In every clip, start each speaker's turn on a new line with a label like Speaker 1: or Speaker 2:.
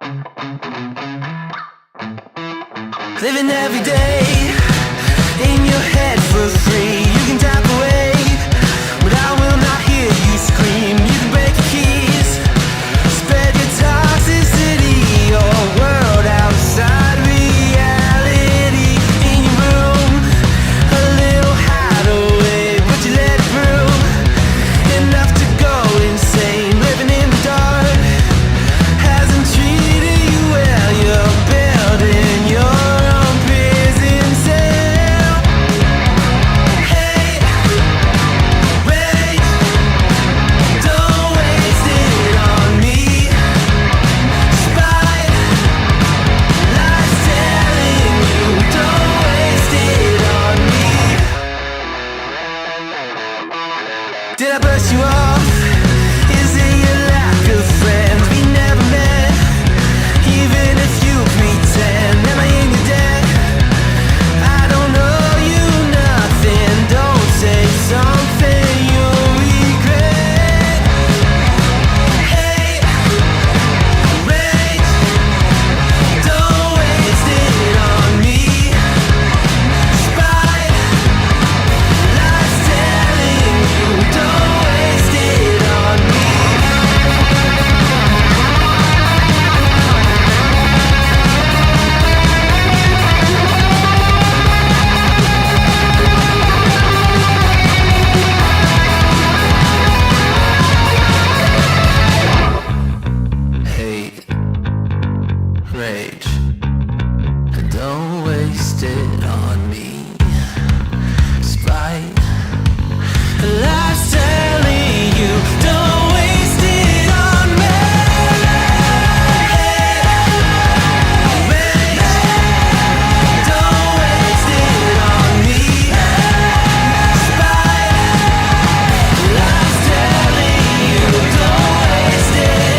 Speaker 1: Living every day in your head for free. You can tap away, but I will not hear you scream. You can break your keys, spread your toxicity, your world outside reality. In your room, a little hideaway, but you let it through. Enough to go insane. Living in the dark hasn't treated you well. You're building your own prison cell. Hey, wait, don't waste it on me. Spite, life's telling you, don't waste it on me. Did I brush you off? Is it your lack of friends? We never met, even if you pretend. Am I in your debt? I don't know you nothing. Don't say something you'll regret. Hey, rage, don't waste it on me. Spite, life's telling you, don't waste it on me. Hate, rage, don't waste it on me. Spite, life's telling you, don't waste it on me. Rage, don't waste it on me. Spite, life's telling you, don't waste it.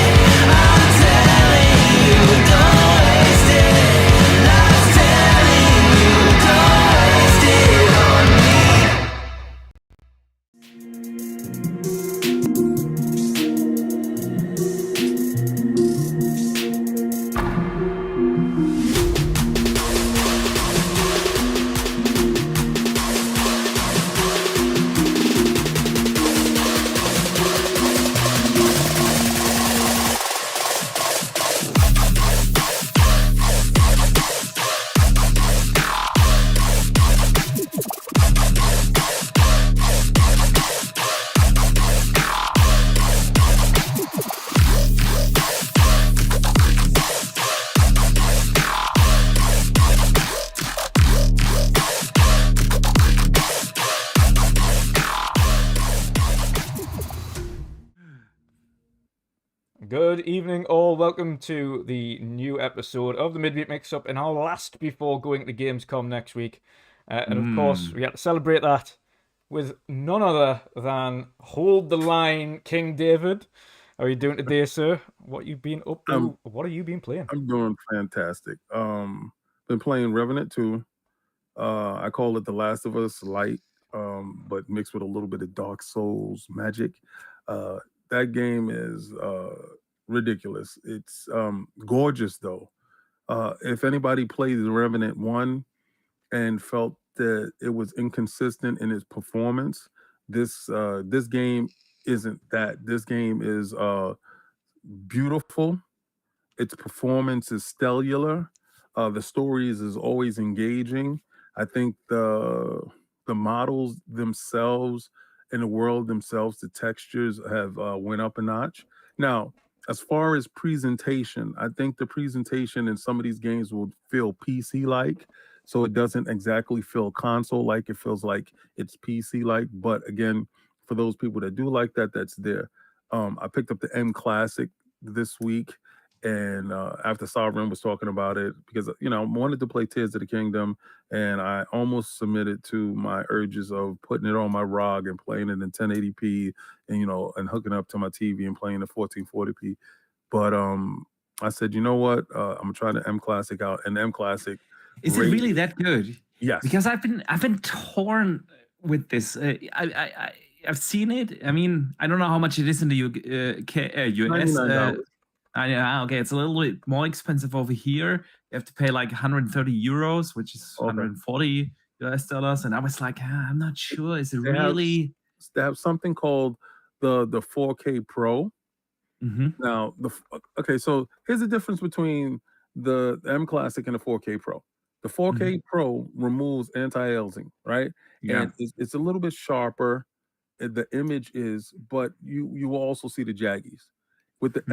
Speaker 1: I'm telling you, don't waste it. Life's telling you, don't waste it on me.
Speaker 2: Good evening, all. Welcome to the new episode of the Midweek Mix-Up and our last before going to Gamescom next week. And of course, we had to celebrate that with none other than Hold the Line King David. How are you doing today, sir? What you been up to? What have you been playing?
Speaker 3: I'm doing fantastic. Been playing Revenant 2. I call it The Last of Us Light, but mixed with a little bit of Dark Souls magic. That game is ridiculous. It's gorgeous, though. If anybody played the Revenant 1 and felt that it was inconsistent in its performance, this game isn't that. This game is beautiful. Its performance is stellar. The stories is always engaging. I think the models themselves in the world themselves, the textures have went up a notch. Now, as far as presentation, I think the presentation in some of these games will feel PC-like, so it doesn't exactly feel console-like. It feels like it's PC-like. But again, for those people that do like that, that's there. I picked up the M Classic this week, and after Sovereign was talking about it, because I wanted to play Tears of the Kingdom, and I almost submitted to my urges of putting it on my ROG and playing it in 1080p, and and hooking up to my TV and playing in 1440p. But I said, you know what? I'm gonna try the M Classic out, and the M Classic.
Speaker 4: Is it really that good?
Speaker 3: Yes.
Speaker 4: Because I've been torn with this. I've seen it. I mean, I don't know how much it is in the US. Okay, it's a little bit more expensive over here. You have to pay like 130 euros, which is
Speaker 3: Okay.
Speaker 4: 140 US dollars. And I was like, I'm not sure. Is it
Speaker 3: They have-
Speaker 4: really?
Speaker 3: They have something called the 4K Pro.
Speaker 4: Mm-hmm.
Speaker 3: Now, okay, so here's the difference between the M Classic and the 4K Pro. The 4K Pro removes anti-aliasing, right?
Speaker 4: Yeah.
Speaker 3: And it's a little bit sharper. The image is, but you will also see the jaggies. With the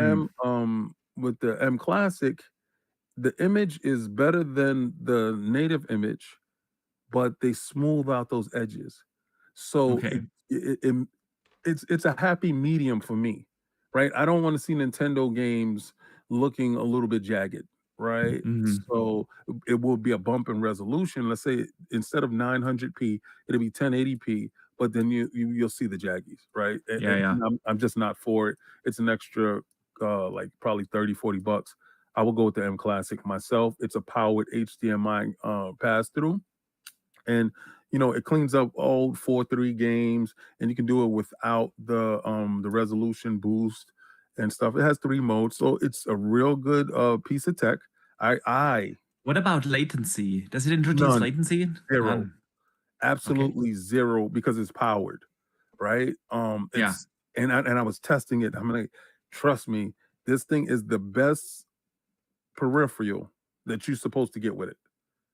Speaker 3: M Classic, the image is better than the native image, but they smooth out those edges. So
Speaker 4: Okay.
Speaker 3: it's a happy medium for me, right? I don't want to see Nintendo games looking a little bit jagged, right? So it will be a bump in resolution. Let's say instead of 900p, it'll be 1080p, but then you'll see the jaggies, right? And I'm just not for it. It's an extra like probably 30-40 bucks. I will go with the M Classic myself. It's a powered HDMI pass through. And it cleans up old 4.3 games, and you can do it without the resolution boost and stuff. It has 3 modes, so it's a real good piece of tech.
Speaker 4: What about latency? Does it introduce
Speaker 3: None.
Speaker 4: latency?
Speaker 3: Zero.
Speaker 4: None.
Speaker 3: Absolutely zero, because it's powered, right? It's and I was testing it. I'm like, trust me, this thing is the best peripheral that you're supposed to get with it.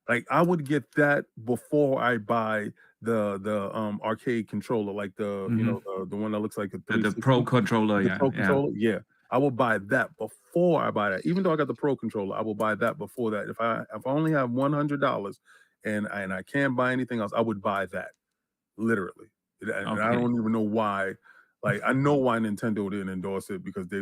Speaker 3: Like, I would get that before I buy the arcade controller, like the the one that looks like a
Speaker 4: The
Speaker 3: 360.
Speaker 4: Pro controller,
Speaker 3: The Pro controller, yeah. I will buy that before I buy that. Even though I got the Pro controller, I will buy that before that. If I only have $100 and I can't buy anything else, I would buy that, literally. And I don't even know why. Like, I know why Nintendo didn't endorse it, because they,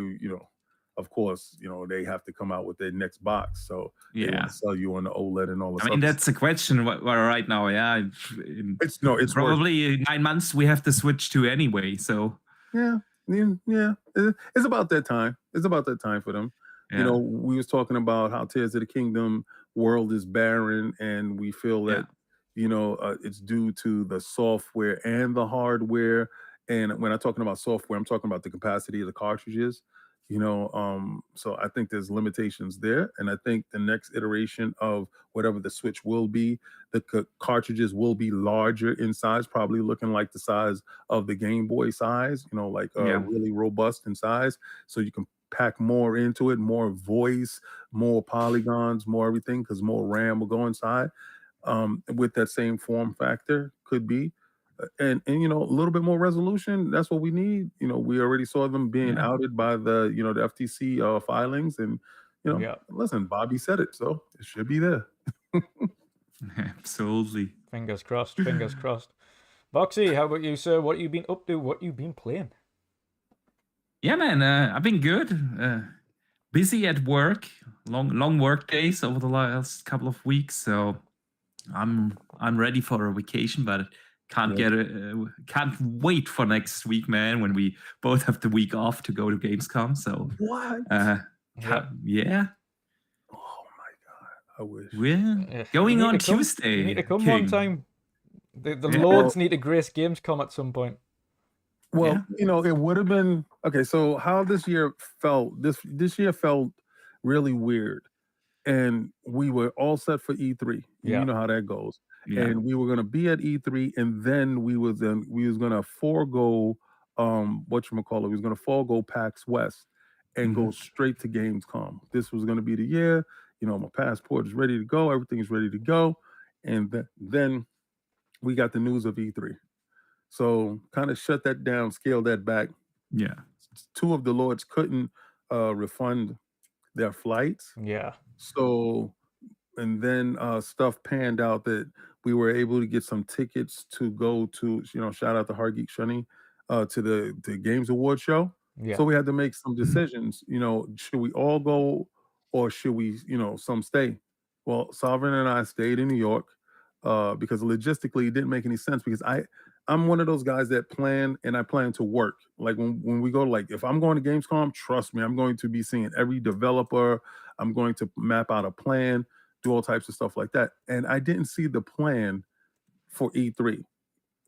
Speaker 3: of course, they have to come out with their next box. So they want to sell you on the OLED and all this.
Speaker 4: I mean, that's a question right now. Yeah,
Speaker 3: it's
Speaker 4: probably 9 months we have to switch to anyway. So
Speaker 3: yeah, it's about that time. It's about that time for them. We was talking about how Tears of the Kingdom world is barren, and we feel that it's due to the software and the hardware. And when I'm talking about software, I'm talking about the capacity of the cartridges. So I think there's limitations there, and I think the next iteration of whatever the Switch will be, the cartridges will be larger in size, probably looking like the size of the Game Boy size, really robust in size, so you can pack more into it, more voice, more polygons, more everything, because more RAM will go inside. With that same form factor, could be. And a little bit more resolution. That's what we need. We already saw them being outed by the the FTC filings, and listen, Bobby said it, so it should be there.
Speaker 4: Absolutely.
Speaker 2: Fingers crossed. Fingers crossed. Boxy, how about you, sir? What you been up to? What you been playing?
Speaker 4: Yeah, man. I've been good. Busy at work. Long work days over the last couple of weeks. So I'm ready for a vacation, but can't wait for next week, man, when we both have the week off to go to Gamescom. So
Speaker 3: what?
Speaker 4: Yeah.
Speaker 3: Oh my god, I wish.
Speaker 4: We're going on Tuesday.
Speaker 2: You need to come
Speaker 4: King.
Speaker 2: one time. The Lords need to grace Gamescom at some point.
Speaker 3: Well, it would have been okay. So how this year felt? This year felt really weird, and we were all set for E3.
Speaker 2: Yeah.
Speaker 3: You know how that goes.
Speaker 4: Yeah.
Speaker 3: And we were gonna be at E3, and then we was gonna forego whatchamacallit. We was gonna forego PAX West and go straight to Gamescom. This was gonna be the year. My passport is ready to go. Everything is ready to go, and then we got the news of E3. So kind of shut that down, scale that back.
Speaker 4: Yeah.
Speaker 3: 2 of the Lords couldn't refund their flights.
Speaker 2: Yeah.
Speaker 3: So, and then stuff panned out that we were able to get some tickets to go to, shout out to Hargeek Shunny, to the Games Award show.
Speaker 2: Yeah.
Speaker 3: So we had to make some decisions. Should we all go, or should we, some stay? Well, Sovereign and I stayed in New York because logistically it didn't make any sense, because I'm one of those guys that plan, and I plan to work. Like when we go, like if I'm going to Gamescom, trust me, I'm going to be seeing every developer. I'm going to map out a plan, do all types of stuff like that. And I didn't see the plan for E3.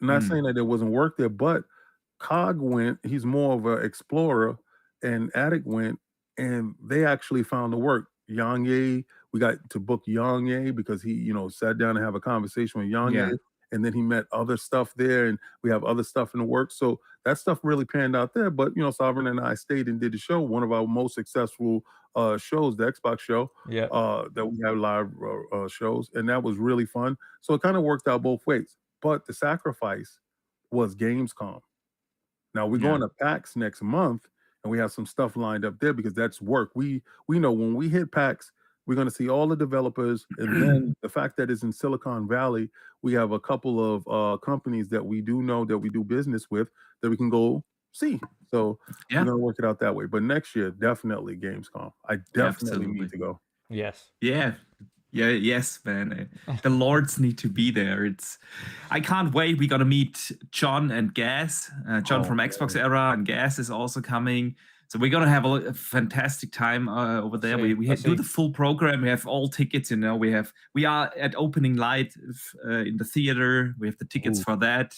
Speaker 3: Not saying that there wasn't work there, but Cog went, he's more of an explorer, and Attic went, and they actually found the work. Yang Ye, we got to book Yang Ye because he, sat down and have a conversation with Yang
Speaker 4: Yeah.
Speaker 3: Ye, and then he met other stuff there, and we have other stuff in the works. So that stuff really panned out there. But Sovereign and I stayed and did the show, one of our most successful shows, the Xbox show,
Speaker 2: Yeah.
Speaker 3: that we have live shows, and that was really fun. So it kind of worked out both ways. But the sacrifice was Gamescom. Now we're going to PAX next month, and we have some stuff lined up there because that's work. We know when we hit PAX, we're going to see all the developers, and then the fact that it's in Silicon Valley, we have a couple of companies that we do know that we do business with that we can go see. So we're going to work it out that way. But next year, definitely Gamescom. I definitely need to go.
Speaker 2: Yes.
Speaker 4: Yeah. Yeah, yes, man. The lords need to be there. I can't wait. We're gonna meet John and Gas. John from Xbox Era, and Gas is also coming. So we're gonna have a fantastic time over there. We do the full program. We have all tickets. We are at opening night in the theater. We have the tickets for that.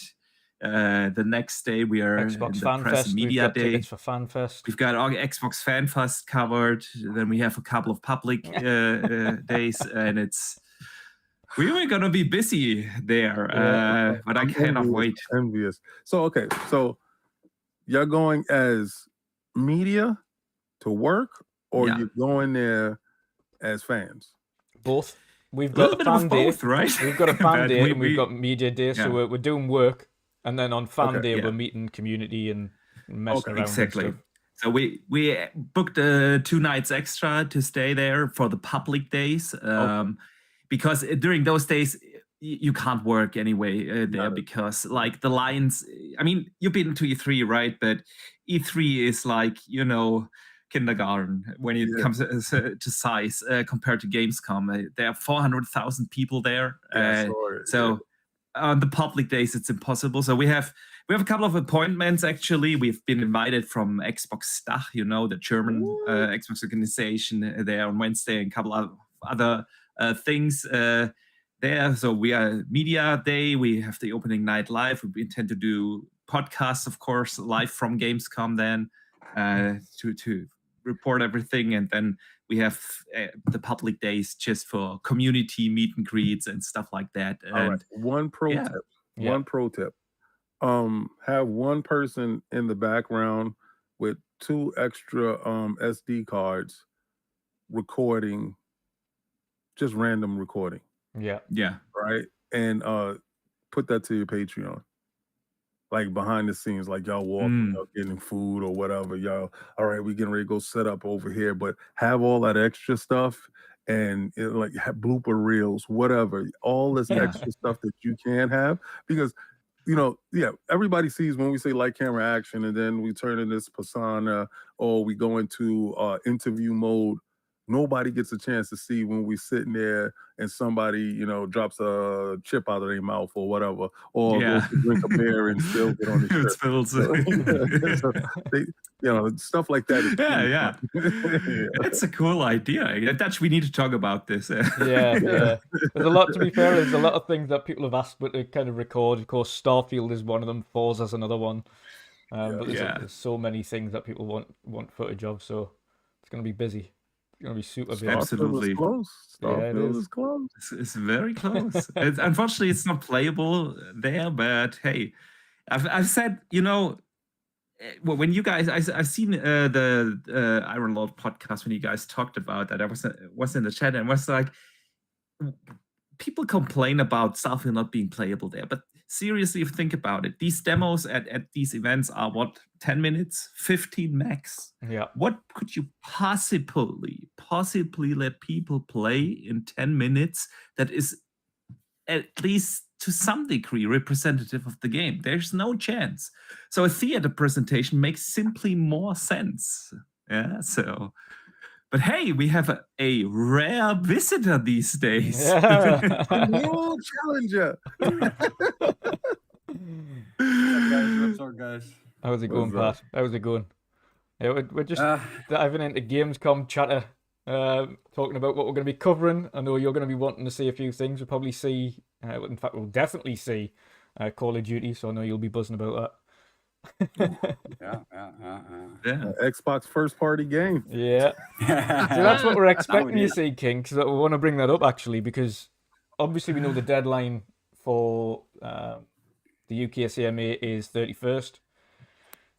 Speaker 4: The next day we are
Speaker 2: Xbox
Speaker 4: in the
Speaker 2: Fan
Speaker 4: Press
Speaker 2: Fest.
Speaker 4: Media
Speaker 2: We've got
Speaker 4: Day.
Speaker 2: tickets for Fan Fest.
Speaker 4: We've got our Xbox Fan Fest covered. Then we have a couple of public days, and we're gonna be busy there. But I cannot wait.
Speaker 3: Envious. So you're going as media to work, or you're going there as fans?
Speaker 2: Both. We've got a fan day,
Speaker 4: both, right?
Speaker 2: We've got a fan day, and we've got media day. So we're doing work, and then on fan day we're meeting community and messing around.
Speaker 4: Exactly.
Speaker 2: And stuff.
Speaker 4: So we booked 2 nights extra to stay there for the public days, because during those days you can't work anyway there because like the lines. I mean, you've been to E3, right? But E3 is like kindergarten when it comes to size compared to Gamescom. There are 400,000 people there. On the public days, it's impossible. So we have a couple of appointments. Actually, we've been invited from Xbox Dach, the German Xbox organization, there on Wednesday, and a couple of other things there. So we are media day. We have the opening night live. We intend to do podcasts, of course, live from Gamescom then to report everything, and then we have the public days just for community meet and greets and stuff like that.
Speaker 3: All right. One pro tip. Have one person in the background with 2 extra SD cards recording, just random recording.
Speaker 2: Yeah.
Speaker 3: Right? And put that to your Patreon. Like behind the scenes, like y'all walking up, getting food or whatever. Y'all, all right, we getting ready to go set up over here, but have all that extra stuff and like blooper reels, whatever, all this extra stuff that you can have, because everybody sees when we say light camera action, and then we turn in this persona or we go into interview mode. Nobody gets a chance to see when we sitting there and somebody, drops a chip out of their mouth or whatever, or goes to drink a beer and spills it on the shirt. So stuff like that.
Speaker 4: It's a cool idea. Dutch, we need to talk about this.
Speaker 2: Yeah. There's a lot, to be fair, there's a lot of things that people have asked but to kind of record. Of course, Starfield is one of them. Forza's another one. But there's so many things that people want footage of, so it's going to be busy. Gonna be super busy.
Speaker 4: Absolutely.
Speaker 3: Starfield is close.
Speaker 4: It's very close. Unfortunately, it's not playable there. But hey, I've said, when you guys, I've seen the Iron Lord podcast when you guys talked about that. I was in the chat and was like, people complain about Starfield not being playable there, but seriously, if you think about it, these demos at these events are 10 minutes, 15 max.
Speaker 2: Yeah.
Speaker 4: What could you possibly let people play in 10 minutes that is at least to some degree representative of the game? There's no chance. So a theater presentation makes simply more sense. Yeah. So, but hey, we have a rare visitor these days.
Speaker 2: Yeah.
Speaker 3: A new challenger.
Speaker 5: What's up, guys?
Speaker 2: How's it going, Pat? How's it going? Yeah, we're just diving into Gamescom chatter, talking about what we're going to be covering. I know you're going to be wanting to see a few things. We'll probably see, in fact, we'll definitely see Call of Duty, so I know you'll be buzzing about that.
Speaker 5: Yeah.
Speaker 3: Xbox first party game.
Speaker 2: Yeah. So
Speaker 5: So
Speaker 2: that's what we're expecting, you
Speaker 5: Nowadays.
Speaker 2: see, King, because we want to bring that up, actually, because obviously we know the deadline for the UK CMA is 31st.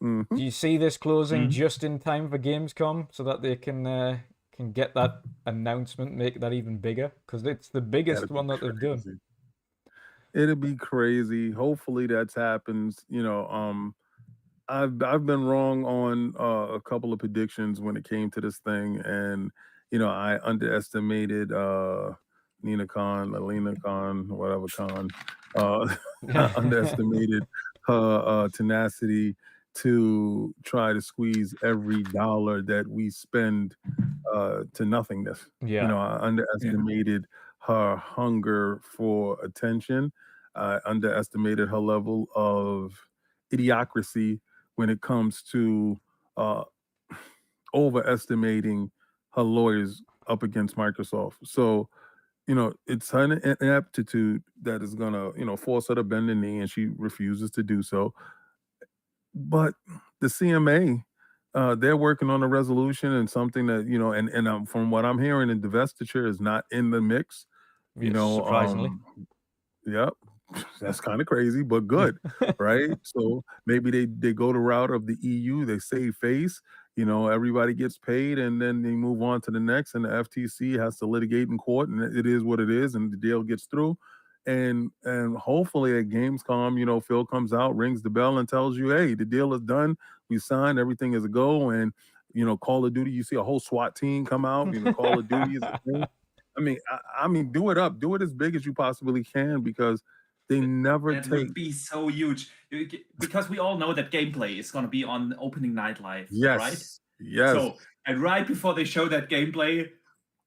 Speaker 3: Mhm.
Speaker 2: Do you see this closing just in time for Gamescom so that they can get that announcement, make that even bigger? Because it's the biggest
Speaker 3: That'd be
Speaker 2: one that they've done.
Speaker 3: crazy. It'll be crazy. Hopefully that happens. I've been wrong on a couple of predictions when it came to this thing, and I underestimated Nina Khan, Alina Khan, whatever Khan. I underestimated her tenacity to try to squeeze every dollar that we spend to nothingness.
Speaker 2: Yeah.
Speaker 3: I underestimated her hunger for attention. I underestimated her level of idiocracy when it comes to overestimating her lawyers up against Microsoft. So, it's an ineptitude that is going to, force her to bend the knee, and she refuses to do so. But the CMA, they're working on a resolution and something that, and from what I'm hearing, the divestiture is not in the mix.
Speaker 2: Surprisingly.
Speaker 3: Yep. That's kind of crazy, but good, right? So maybe they go the route of the EU, they save face, everybody gets paid, and then they move on to the next, and the FTC has to litigate in court, and it is what it is, and the deal gets through. And hopefully at Gamescom, Phil comes out, rings the bell, and tells you, hey, the deal is done, we signed, everything is a go, and Call of Duty, you see a whole SWAT team come out, Call of Duty is a thing. I mean, do it up, do it as big as you possibly can, because they never
Speaker 4: That
Speaker 3: take.
Speaker 4: would be so huge because we all know that gameplay is going to be on opening night live,
Speaker 3: Yes,
Speaker 4: right?
Speaker 3: yes.
Speaker 4: So, and right before they show that gameplay,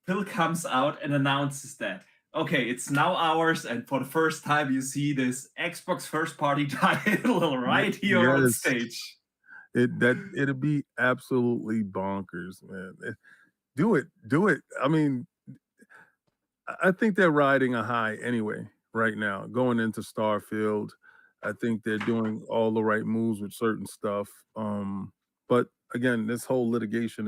Speaker 4: Phil comes out and announces that, okay, it's now ours, and for the first time you see this Xbox first party title right here on
Speaker 3: Yes.
Speaker 4: stage.
Speaker 3: It'll be absolutely bonkers, man. Do it. I mean, I think they're riding a high anyway right now, going into Starfield. I think they're doing all the right moves with certain stuff. But again, this whole litigation,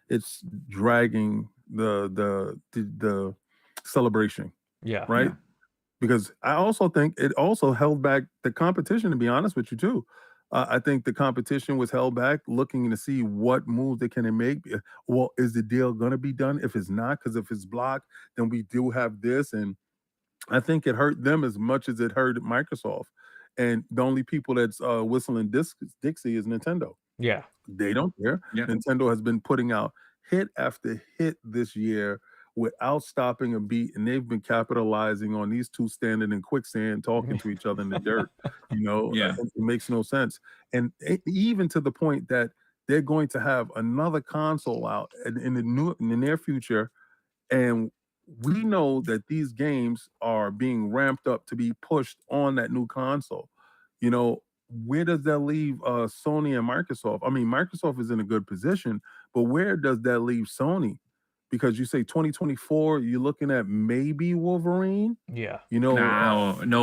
Speaker 3: it's dragging the celebration,
Speaker 2: Yeah.
Speaker 3: right?
Speaker 4: Yeah.
Speaker 3: Because I also think it also held back the competition, to be honest with you, too. I think the competition was held back looking to see what move they can make. Well, is the deal going to be done? If it's not, because if it's blocked, then we do have this. And I think it hurt them as much as it hurt Microsoft. And the only people that's whistling Dixie is Nintendo.
Speaker 2: Yeah.
Speaker 3: They don't care.
Speaker 4: Yeah.
Speaker 3: Nintendo has been putting out hit after hit this year without stopping a beat, and they've been capitalizing on these two standing in quicksand, talking to each other in the dirt.
Speaker 4: Yeah.
Speaker 3: It makes no sense. And even to the point that they're going to have another console out in the near future, and we know that these games are being ramped up to be pushed on that new console. Where does that leave Sony and Microsoft? I mean, Microsoft is in a good position, but where does that leave Sony? Because you say 2024, you're looking at maybe Wolverine.
Speaker 2: Yeah.
Speaker 4: No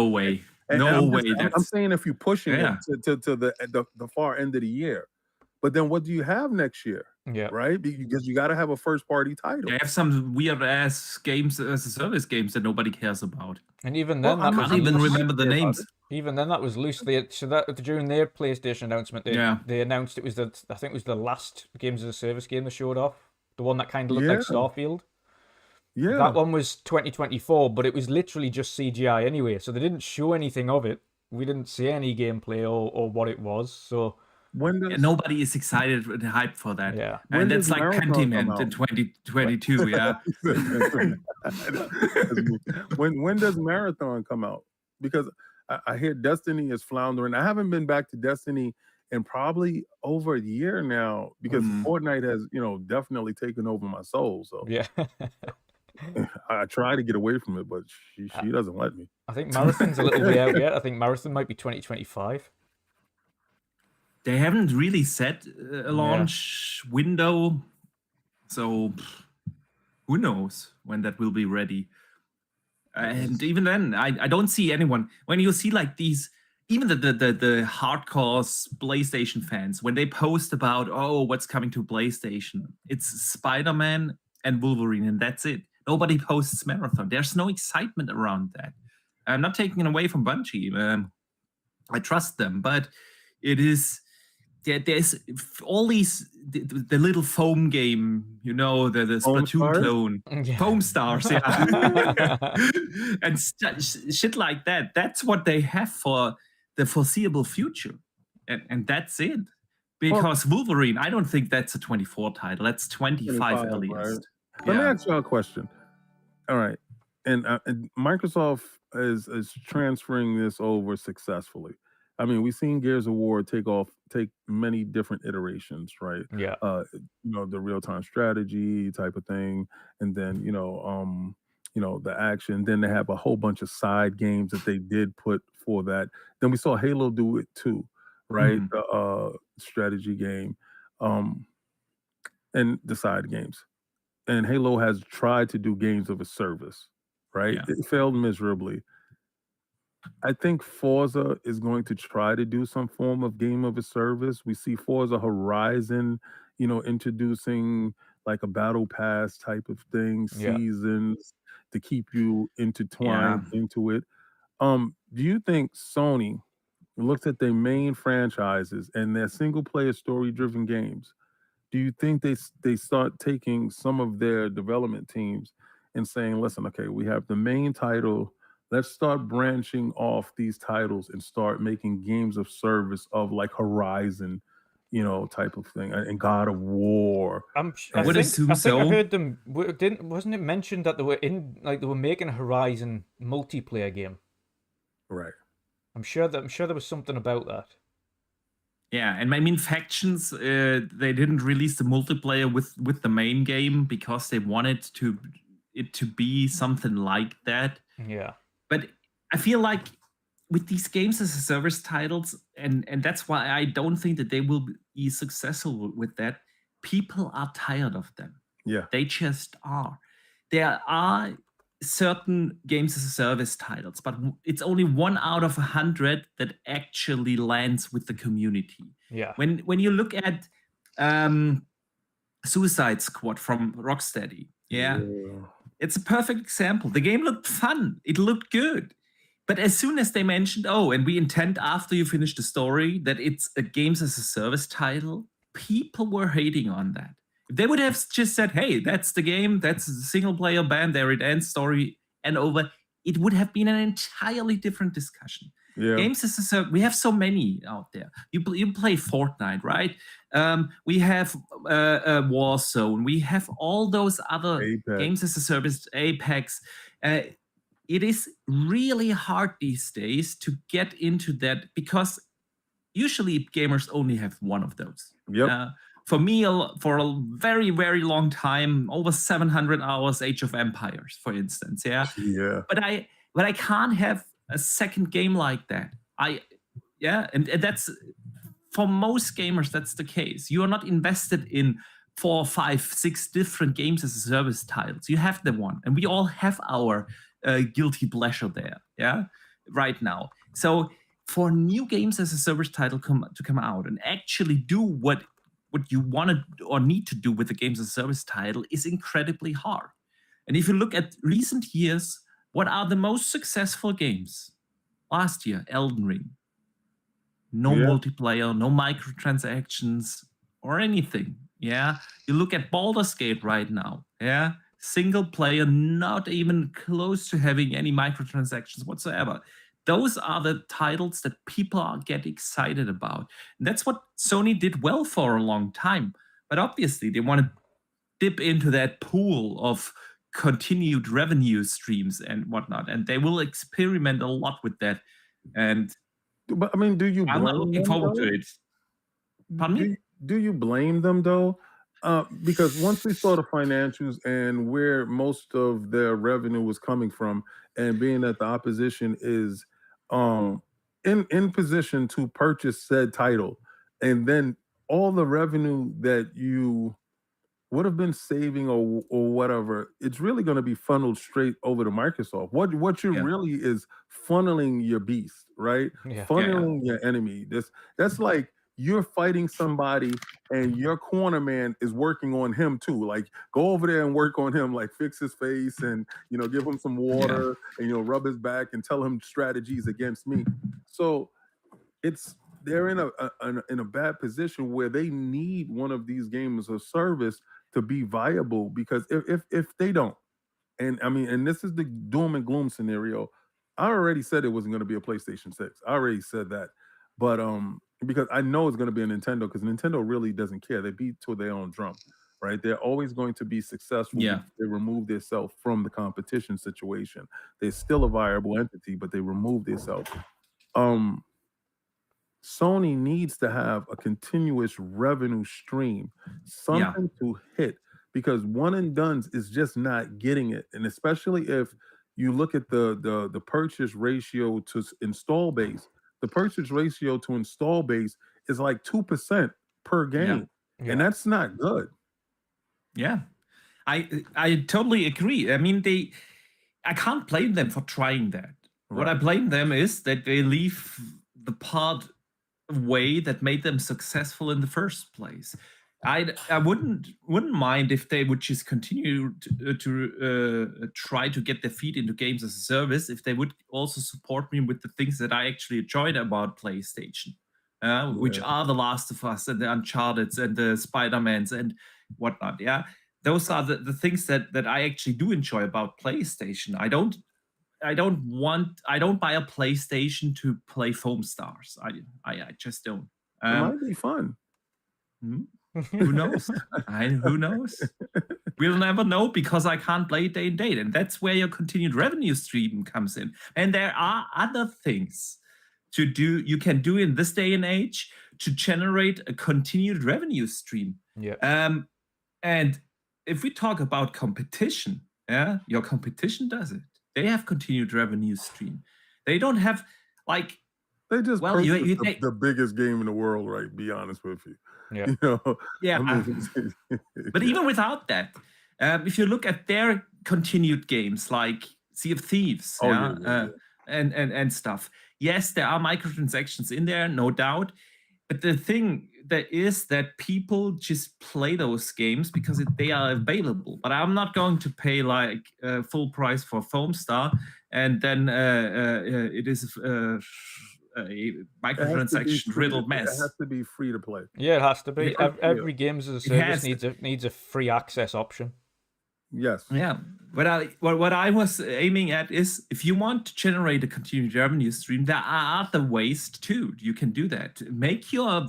Speaker 4: way.
Speaker 3: And
Speaker 4: No
Speaker 3: I'm
Speaker 4: way.
Speaker 3: I'm saying if you're pushing
Speaker 4: Yeah.
Speaker 3: it to the far end of the year, but then what do you have next year?
Speaker 2: Yeah.
Speaker 3: Right? Because you got to have a first party title.
Speaker 4: They have some weird ass games as a service games that nobody cares about.
Speaker 2: And even then,
Speaker 3: Well,
Speaker 2: that
Speaker 3: I'm
Speaker 2: was
Speaker 4: Can't even
Speaker 2: loose.
Speaker 4: remember the
Speaker 3: about
Speaker 4: names.
Speaker 2: Even then, that was loose. During their PlayStation announcement, they announced it was I think it was the last games as a service game they showed off, the one that kind of looked like Starfield.
Speaker 3: Yeah.
Speaker 2: That one was 2024, but it was literally just CGI anyway, so they didn't show anything of it. We didn't see any gameplay or what it was. So
Speaker 4: nobody is excited and hyped for that.
Speaker 2: Yeah.
Speaker 4: And that's like Pentiment in 2022. Yeah.
Speaker 3: When does Marathon come out? Because I hear Destiny is floundering. I haven't been back to Destiny in probably over a year now, because Fortnite has, definitely taken over my soul. So
Speaker 2: yeah.
Speaker 3: I try to get away from it, but she doesn't let me.
Speaker 2: I think Marathon's a little way out yet. I think Marathon might be 2025.
Speaker 4: They haven't really set a launch window, so who knows when that will be ready. And even then, I don't see anyone. When you see like these even the hardcore PlayStation fans, when they post about, oh, what's coming to PlayStation, it's Spider-Man and Wolverine, and that's it. Nobody posts Marathon. There's no excitement around that. I'm not taking it away from Bungie. I trust them, but it is there's all these the little foam game, the
Speaker 3: Foam
Speaker 4: Splatoon
Speaker 3: Stars?
Speaker 4: clone,
Speaker 2: Yeah.
Speaker 4: Foam Stars, yeah, and shit like that. That's what they have for the foreseeable future, and that's it. Because Wolverine, I don't think that's a 24 title. That's 25 earliest.
Speaker 3: Right? Let me ask you a question. All right, and Microsoft is transferring this over successfully. I mean, we've seen Gears of War take many different iterations, right?
Speaker 2: Yeah.
Speaker 3: The real-time strategy type of thing, and then the action. Then they have a whole bunch of side games that they did put for that. Then we saw Halo do it too, right?
Speaker 4: Mhm.
Speaker 3: The strategy game, and the side games. And Halo has tried to do games of a service, right?
Speaker 4: Yeah.
Speaker 3: It failed miserably. I think Forza is going to try to do some form of game of a service. We see Forza Horizon, introducing like a battle pass type of thing,
Speaker 2: Yeah.
Speaker 3: seasons to keep you intertwined into it. Do you think Sony looks at their main franchises and their single player story driven games? Do you think they start taking some of their development teams and saying, listen, okay, we have the main title. Let's start branching off these titles and start making games of service of like Horizon, type of thing, and God of War.
Speaker 2: I
Speaker 4: would
Speaker 2: think
Speaker 4: assume
Speaker 2: I
Speaker 4: so.
Speaker 2: heard them. Wasn't it mentioned that they were making a Horizon multiplayer game?
Speaker 3: Right.
Speaker 2: I'm sure there was something about that.
Speaker 4: Yeah, and I mean Factions, they didn't release the multiplayer with the main game because they wanted it to be something like that.
Speaker 2: Yeah.
Speaker 4: But I feel like with these games as a service titles, and that's why I don't think that they will be successful with that. People are tired of them.
Speaker 3: Yeah.
Speaker 4: They just are. There are certain games as a service titles, but it's only 1 out of 100 that actually lands with the community.
Speaker 2: Yeah.
Speaker 4: When you look at Suicide Squad from Rocksteady, it's a perfect example. The game looked fun. It looked good. But as soon as they mentioned, and we intend after you finish the story that it's a games as a service title, people were hating on that. If they would have just said, hey, that's the game, that's a single player, bam, there it ends, story and over, it would have been an entirely different discussion.
Speaker 3: Yeah.
Speaker 4: Games as a service, we have so many out there. You play Fortnite, right? We have Warzone. We have all those other
Speaker 3: Apex.
Speaker 4: games as a service, Apex. It is really hard these days to get into that because usually gamers only have one of those.
Speaker 3: Yep.
Speaker 4: For me, for a very, very long time, over 700 hours, Age of Empires, for instance. Yeah.
Speaker 3: Yeah.
Speaker 4: But I can't have a second game like that. And that's for most gamers, that's the case. You are not invested in 4, 5, 6 different games as a service titles. You have the one, and we all have our guilty pleasure there, right now. So for new games as a service title to come out and actually do what you want to or need to do with the games as a service title is incredibly hard. And if you look at recent years, what are the most successful games? Last year, Elden Ring. No multiplayer, no microtransactions or anything. Yeah. You look at Baldur's Gate right now. Yeah. Single player, not even close to having any microtransactions whatsoever. Those are the titles that people get excited about. And that's what Sony did well for a long time. But obviously, they want to dip into that pool of continued revenue streams and whatnot. And they will experiment a lot with that. And
Speaker 3: But I mean, do you blame
Speaker 4: I'm not looking
Speaker 3: them,
Speaker 4: forward
Speaker 3: though?
Speaker 4: to it. Pardon me?
Speaker 3: Do you blame them though? Because once we saw the financials and where most of their revenue was coming from, and being that the opposition is in position to purchase said title, and then all the revenue that you would have been saving or whatever, it's really going to be funneled straight over to Microsoft. What you're really is funneling your beast, right? Funneling your enemy. That's like you're fighting somebody and your corner man is working on him too. Like go over there and work on him, like fix his face and give him some water and rub his back and tell him strategies against me. So they're in a bad position where they need one of these games of service to be viable, because if they don't, and this is the doom and gloom scenario. I already said it wasn't going to be a PlayStation 6. I already said that, but because I know it's going to be a Nintendo, because Nintendo really doesn't care. They beat to their own drum, right? They're always going to be successful.
Speaker 4: Yeah.
Speaker 3: They remove themselves from the competition situation. They're still a viable entity, but they remove themselves. Sony needs to have a continuous revenue stream, something to hit, because one and dones is just not getting it. And especially if you look at the purchase ratio to install base, the purchase ratio to install base is like 2% per game. And that's not good.
Speaker 4: Yeah. I totally agree. I mean, I can't blame them for trying that. Right. What I blame them is that they leave the part way that made them successful in the first place. I wouldn't mind if they would just continue to try to get their feet into games as a service, if they would also support me with the things that I actually enjoyed about PlayStation, which are the Last of Us and the Uncharted and the Spider-Mans and whatnot. Yeah, those are the things that I actually do enjoy about PlayStation. I don't buy a PlayStation to play Foam Stars. I just don't.
Speaker 3: It might be fun.
Speaker 4: Who knows? Who knows? We'll never know, because I can't play day and date. And that's where your continued revenue stream comes in. And there are other things you can do in this day and age to generate a continued revenue stream.
Speaker 2: Yeah.
Speaker 4: And if we talk about competition, your competition does it. They have continued revenue stream. They don't have
Speaker 3: they just purchased the biggest game in the world, right? Be honest with you.
Speaker 2: Yeah.
Speaker 4: But even without that, if you look at their continued games like Sea of Thieves, and stuff. Yes, there are microtransactions in there, no doubt. But the thing that is that people just play those games because they are available. But I'm not going to pay full price for Foam Star, and then it is a microtransaction riddled mess.
Speaker 3: It has to be free to play.
Speaker 2: Yeah, it has to be. Every games as a service needs a free access option.
Speaker 3: Yes.
Speaker 4: Yeah. What I was aiming at is, if you want to generate a continued revenue stream, there are other ways too. You can do that. Make your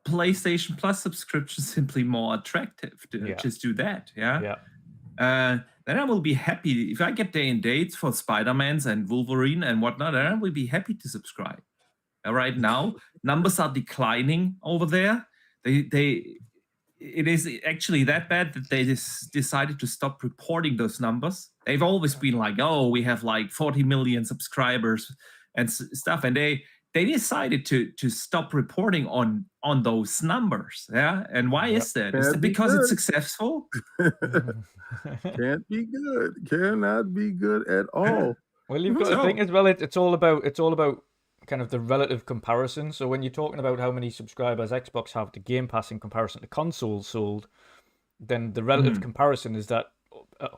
Speaker 4: PlayStation Plus subscription simply more attractive. Just do that. Yeah. Then I will be happy if I get day and dates for Spider-Mans and Wolverine and whatnot. Then I will be happy to subscribe. Right now, numbers are declining over there. It is actually that bad that they decided to stop reporting those numbers. They've always been like, oh, we have 40 million subscribers and stuff, and they decided to stop reporting on those numbers. Yeah, and why is that? Is it because it's successful?
Speaker 3: Can't be good. Cannot be good at all.
Speaker 2: Well, you've got to think as well. It's all about kind of the relative comparison. So when you're talking about how many subscribers Xbox have to Game Pass in comparison to consoles sold, then the relative comparison is that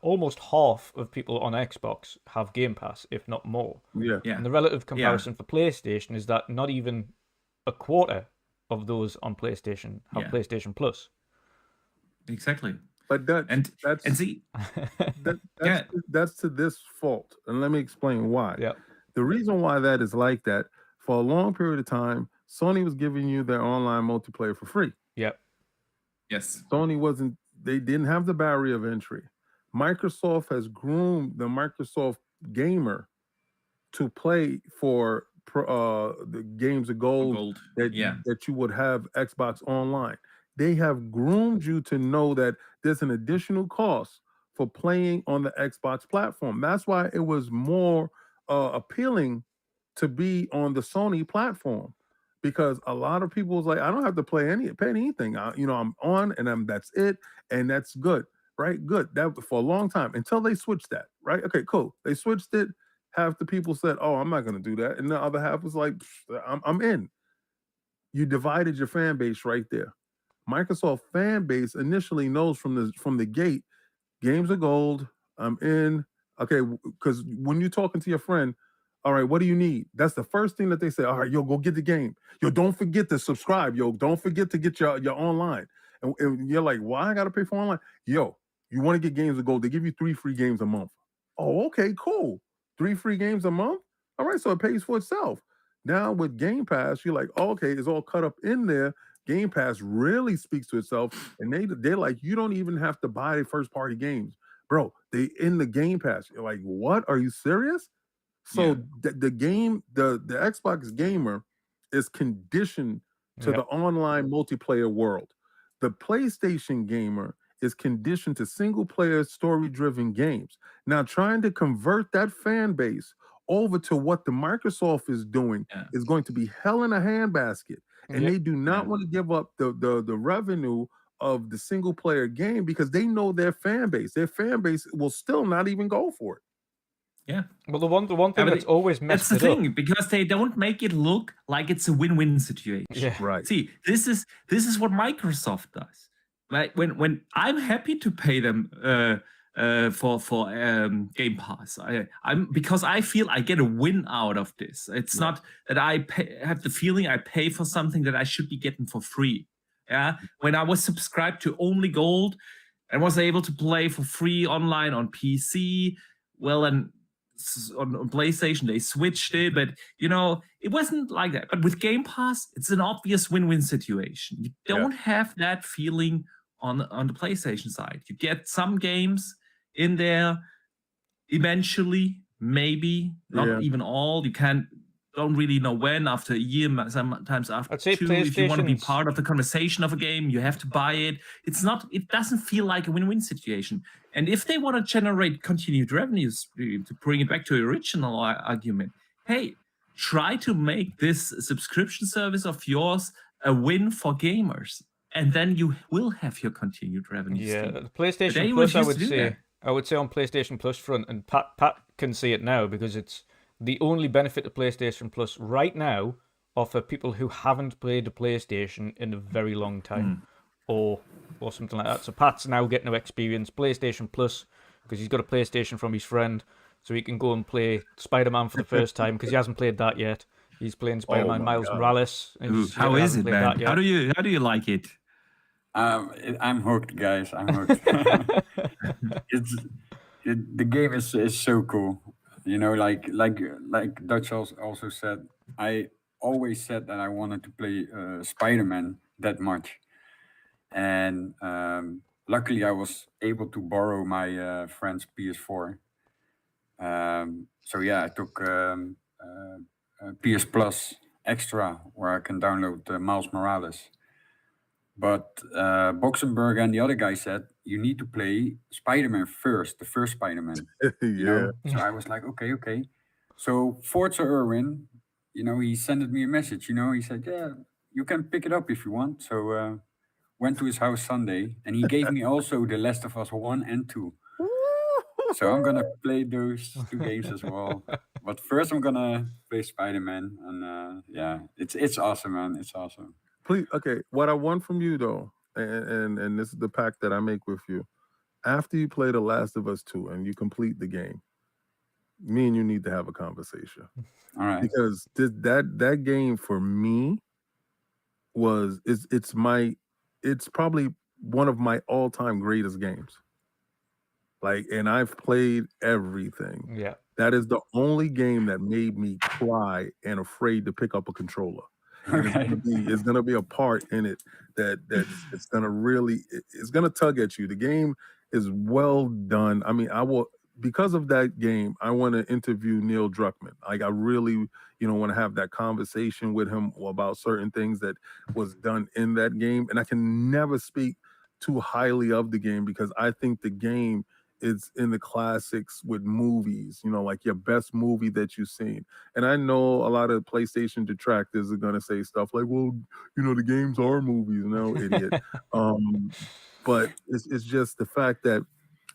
Speaker 2: almost half of people on Xbox have Game Pass, if not more.
Speaker 3: Yeah.
Speaker 2: And the relative comparison for PlayStation is that not even a quarter of those on PlayStation have PlayStation Plus.
Speaker 4: Exactly.
Speaker 3: But that's to this fault. And let me explain why.
Speaker 2: Yeah.
Speaker 3: The reason why that is like that, for a long period of time, Sony was giving you their online multiplayer for free.
Speaker 2: Yep.
Speaker 4: Yes.
Speaker 3: They didn't have the barrier of entry. Microsoft has groomed the Microsoft gamer to play for the games of gold that you would have Xbox Online. They have groomed you to know that there's an additional cost for playing on the Xbox platform. That's why it was more appealing to be on the Sony platform. because a lot of people was like, I don't have to pay anything. I'm on and that's it, and that's good, right? Good. That for a long time until they switched that, right? Okay, cool. They switched it. Half the people said, "Oh, I'm not going to do that," and the other half was like, I'm in." You divided your fan base right there. Microsoft fan base initially knows from the gate, games are gold. I'm in. Okay, because when you're talking to your friend, all right, what do you need? That's the first thing that they say. All right, yo, go get the game. Yo, don't forget to subscribe. Yo, don't forget to get your online. And you're like, why I gotta pay for online? Yo, you want to get games of gold? They give you 3 free games a month. Oh, okay, cool. 3 free games a month. All right, so it pays for itself. Now with Game Pass, you're like, oh, okay, it's all cut up in there. Game Pass really speaks to itself, and they're like, you don't even have to buy first party games, bro. They in the Game Pass. You're like, what? Are you serious? So the game, the Xbox gamer is conditioned to the online multiplayer world. The PlayStation gamer is conditioned to single player story driven games. Now trying to convert that fan base over to what the Microsoft is doing is going to be hell in a handbasket. And they do not want to give up the revenue of the single player game because they know their fan base. Their fan base will still not even go for it.
Speaker 4: Yeah.
Speaker 2: Well, the one thing that's always messed
Speaker 4: that's the
Speaker 2: it
Speaker 4: thing
Speaker 2: up,
Speaker 4: because they don't make it look like it's a win-win situation.
Speaker 2: Yeah.
Speaker 3: Right.
Speaker 4: See, this is what Microsoft does. Right? When I'm happy to pay them for Game Pass, I'm because I feel I get a win out of this. It's not that I have the feeling I pay for something that I should be getting for free. Yeah. When I was subscribed to only Gold and was able to play for free online on PC, well, and on PlayStation they switched it, but it wasn't like that. But with Game Pass, it's an obvious win-win situation. You don't have that feeling on the PlayStation side. You get some games in there eventually, maybe not even all. You don't really know when. After a year, sometimes after
Speaker 2: I'd say
Speaker 4: 2, if you want to be
Speaker 2: PlayStation's-
Speaker 4: part of the conversation of a game, you have to buy it. It doesn't feel like a win-win situation. And if they want to generate continued revenue stream, to bring it back to the original argument, hey, try to make this subscription service of yours a win for gamers, and then you will have your continued revenue stream.
Speaker 2: the PlayStation
Speaker 4: They
Speaker 2: Plus, I
Speaker 4: refuse
Speaker 2: would
Speaker 4: to do
Speaker 2: say,
Speaker 4: that.
Speaker 2: I would say on PlayStation Plus front, and Pat can see it now because it's the only benefit to PlayStation Plus right now are for people who haven't played a PlayStation in a very long time, or something like that. So Pat's now getting to experience PlayStation Plus because he's got a PlayStation from his friend, so he can go and play Spider-Man for the first time because he hasn't played that yet. He's playing Spider-Man Miles Morales.
Speaker 4: How is it, man? How do you like it?
Speaker 5: I'm hooked, guys. I'm hooked. The game is so cool. Like Dutch also said, I always said that I wanted to play Spider-Man that much, and luckily I was able to borrow my friend's PS4. So yeah, I took PS Plus Extra where I can download Miles Morales. But Boxenberg and the other guy said you need to play Spider-Man first, the first Spider-Man. So I was like, okay. So Forza Erwin, he sent me a message. He said, yeah, you can pick it up if you want. So went to his house Sunday, and he gave me also The Last of Us 1 and 2. So I'm gonna play those 2 games as well. But first I'm gonna play Spider-Man, and it's awesome, man. It's awesome.
Speaker 3: Please, okay. What I want from you though, and this is the pact that I make with you. After you play The Last of Us 2 and you complete the game, me and you need to have a conversation.
Speaker 5: All right.
Speaker 3: Because that game for me it's probably one of my all-time greatest games. And I've played everything.
Speaker 2: Yeah.
Speaker 3: That is the only game that made me cry and afraid to pick up a controller. And it's gonna be a part in it it's gonna tug at you. The game is well done. I mean, because of that game, I want to interview Neil Druckmann. I really, want to have that conversation with him about certain things that was done in that game. And I can never speak too highly of the game because I think the game it's in the classics with movies, like your best movie that you've seen. And I know a lot of PlayStation detractors are gonna say stuff like, well, the games are movies. No, idiot. But it's just the fact that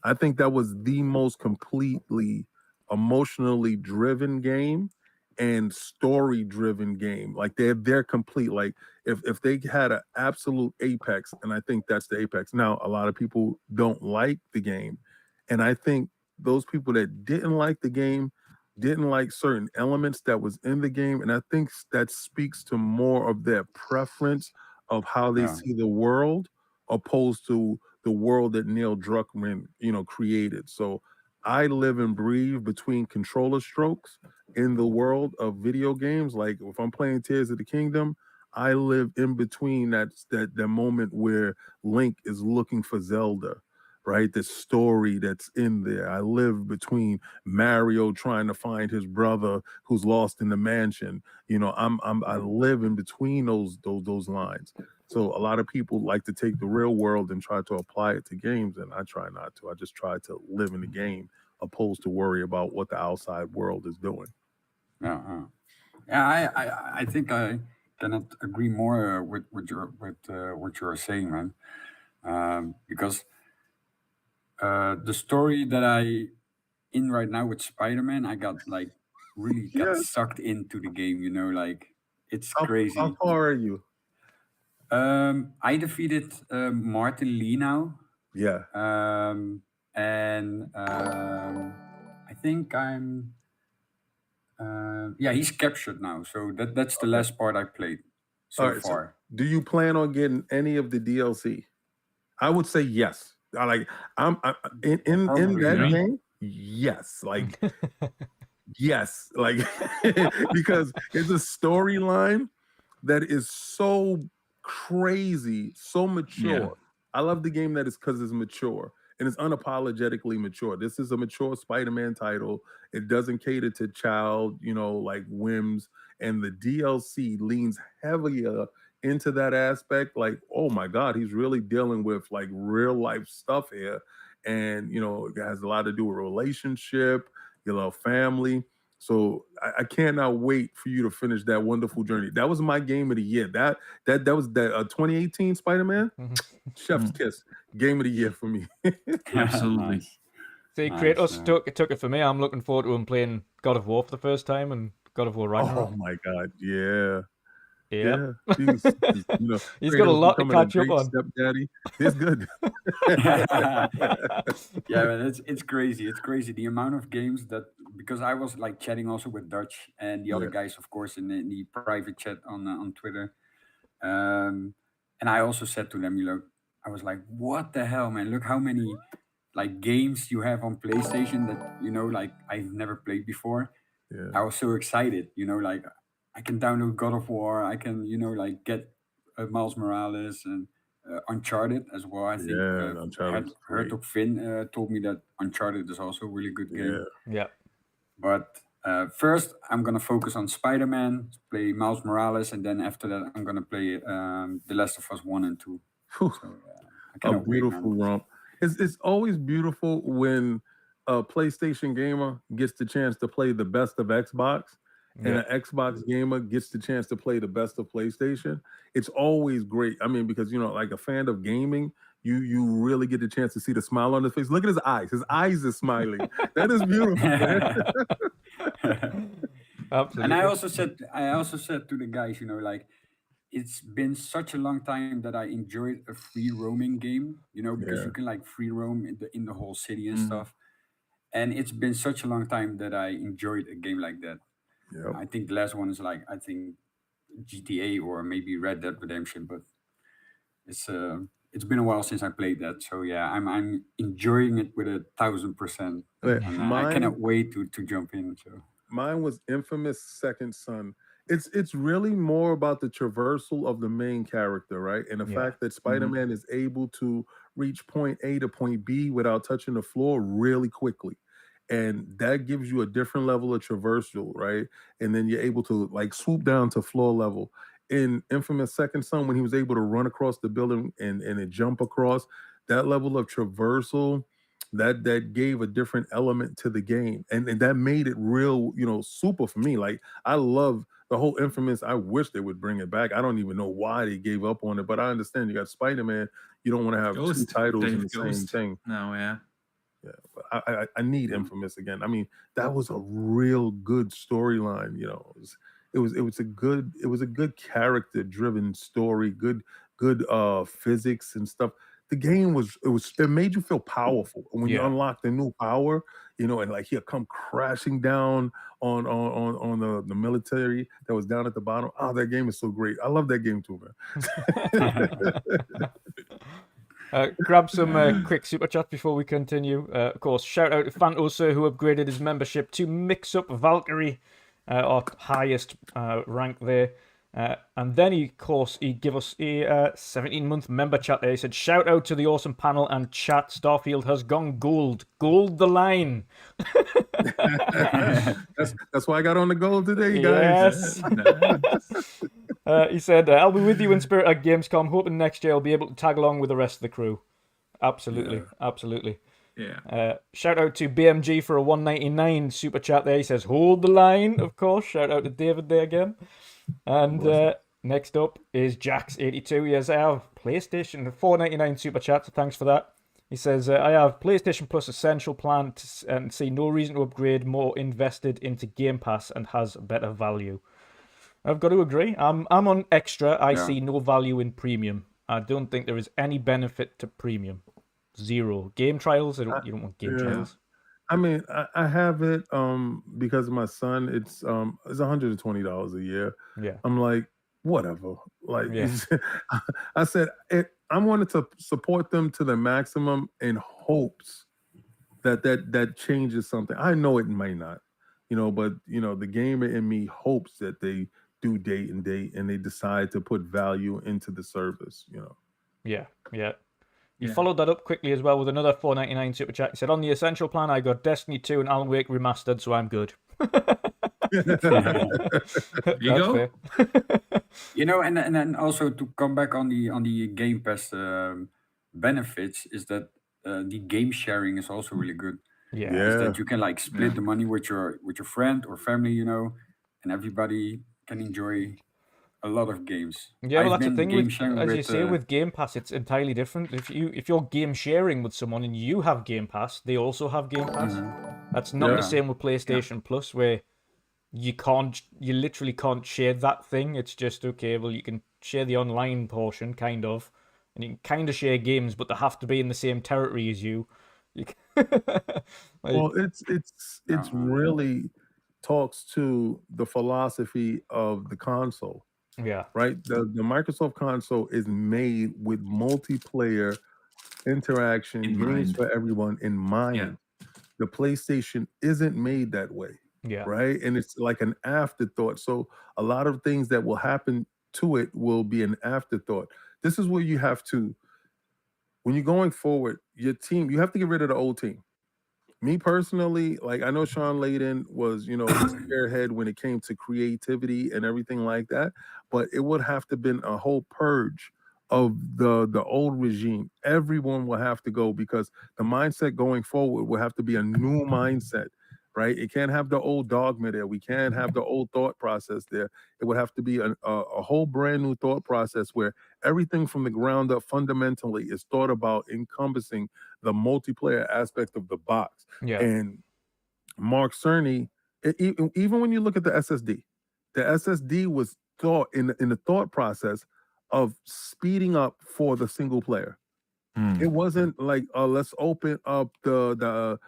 Speaker 3: I think that was the most completely emotionally driven game and story driven game. Like they're complete. Like if they had an absolute apex, and I think that's the apex. Now a lot of people don't like the game, and I think those people that didn't like the game didn't like certain elements that was in the game, and I think that speaks to more of their preference of how they
Speaker 5: Yeah.
Speaker 3: see the world opposed to the world that Neil Druckmann, created. So I live and breathe between controller strokes in the world of video games. Like if I'm playing Tears of the Kingdom, I live in between that moment where Link is looking for Zelda, right? The story that's in there. I live between Mario trying to find his brother who's lost in the mansion. I live in between those lines. So a lot of people like to take the real world and try to apply it to games, and I try not to. I just try to live in the game opposed to worry about what the outside world is doing.
Speaker 5: Yeah. I think I cannot agree more with what you're saying, man. Because the story that I in right now with Spider-Man, I got really got
Speaker 3: Yeah.
Speaker 5: sucked into the game. It's
Speaker 3: How
Speaker 5: crazy.
Speaker 3: far are you?
Speaker 5: I defeated Martin Lee now.
Speaker 3: Yeah.
Speaker 5: And I think I'm. He's captured now, so that's the last part I played so
Speaker 3: All right,
Speaker 5: far.
Speaker 3: So do you plan on getting any of the DLC? I would say yes. I'm in
Speaker 5: Probably,
Speaker 3: that
Speaker 5: yeah.
Speaker 3: game. Yes, yes, because it's a storyline that is so crazy, so mature.
Speaker 4: Yeah.
Speaker 3: I love the game that is because it's mature and it's unapologetically mature. This is a mature Spider-Man title. It doesn't cater to child, whims, and the DLC leans heavier into that aspect. Like, oh my God, he's really dealing with real life stuff here. And it has a lot to do with relationship, family. So I cannot wait for you to finish that wonderful journey. That was my game of the year. That was the 2018 Spider-Man. Chef's kiss. Game of the year for me.
Speaker 4: Absolutely.
Speaker 5: Nice.
Speaker 2: See,
Speaker 5: Nice,
Speaker 2: Kratos took it for me. I'm looking forward to him playing God of War for the first time and God of War Ragnarok.
Speaker 3: Oh my God, yeah.
Speaker 2: Yep.
Speaker 3: Yeah. He's
Speaker 2: got a lot to
Speaker 3: becoming
Speaker 2: catch up
Speaker 3: great
Speaker 2: on.
Speaker 3: Stepdaddy. It's good.
Speaker 5: Yeah, man, it's crazy. It's crazy the amount of games that, because I was chatting also with Dutch and the other
Speaker 3: Yeah.
Speaker 5: guys, of course, in the private chat on Twitter. And I also said to them, I was like, what the hell, man? Look how many games you have on PlayStation that I've never played before.
Speaker 3: Yeah.
Speaker 5: I was so excited, I can download God of War, I can get Miles Morales and Uncharted as well. I think
Speaker 3: Uncharted is great.
Speaker 5: Hertog Finn told me that Uncharted is also a really good game.
Speaker 2: Yeah.
Speaker 5: But first, I'm gonna focus on Spider-Man, play Miles Morales, and then after that, I'm gonna play The Last of Us 1 and 2.
Speaker 3: Whew.
Speaker 5: So I
Speaker 3: A
Speaker 5: cannot wait,
Speaker 3: beautiful
Speaker 5: man.
Speaker 3: romp. It's always beautiful when a PlayStation gamer gets the chance to play the best of Xbox and an Xbox gamer gets the chance to play the best of PlayStation. It's always great. I mean, because like a fan of gaming, you really get the chance to see the smile on his face. Look at his eyes. His eyes are smiling. That is beautiful, man.
Speaker 2: Absolutely.
Speaker 5: And I also said to the guys, it's been such a long time that I enjoyed a free roaming game, because you can free roam in the whole city and stuff. And it's been such a long time that I enjoyed a game like that.
Speaker 3: Yep.
Speaker 5: I think the last one is I think GTA or maybe Red Dead Redemption, but it's been a while since I played that. So yeah, I'm enjoying it with 1,000%. And I cannot wait to jump in. So
Speaker 3: mine was Infamous Second Son. It's really more about the traversal of the main character, right? And the fact that Spider-Man is able to reach point A to point B without touching the floor really quickly. And that gives you a different level of traversal, right? And then you're able to swoop down to floor level. In Infamous Second Son, when he was able to run across the building and jump across, that level of traversal that gave a different element to the game, and that made it real, super for me. Like, I love the whole Infamous. I wish they would bring it back. I don't even know why they gave up on it, but I understand you got Spider-Man. You don't want to have two
Speaker 4: Ghost.
Speaker 3: titles in
Speaker 4: They've
Speaker 3: the same
Speaker 4: Ghost.
Speaker 3: thing.
Speaker 4: No, yeah.
Speaker 3: Yeah, but I need Infamous again. I mean, that was a real good storyline. It was a good character driven story. Good physics and stuff. The game it made you feel powerful. And when you
Speaker 2: Yeah.
Speaker 3: unlock the new power, and like he'll come crashing down on the military that was down at the bottom. Oh, that game is so great. I love that game too, man.
Speaker 2: Grab some quick super chat before we continue. Of course, shout out to Fantosa, who upgraded his membership to Mix Up Valkyrie, our highest rank there. And then he gave us a 17-month member chat there. He said, shout out to the awesome panel and chat. Starfield has gone gold. Gold the line.
Speaker 3: That's why I got on the gold today, guys.
Speaker 2: Yes. He said, I'll be with you in spirit at Gamescom, hoping next year I'll be able to tag along with the rest of the crew. Absolutely.
Speaker 3: Yeah.
Speaker 2: Absolutely.
Speaker 4: Yeah.
Speaker 2: Shout out to BMG for a 199 super chat there. He says, hold the line, of course. Shout out to David there again. And next up is Jax82. He says, I have PlayStation 499 super chat, so thanks for that. He says, I have PlayStation Plus Essential plan and see no reason to upgrade, more invested into Game Pass and has better value. I've got to agree. I'm on Extra. I see no value in Premium. I don't think there is any benefit to Premium. Zero. Game trials? You don't want game trials.
Speaker 3: I mean, I have it because of my son. It's $120 a year.
Speaker 2: Yeah.
Speaker 3: I'm like, whatever. Like,
Speaker 2: Yeah.
Speaker 3: I said, I wanted to support them to the maximum in hopes that changes something. I know it might not, but the gamer in me hopes that they do date and they decide to put value into the service.
Speaker 2: Yeah. He followed that up quickly as well with another $4.99 super chat. He said, on the Essential plan, I got Destiny 2 and Alan Wake remastered, so I'm good.
Speaker 4: There you go.
Speaker 5: And then also to come back on the Game Pass benefits is that the game sharing is also really good.
Speaker 2: Yeah.
Speaker 5: Is that you can like split the money with your friend or family, and everybody can enjoy a lot of games.
Speaker 2: Yeah, well,
Speaker 5: I've
Speaker 2: that's the
Speaker 5: been
Speaker 2: thing.
Speaker 5: game
Speaker 2: With,
Speaker 5: sharing
Speaker 2: as you
Speaker 5: with,
Speaker 2: say, with Game Pass, it's entirely different. If you're game sharing with someone and you have Game Pass, they also have Game Pass. That's not the same with PlayStation Plus, where you literally can't share that thing. It's just, okay, well, you can share the online portion, kind of, and you can kind of share games, but they have to be in the same territory as you.
Speaker 3: Well, it's really talks to the philosophy of the console.
Speaker 2: Yeah.
Speaker 3: Right? The Microsoft console is made with multiplayer interaction, games for everyone in mind.
Speaker 4: Yeah.
Speaker 3: The PlayStation isn't made that way.
Speaker 2: Yeah.
Speaker 3: Right? And it's like an afterthought. So a lot of things that will happen to it will be an afterthought. This is where you have to, when you're going forward, your team, you have to get rid of the old team. Me personally, like, I know Sean Layden was, the spearhead when it came to creativity and everything like that, but it would have to been a whole purge of the old regime. Everyone will have to go because the mindset going forward will have to be a new mindset, right? It can't have the old dogma there. We can't have the old thought process there. It would have to be a whole brand new thought process where everything from the ground up fundamentally is thought about encompassing the multiplayer aspect of the box.
Speaker 2: Yeah.
Speaker 3: And Mark Cerny, even when you look at the SSD was thought in the thought process of speeding up for the single player. It wasn't like let's open up the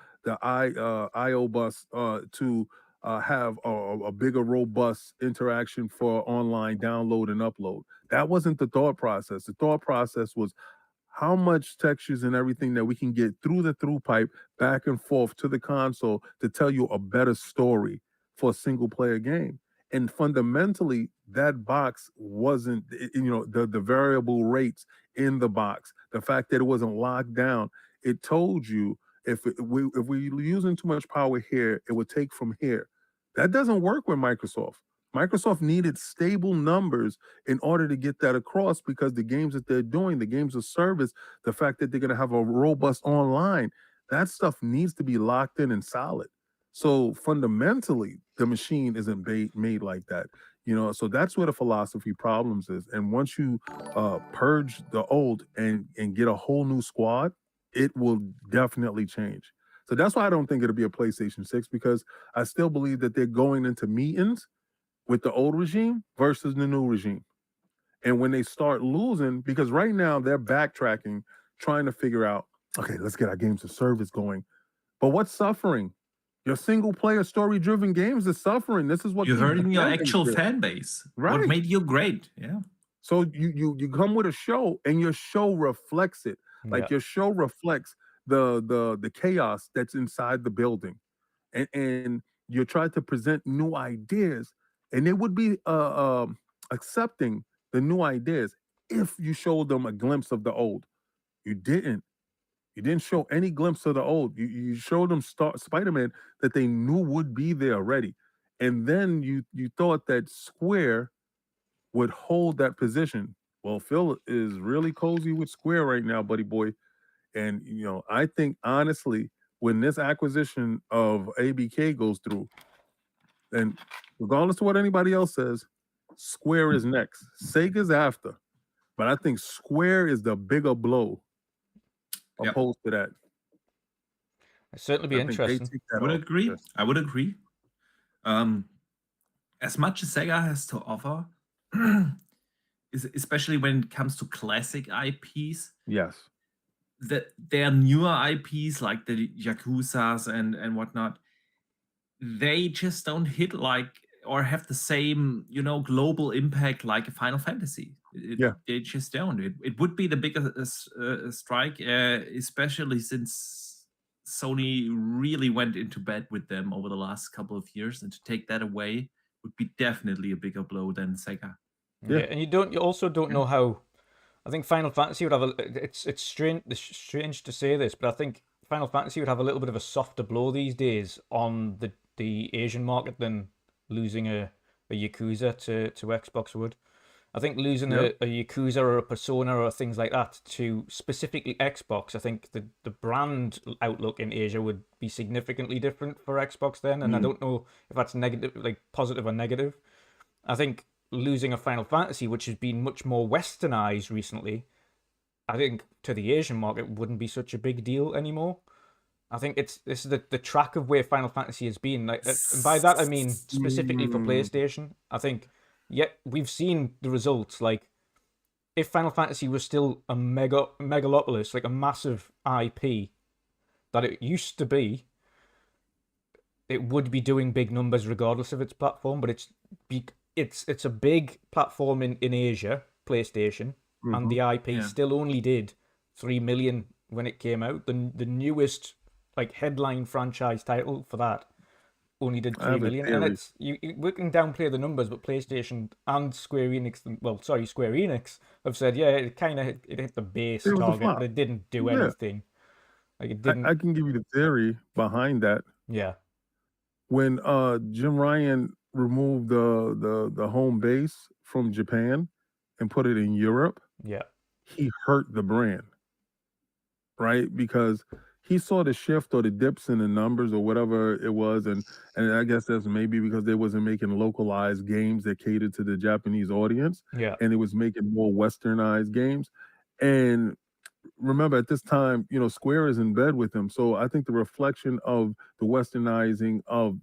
Speaker 3: IO bus to have a bigger robust interaction for online download and upload. That wasn't the thought process. The thought process was how much textures and everything that we can get through the through pipe back and forth to the console to tell you a better story for a single player game. And fundamentally, that box wasn't, the variable rates in the box, the fact that it wasn't locked down, it told you if we're using too much power here, it would take from here. That doesn't work with Microsoft. Microsoft needed stable numbers in order to get that across because the games that they're doing, the games of service, the fact that they're going to have a robust online, that stuff needs to be locked in and solid. So fundamentally, the machine isn't made like that. So that's where the philosophy problems is. And once you purge the old and get a whole new squad, it will definitely change. So that's why I don't think it'll be a PlayStation 6, because I still believe that they're going into meetings with the old regime versus the new regime. And when they start losing, because right now they're backtracking, trying to figure out, okay, let's get our games of service going. But what's suffering? Your single player story driven games is suffering. This is what
Speaker 4: You're
Speaker 3: keeps
Speaker 4: hurting your
Speaker 3: the
Speaker 4: actual
Speaker 3: feel.
Speaker 4: fan base.
Speaker 3: Right.
Speaker 4: What made you great? Yeah.
Speaker 3: So you come with a show, and your show reflects it. Like
Speaker 2: Yeah.
Speaker 3: your show reflects the chaos that's inside the building, and you try to present new ideas, and they would be accepting the new ideas if you showed them a glimpse of the old. You didn't. You didn't show any glimpse of the old. You showed them Spider-Man that they knew would be there already. And then you thought that Square would hold that position. Well, Phil is really cozy with Square right now, buddy boy. And I think honestly, when this acquisition of ABK goes through, and regardless of what anybody else says, Square is next. Sega's after. But I think Square is the bigger blow opposed to that.
Speaker 2: It'd certainly be
Speaker 3: I think they
Speaker 2: interesting.
Speaker 3: take
Speaker 4: I
Speaker 3: that
Speaker 4: would
Speaker 3: off.
Speaker 4: agree.
Speaker 3: Yes.
Speaker 4: I would agree. As much as Sega has to offer, especially when it comes to classic IPs,
Speaker 3: Yes.
Speaker 4: that their newer IPs like the Yakuzas and whatnot, they just don't hit like or have the same global impact like a Final Fantasy. They just don't. It would be the biggest strike, especially since Sony really went into bed with them over the last couple of years, and to take that away would be definitely a bigger blow than Sega.
Speaker 2: Yeah, and you also don't know how. I think Final Fantasy would have it's strange to say this, but I think Final Fantasy would have a little bit of a softer blow these days on the Asian market than losing a Yakuza to Xbox would. I think losing a Yakuza or a Persona or things like that to specifically Xbox, I think the brand outlook in Asia would be significantly different for Xbox then, and I don't know if that's negative, like positive or negative. I think losing a Final Fantasy, which has been much more westernized recently, I think to the Asian market wouldn't be such a big deal anymore. I think this is the track of where Final Fantasy has been. Like, and by that I mean specifically for PlayStation. I think we've seen the results. Like, if Final Fantasy was still a megalopolis, like a massive IP that it used to be, it would be doing big numbers regardless of its platform. But it's a big platform in Asia, PlayStation, and the IP still only did 3 million when it came out. The newest headline franchise title for that only did 3 million, and it's we can downplay the numbers, but PlayStation and Square Enix, Square Enix have said it hit the base target, but it didn't do anything. Like it didn't.
Speaker 3: I can give you the theory behind that.
Speaker 2: Yeah.
Speaker 3: When Jim Ryan removed the home base from Japan and put it in Europe, he hurt the brand, right? Because he saw the shift or the dips in the numbers or whatever it was, and I guess that's maybe because they wasn't making localized games that catered to the Japanese audience, and it was making more westernized games. And remember, at this time, Square is in bed with him, so I think the reflection of the westernizing of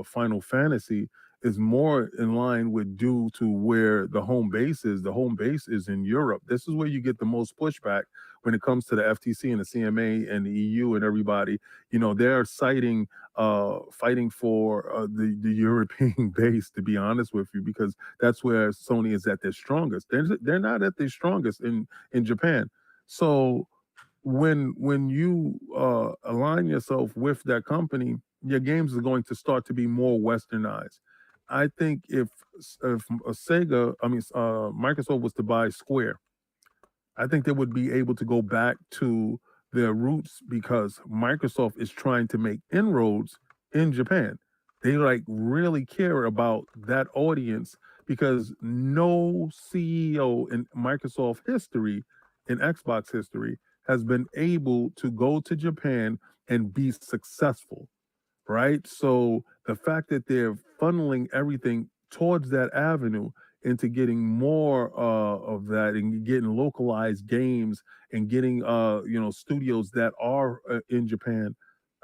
Speaker 3: Final Fantasy is more in line with due to where the home base is. The home base is in Europe. This is where you get the most pushback when it comes to the FTC and the CMA and the EU and everybody. They're fighting for the European base, to be honest with you, because that's where Sony is at their strongest. They're not at their strongest in Japan. So when you align yourself with that company, your games are going to start to be more westernized. I think if Microsoft was to buy Square, I think they would be able to go back to their roots, because Microsoft is trying to make inroads in Japan. They really care about that audience, because no CEO in Microsoft history, in Xbox history, has been able to go to Japan and be successful, right? So the fact that they're funneling everything towards that avenue into getting more of that and getting localized games and getting studios that are in Japan,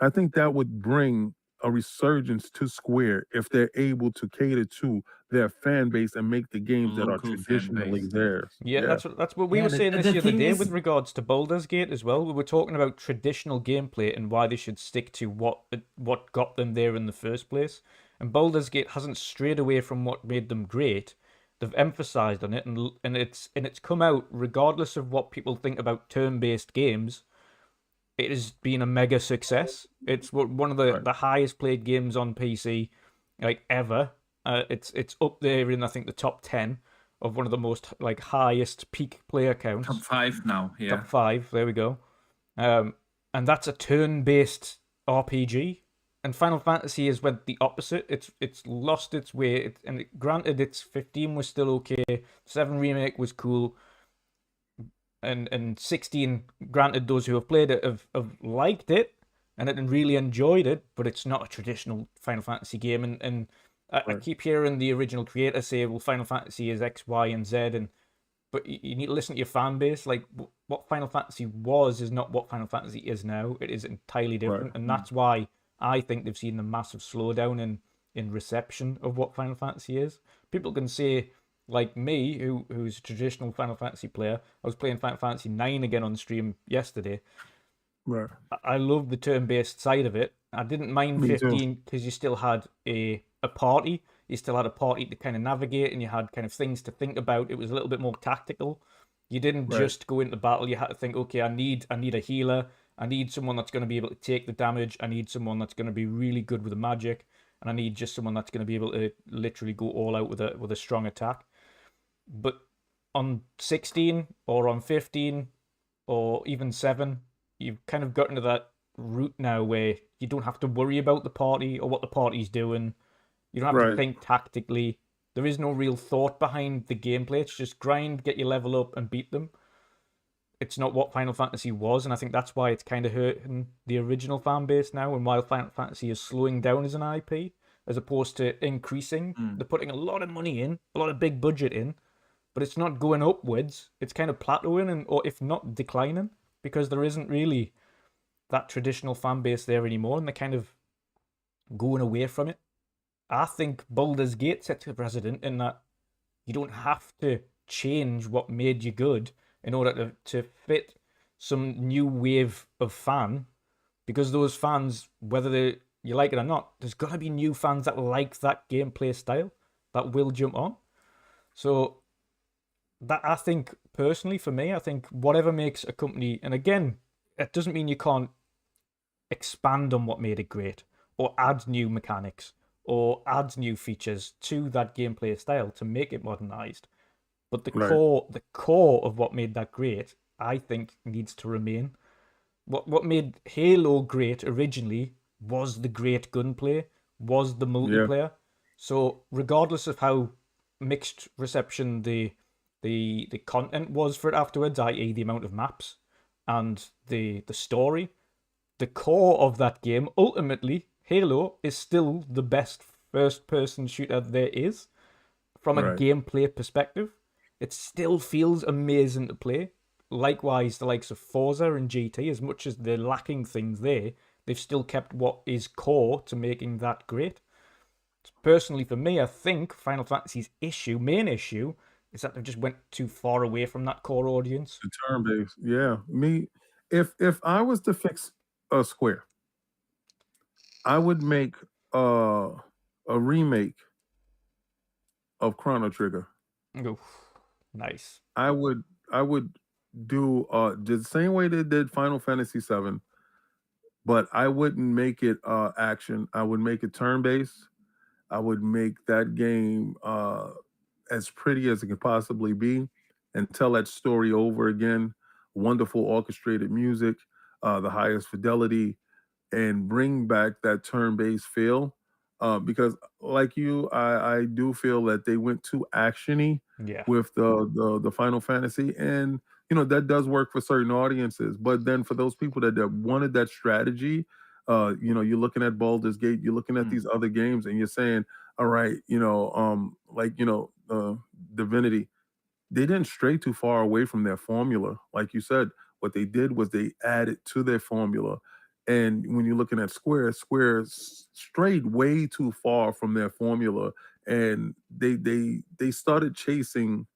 Speaker 3: I think that would bring a resurgence to Square if they're able to cater to their fan base and make the games that are
Speaker 4: Local fan
Speaker 3: traditionally
Speaker 4: base.
Speaker 3: theirs.
Speaker 2: Yeah, that's what we
Speaker 6: Yeah,
Speaker 2: were
Speaker 6: the-
Speaker 2: saying
Speaker 6: the
Speaker 2: this the other
Speaker 6: thing
Speaker 2: day
Speaker 6: is-
Speaker 2: with regards to Baldur's Gate as well. We were talking about traditional gameplay and why they should stick to what got them there in the first place. And Baldur's Gate hasn't strayed away from what made them great. They've emphasized on it, and it's come out regardless of what people think about turn-based games. It has been a mega success. It's one of the highest played games on PC, like ever. It's up there in I think the top 10 of one of the most like highest peak player counts.
Speaker 4: Top 5 now. Yeah.
Speaker 2: Top 5. There we go. And that's a turn-based RPG. And Final Fantasy has went the opposite. It's lost its way. Granted, its 15 was still okay. 7 remake was cool. And 16, granted, those who have played it have liked it and really enjoyed it, but it's not a traditional Final Fantasy game. And I keep hearing the original creator say, well, Final Fantasy is X, Y, and Z, but you need to listen to your fan base. Like, what Final Fantasy was is not what Final Fantasy is now. It is entirely different, and that's why I think they've seen a massive slowdown in reception of what Final Fantasy is. People can say, like me, who's a traditional Final Fantasy player, I was playing Final Fantasy 9 again on stream yesterday.
Speaker 3: Right.
Speaker 2: I love the turn-based side of it. I didn't mind
Speaker 3: Me too.
Speaker 2: 15 because you still had a party. You still had a party to kind of navigate, and you had kind of things to think about. It was a little bit more tactical. You didn't just go into battle. You had to think, okay, I need a healer. I need someone that's going to be able to take the damage. I need someone that's going to be really good with the magic, and I need just someone that's going to be able to literally go all out with a strong attack. But on 16 or on 15 or even 7, you've kind of gotten to that route now where you don't have to worry about the party or what the party's doing. You don't have to think tactically. There is no real thought behind the gameplay. It's just grind, get your level up, and beat them. It's not what Final Fantasy was, and I think that's why it's kind of hurting the original fan base now, and why Final Fantasy is slowing down as an IP, as opposed to increasing. They're putting a lot of money in, a lot of big budget in, but it's not going upwards. It's kind of plateauing, or if not declining, because there isn't really that traditional fan base there anymore, and they're kind of going away from it. I think Baldur's Gate sets a precedent in that you don't have to change what made you good in order to fit some new wave of fan, because those fans, whether you like it or not, there's got to be new fans that like that gameplay style that will jump on. So that, I think, personally, for me, I think whatever makes a company, and again, it doesn't mean you can't expand on what made it great or add new mechanics or add new features to that gameplay style to make it modernized. But the core of what made that great, I think, needs to remain. What made Halo great originally was the great gunplay, was the multiplayer. So regardless of how mixed reception the content was for it afterwards, i.e. the amount of maps and the story, the core of that game, ultimately, Halo is still the best first-person shooter there is from a gameplay perspective. It still feels amazing to play. Likewise, the likes of Forza and GT, as much as they're lacking things there, they've still kept what is core to making that great. Personally, for me, I think Final Fantasy's main issue, is that they just went too far away from that core audience.
Speaker 3: The turn-based, if I was to fix a Square, I would make a remake of Chrono Trigger.
Speaker 2: Oof, nice.
Speaker 3: I would do the same way they did Final Fantasy VII, but I wouldn't make it action. I would make it turn-based. I would make that game as pretty as it could possibly be and tell that story over again. Wonderful orchestrated music, the highest fidelity, and bring back that turn-based feel. Because like you, I do feel that they went too actiony with the Final Fantasy, and that does work for certain audiences. But then for those people that wanted that strategy, you're looking at Baldur's Gate, you're looking at these other games, and you're saying, all right, Divinity, they didn't stray too far away from their formula. Like you said, what they did was they added to their formula. And when you're looking at Square strayed way too far from their formula, and they started chasing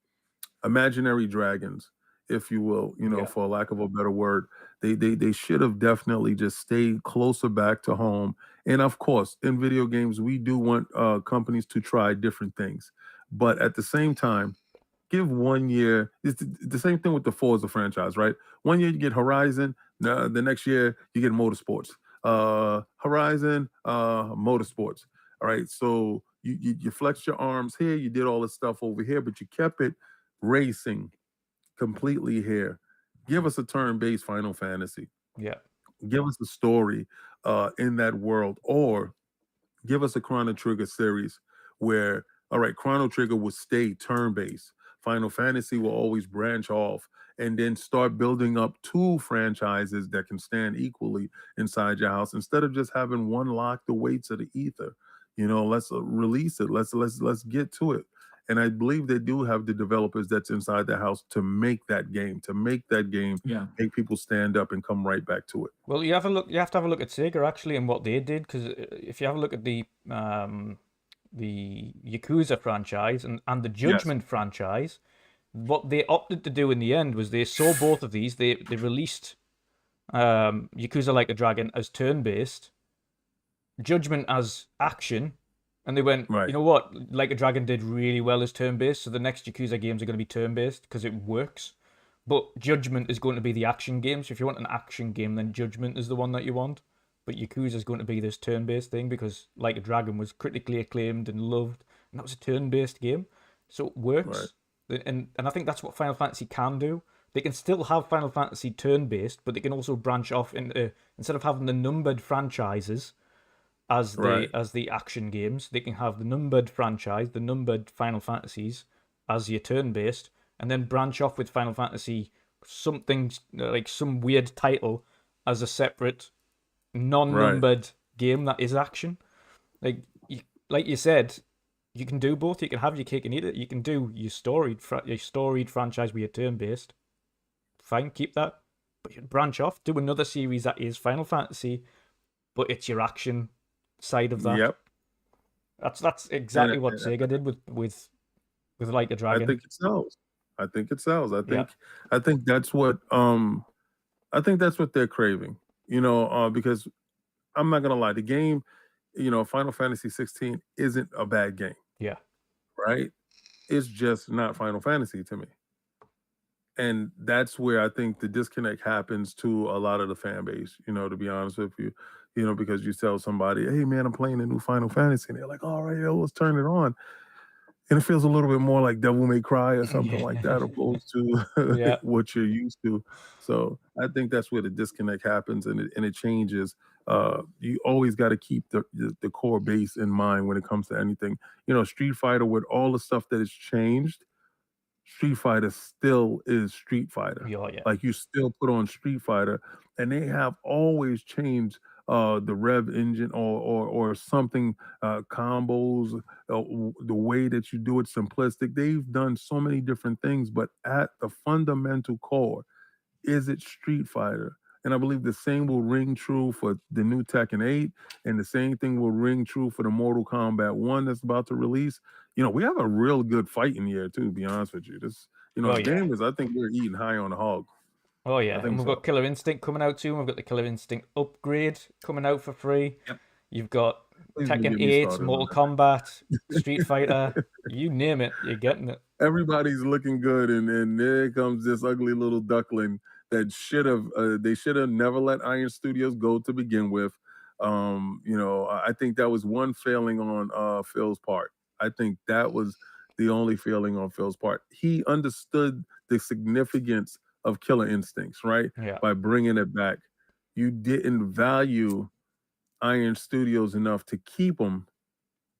Speaker 3: imaginary dragons, if you will, for lack of a better word. They should have definitely just stayed closer back to home. And of course, in video games, we do want companies to try different things, but at the same time, give 1 year. It's the same thing with the Forza franchise, right? 1 year you get Horizon, the next year you get Motorsports. Horizon, Motorsports. All right, so you flexed your arms here, you did all this stuff over here, but you kept it racing completely here. Give us a turn-based Final Fantasy.
Speaker 2: Yeah.
Speaker 3: Give us a story in that world, or give us a Chrono Trigger series where, all right, Chrono Trigger will stay turn-based. Final Fantasy will always branch off, and then start building up 2 franchises that can stand equally inside your house, instead of just having one locked away to the ether. Let's release it. Let's get to it. And I believe they do have the developers that's inside the house to make that game, make people stand up and come right back to it.
Speaker 2: Well, you have to have a look at Sega actually and what they did, because if you have a look at the Yakuza franchise and the Judgment franchise, what they opted to do in the end was they saw both of these. They released Yakuza Like a Dragon as turn-based, Judgment as action, and they went,
Speaker 3: Right.
Speaker 2: you know what, Like a Dragon did really well as turn-based, so the next Yakuza games are going to be turn-based because it works. But Judgment is going to be the action game, so if you want an action game, then Judgment is the one that you want. But Yakuza is going to be this turn-based thing because Like a Dragon was critically acclaimed and loved, and that was a turn-based game, so it works. Right. And I think that's what Final Fantasy can do. They can still have Final Fantasy turn-based, but they can also branch off into, instead of having the numbered franchises as the action games, they can have the numbered franchise, the numbered Final Fantasies as your turn-based, and then branch off with Final Fantasy something like some weird title as a separate non-numbered game that is action. Like you said, you can do both. You can have your cake and eat it. You can do your storied franchise with your turn-based. Fine, keep that. But you branch off, do another series that is Final Fantasy, but it's your action side of that.
Speaker 3: Yep.
Speaker 2: That's exactly what Sega did with Like a Dragon.
Speaker 3: I think it sells. I think that's what they're craving. Because I'm not gonna lie, the game, Final Fantasy 16 isn't a bad game.
Speaker 2: Yeah.
Speaker 3: Right? It's just not Final Fantasy to me. And that's where I think the disconnect happens to a lot of the fan base, to be honest with you. Because you tell somebody, hey man, I'm playing a new Final Fantasy, and they're like, all right, let's turn it on. And it feels a little bit more like Devil May Cry or something like that, opposed to what you're used to. So I think that's where the disconnect happens, and it changes. You always got to keep the core base in mind when it comes to anything. Street Fighter, with all the stuff that has changed, Street Fighter still is Street Fighter. Like, you still put on Street Fighter, and they have always changed the rev engine or something, combos, the way that you do it, simplistic. They've done so many different things, but at the fundamental core, is it Street Fighter? And I believe the same will ring true for the new Tekken 8, and the same thing will ring true for the Mortal Kombat 1 that's about to release. We have a real good fighting year too, to be honest with you. This, gamers, I think we're eating high on the hog.
Speaker 2: Oh yeah, and we've got Killer Instinct coming out too. We've got the Killer Instinct upgrade coming out for free.
Speaker 4: Yep.
Speaker 2: You've got Tekken 8, Mortal Kombat, Street Fighter, you name it, you're getting it.
Speaker 3: Everybody's looking good, and there comes this ugly little duckling that they should have never let Iron Studios go to begin with. I think that was one failing on Phil's part. I think that was the only failing on Phil's part. He understood the significance of Killer Instincts, right?
Speaker 2: Yeah.
Speaker 3: By bringing it back. You didn't value Iron Studios enough to keep them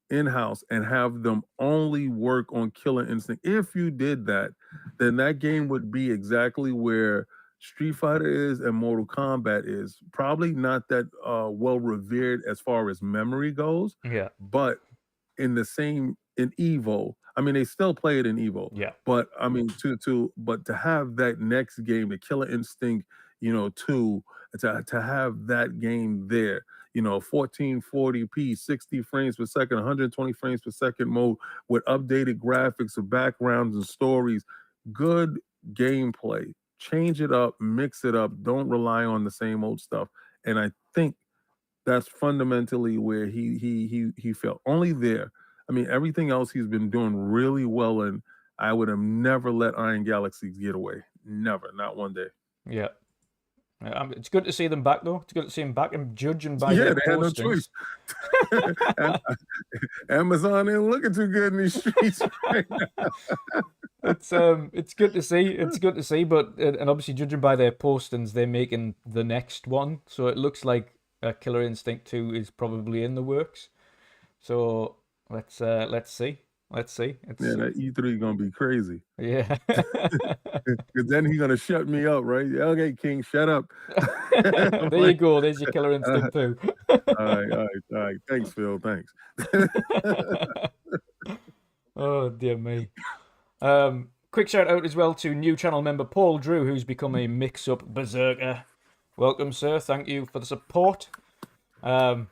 Speaker 3: in-house and have them only work on Killer Instinct. If you did that, then that game would be exactly where Street Fighter is and Mortal Kombat is. Probably not that well revered as far as memory goes,
Speaker 2: Yeah.
Speaker 3: but in the same in Evo. I mean, they still play it in Evo.
Speaker 2: Yeah.
Speaker 3: But I mean, to have that next game, the Killer Instinct, 2, to have that game there, 1440p, 60 frames per second, 120 frames per second mode with updated graphics of backgrounds and stories, good gameplay. Change it up, mix it up. Don't rely on the same old stuff. And I think that's fundamentally where he fell. Only there. I mean, everything else he's been doing really well, and I would have never let Iron Galaxies get away. Never, not one day.
Speaker 2: Yeah. It's good to see them back, though. It's good to see them back and judging by
Speaker 3: Yeah,
Speaker 2: their
Speaker 3: they had no
Speaker 2: postings.
Speaker 3: choice. Amazon ain't looking too good in these streets right now.
Speaker 2: It's good to see. It's good to see, but and obviously judging by their postings, they're making the next one, so it looks like Killer Instinct 2 is probably in the works. So let's see. It's,
Speaker 3: Yeah, that E3 gonna be crazy.
Speaker 2: yeah.
Speaker 3: Because then he's gonna shut me up, right? Okay, King, shut up.
Speaker 2: There you go. There's your Killer Instinct 2.
Speaker 3: All right. Thanks, Phil. Thanks.
Speaker 2: Oh dear me. Quick shout out as well to new channel member Paul Drew, who's become a mix-up berserker. Welcome, sir. Thank you for the support. But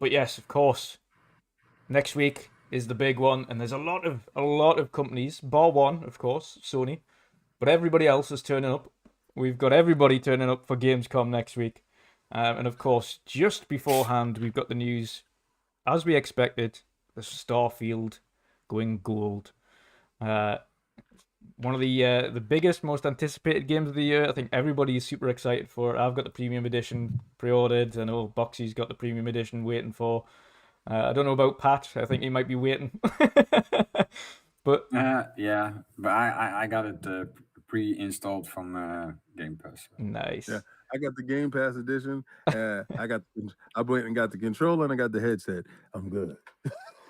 Speaker 2: yes, of course, next week is the big one, and there's a lot of companies, bar one, of course, Sony, but everybody else is turning up. We've got everybody turning up for Gamescom next week, and of course, just beforehand, we've got the news, as we expected, the Starfield going gold. One of the biggest, most anticipated games of the year. I think everybody is super excited for it. I've got the premium edition pre-ordered. I know Boxy's got the premium edition waiting for. I don't know about Pat. I think he might be waiting. But
Speaker 5: yeah, but I got it pre-installed from Gamepass.
Speaker 2: nice.
Speaker 3: Yeah, I got the Game Pass edition. I went and got the controller and I got the headset. I'm good.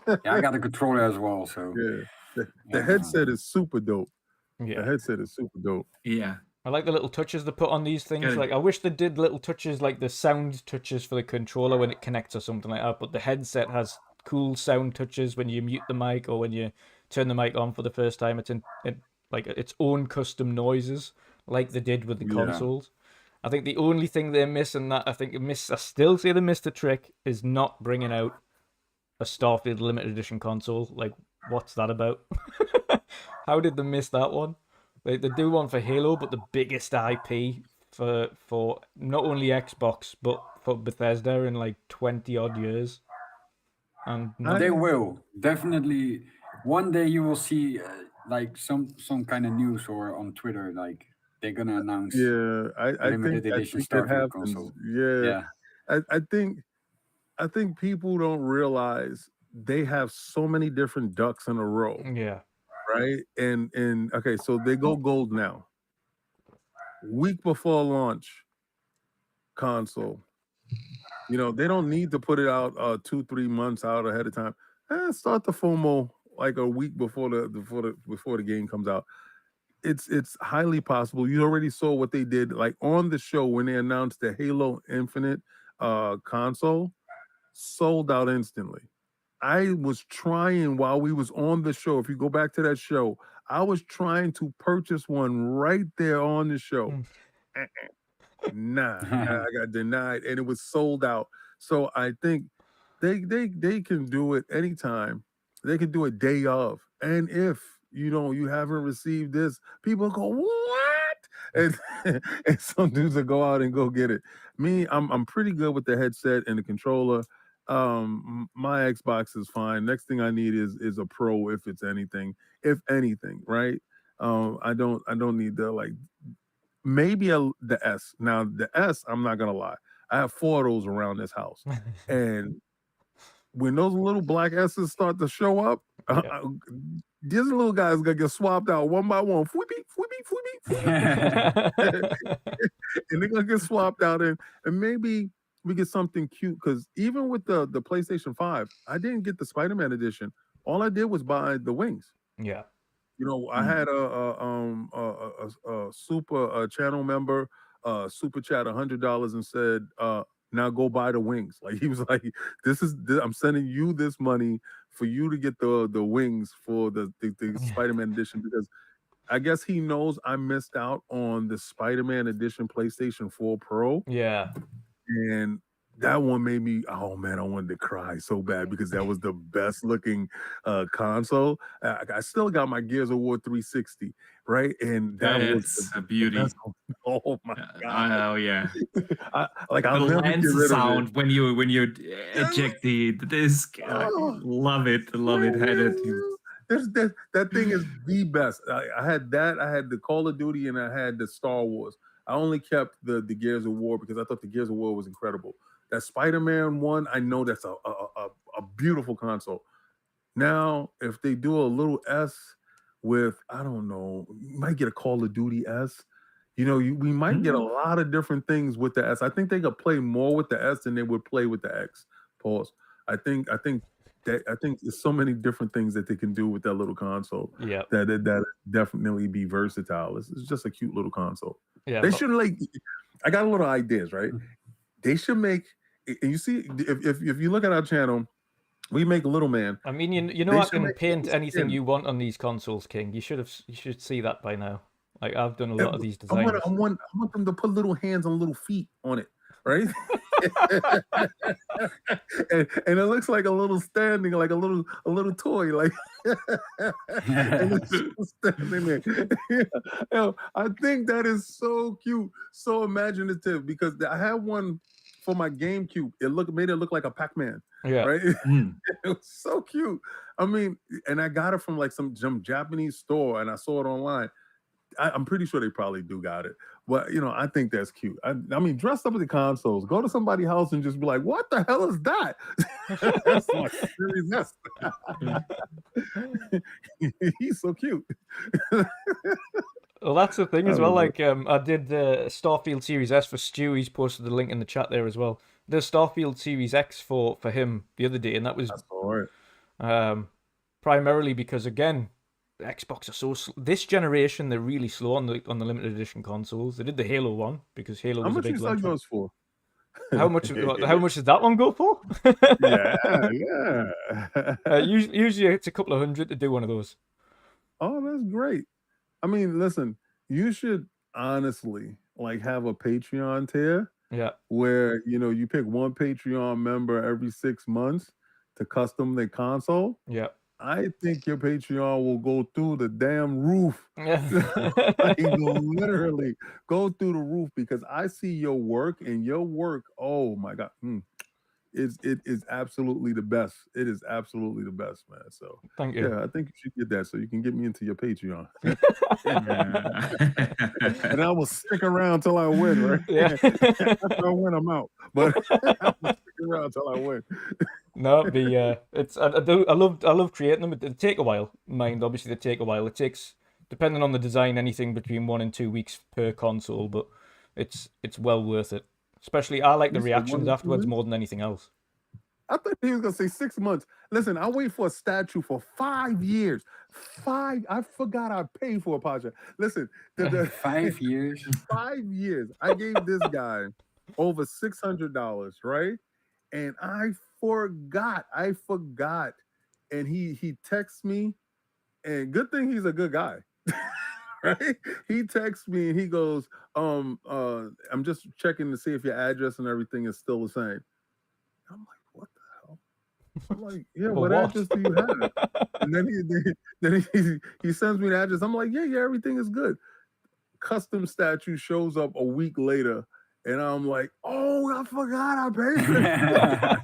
Speaker 5: Yeah, I got the controller as well. So
Speaker 3: yeah, the headset is super dope.
Speaker 2: Yeah.
Speaker 3: The headset is super dope.
Speaker 4: Yeah.
Speaker 2: I like the little touches they put on these things.
Speaker 4: Good.
Speaker 2: Like, I wish they did little touches like the sound touches for the controller when it connects or something like that. But the headset has cool sound touches when you mute the mic or when you turn the mic on for the first time. It's in like its own custom noises, like they did with the consoles. I think the only thing they're missing I still say they missed the trick is not bringing out a Starfield limited edition console. Like, what's that about? How did they miss that one? They do one for Halo, but the biggest IP for not only Xbox but for Bethesda in like 20 odd years. And
Speaker 5: they will definitely one day you will see like some kind of news or on Twitter like they're gonna announce
Speaker 3: I
Speaker 5: limited
Speaker 3: think
Speaker 5: edition
Speaker 3: that
Speaker 5: Starfield
Speaker 3: happens.
Speaker 5: console.
Speaker 3: Yeah. I think people don't realize they have so many different ducks in a row.
Speaker 2: yeah.
Speaker 3: Right? And okay, so they go gold now. Week before launch console. They don't need to put it out 2-3 months out ahead of time. Start the FOMO like a week before the game comes out. It's highly possible. You already saw what they did like on the show when they announced the Halo Infinite console, sold out instantly. I was trying while we was on the show. If you go back to that show, I was trying to purchase one right there on the show. Nah, I got denied, and it was sold out. So I think they can do it anytime. They can do it day of, and if you haven't received this, people go what? And some dudes will go out and go get it. Me, I'm pretty good with the headset and the controller. My Xbox is fine. Next thing I need is a Pro if anything, right? I don't need the maybe the S. Now the S, I'm not gonna lie, I have 4 of those around this house, and when those little black S's start to show up, these little guys gonna get swapped out one by one, and they're gonna get swapped out, and maybe we get something cute, because even with the PlayStation 5, I didn't get the Spider-Man edition. All I did was buy the wings.
Speaker 2: Yeah.
Speaker 3: You know, I had a super channel member super chat $100 and said, now go buy the wings. Like he was like, I'm sending you this money for you to get the wings for the Spider-Man edition, because I guess he knows I missed out on the Spider-Man edition PlayStation 4 Pro.
Speaker 2: Yeah.
Speaker 3: And that one made me, oh man, I wanted to cry so bad because that was the best looking console. I still got my Gears of War 360, right? And that was
Speaker 4: It's a beauty.
Speaker 3: best one. Oh my god!
Speaker 4: Oh yeah.
Speaker 3: I'll
Speaker 4: The
Speaker 3: never get
Speaker 4: lens
Speaker 3: rid of
Speaker 4: sound
Speaker 3: it.
Speaker 4: when you eject the disc.
Speaker 3: Oh,
Speaker 4: Love it. Love it. Had it.
Speaker 3: That thing is the best. I had that. I had the Call of Duty, and I had the Star Wars. I only kept the Gears of War because I thought the Gears of War was incredible. That Spider-Man one, I know that's a beautiful console. Now, if they do a little S with, I don't know, you might get a Call of Duty S. You know, we might get a lot of different things with the S. I think they could play more with the S than they would play with the X. Pause. I think there's so many different things that they can do with that little console.
Speaker 2: Yeah.
Speaker 3: That definitely be versatile. It's just a cute little console.
Speaker 2: Yeah.
Speaker 3: They should I got a little ideas, right? They should make, and you see, if you look at our channel, we make Little Man.
Speaker 2: I mean, you know, I can paint anything you want on these consoles, King. You should see that by now. Like, I've done a lot of these designs.
Speaker 3: I want them to put little hands and little feet on it, right? and it looks like a little standing, like a little toy, like and it's just standing there. Yeah. I think that is so cute, so imaginative, because I had one for my GameCube. Made it look like a Pac-Man.
Speaker 2: Yeah.
Speaker 3: Right. It was so cute. I mean, and I got it from like some Japanese store, and I saw it online. I'm pretty sure they probably do got it. But, you know, I think that's cute. I mean, dress up with the consoles. Go to somebody's house and just be like, what the hell is that? That's my Series S. He's so cute.
Speaker 2: Well, that's the thing as well. Like, I did the Starfield Series S for Stu. He's posted the link in the chat there as well. The Starfield Series X for him the other day, and that was primarily because, again, Xbox are so this generation, they're really slow on the limited edition consoles. They did the Halo one because Halo was a big launch.
Speaker 3: How much you sell yours for?
Speaker 2: How much does that one go for?
Speaker 3: Yeah.
Speaker 2: Usually it's a couple of $100 to do one of those.
Speaker 3: Oh, that's great. I mean, listen, you should honestly like have a Patreon tier.
Speaker 2: Yeah.
Speaker 3: Where, you know, you pick one Patreon member every 6 months to custom their console.
Speaker 2: Yeah.
Speaker 3: I think your Patreon will go through the damn roof. Like, literally go through the roof, because I see your work, and your work, oh my God. It is absolutely the best. It is absolutely the best, man. So
Speaker 2: thank you.
Speaker 3: Yeah, I think you should get that so you can get me into your Patreon. And I will stick around till I win, right?
Speaker 2: Yeah.
Speaker 3: After I win, I'm out. But I will stick around till I win.
Speaker 2: No, I love creating them. They take a while. Obviously, they take a while. It takes, depending on the design, anything between 1 and 2 weeks per console, but it's well worth it. Especially, I like the reactions afterwards more than anything else.
Speaker 3: I thought he was gonna say 6 months. Listen, I wait for a statue for 5 years. I forgot I paid for a project. Listen,
Speaker 5: 5 years.
Speaker 3: 5 years. I gave this guy over $600, right? And I forgot. And he texts me, and good thing he's a good guy. Right? He texts me and he goes, I'm just checking to see if your address and everything is still the same. I'm like, what the hell? I'm like, yeah, what address do you have? And then he sends me the address. I'm like, yeah, everything is good. Custom statue shows up a week later, and I'm like, oh, I forgot I paid for it.